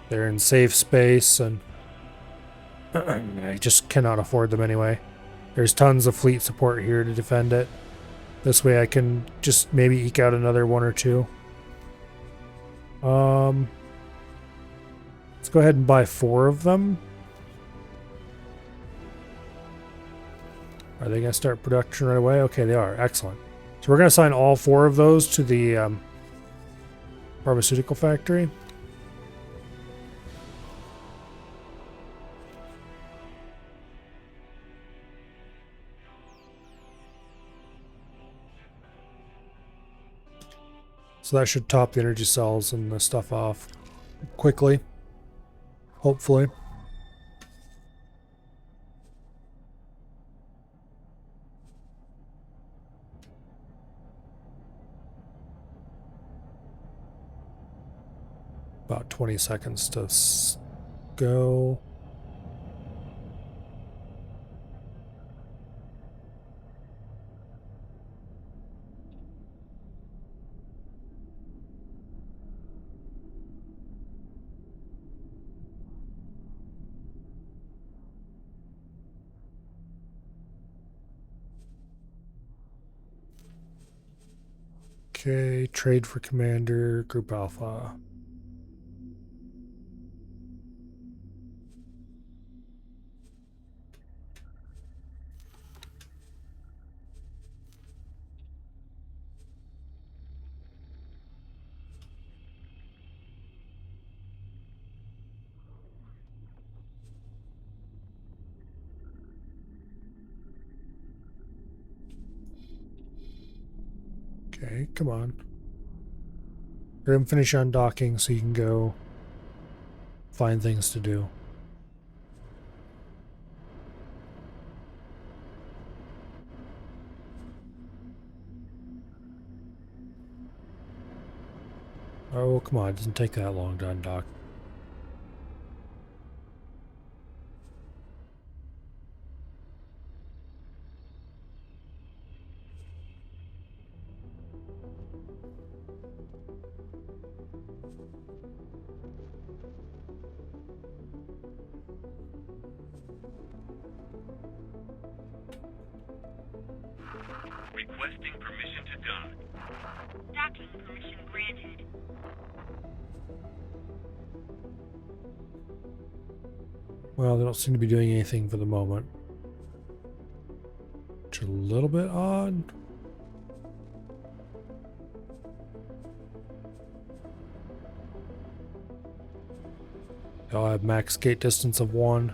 They're in safe space and I just cannot afford them anyway. There's tons of fleet support here to defend it. This way I can just maybe eke out another 1 or 2. Let's go ahead and buy 4 of them. Are they going to start production right away? Okay, they are. Excellent. So we're going to assign all 4 of those to the pharmaceutical factory. So that should top the energy cells and the stuff off quickly. Hopefully. About 20 seconds to go. Okay, trade for commander, group alpha. Okay, come on. Let him finish undocking so you can go find things to do. Oh, come on. It doesn't take that long to undock. Requesting permission to dock. Docking permission granted. Well, they don't seem to be doing anything for the moment. Which is a little bit odd. I'll have max gate distance of 1.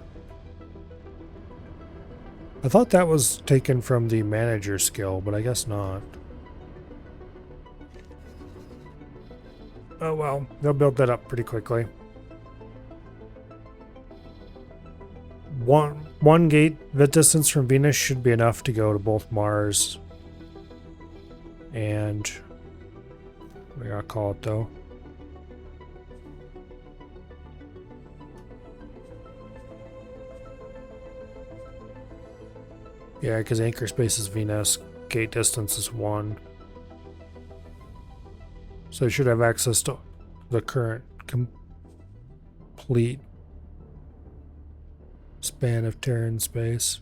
I thought that was taken from the manager skill, but I guess not. Oh well, they'll build that up pretty quickly. One gate, the distance from Venus should be enough to go to both Mars And we gotta call it though. Yeah, because anchor space is Venus, gate distance is 1. So it should have access to the current complete span of Terran space.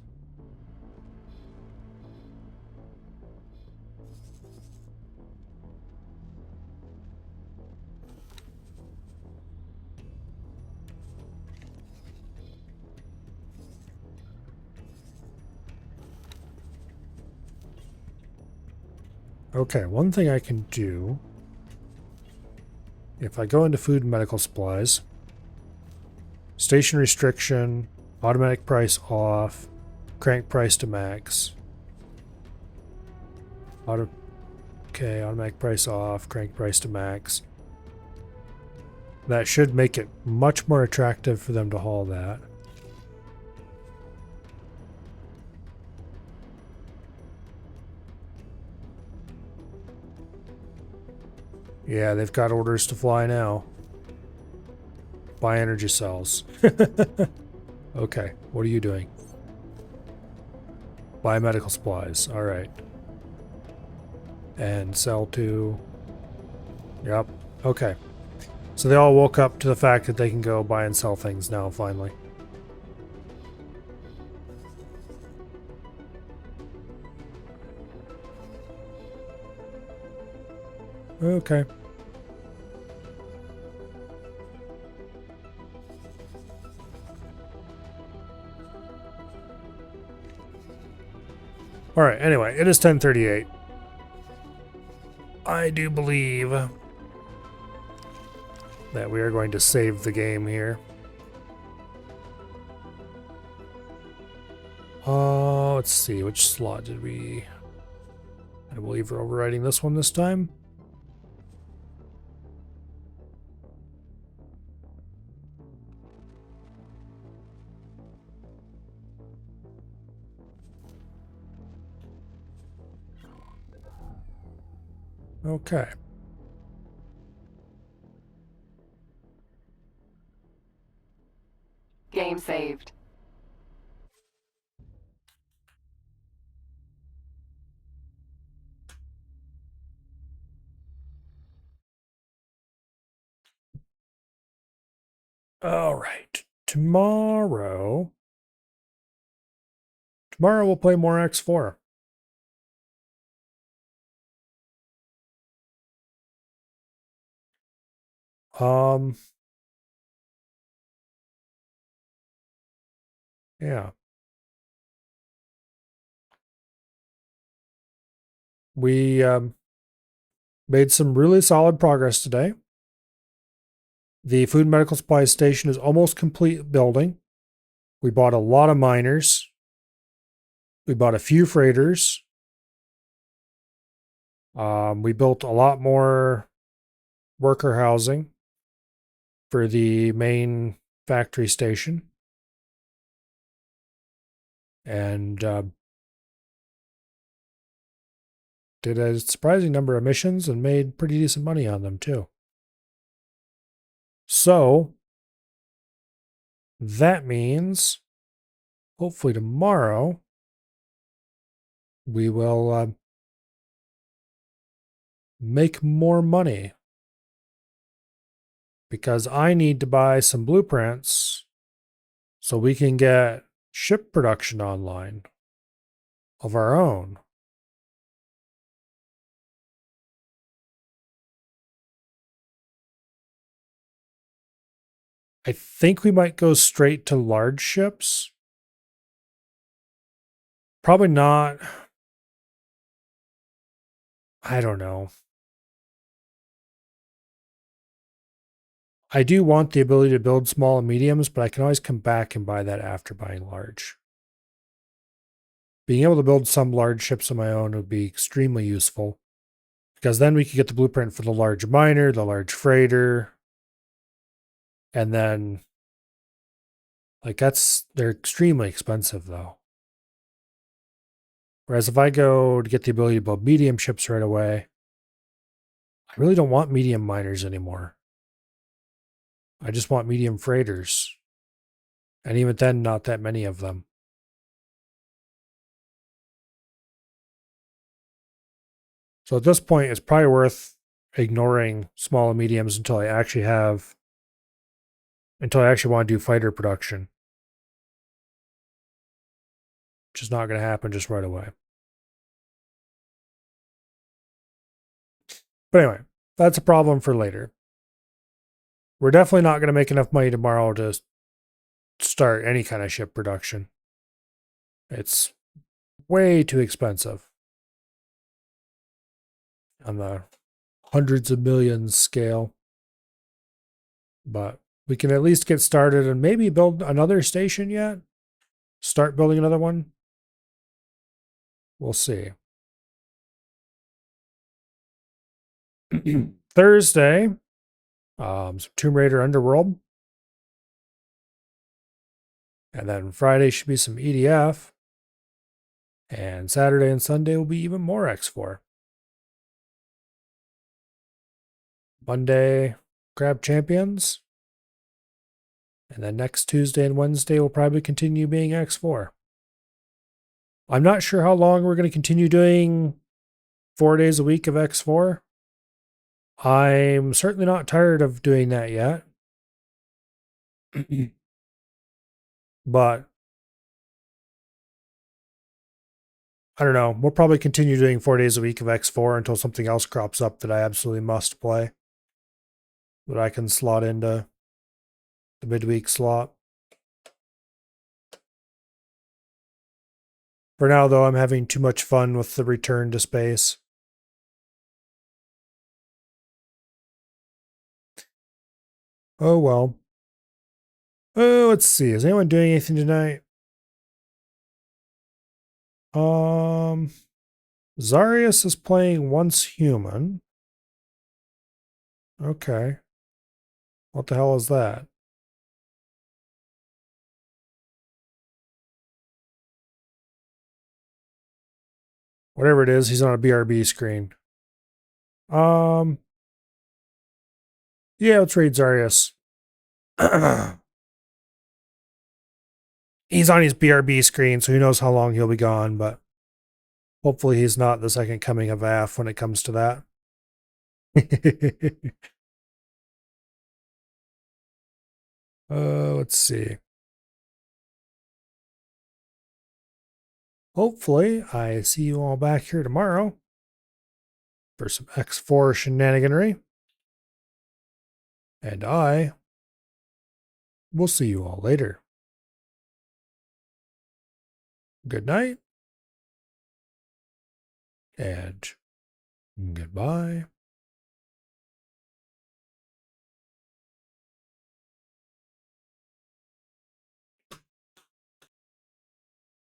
Okay, one thing I can do, if I go into food and medical supplies, station restriction, automatic price off, crank price to max. Okay, automatic price off, crank price to max. That should make it much more attractive for them to haul that. Yeah, they've got orders to fly now. Buy energy cells. Okay, what are you doing? Buy medical supplies. All right. And sell to... Yep. Okay. So they all woke up to the fact that they can go buy and sell things now, finally. Okay. All right, anyway, it is 10:38. I do believe that we are going to save the game here. Let's see, which slot did we... I believe we're overriding this one this time. Okay. Game saved. All right. Tomorrow we'll play more X4. Yeah. We made some really solid progress today. The food and medical supplies station is almost complete building. We bought a lot of miners. We bought a few freighters. We built a lot more worker housing for the main factory station. And did a surprising number of missions and made pretty decent money on them too. So that means hopefully tomorrow we will make more money, because I need to buy some blueprints so we can get ship production online of our own. I think we might go straight to large ships. Probably not. I don't know. I do want the ability to build small and mediums, but I can always come back and buy that after buying large. Being able to build some large ships on my own would be extremely useful, because then we could get the blueprint for the large miner, the large freighter, and then, like, they're extremely expensive though. Whereas if I go to get the ability to build medium ships right away, I really don't want medium miners anymore. I just want medium freighters. And even then, not that many of them. So at this point, it's probably worth ignoring small and mediums until I actually want to do fighter production. Which is not going to happen just right away. But anyway, that's a problem for later. We're definitely not going to make enough money tomorrow to start any kind of ship production. It's way too expensive on the hundreds of millions scale. But we can at least get started and maybe build another station yet. Start building another one. We'll see. Thursday, some Tomb Raider Underworld. And then Friday should be some EDF. And Saturday and Sunday will be even more X4. Monday, Grab Champions. And then next Tuesday and Wednesday will probably continue being X4. I'm not sure how long we're going to continue doing 4 days a week of X4. I'm certainly not tired of doing that yet. But I don't know. We'll probably continue doing 4 days a week of X4 until something else crops up that I absolutely must play. That I can slot into the midweek slot. For now, though, I'm having too much fun with the return to space. Oh, well. Oh, let's see. Is anyone doing anything tonight? Zarius is playing Once Human. Okay. What the hell is that? Whatever it is, he's on a BRB screen. Yeah, let's read Zarius. He's on his BRB screen, so who knows how long he'll be gone, but hopefully he's not the second coming of AF when it comes to that. Let's see. Hopefully, I see you all back here tomorrow for some X4 shenaniganry. And I will see you all later. Good night. And goodbye.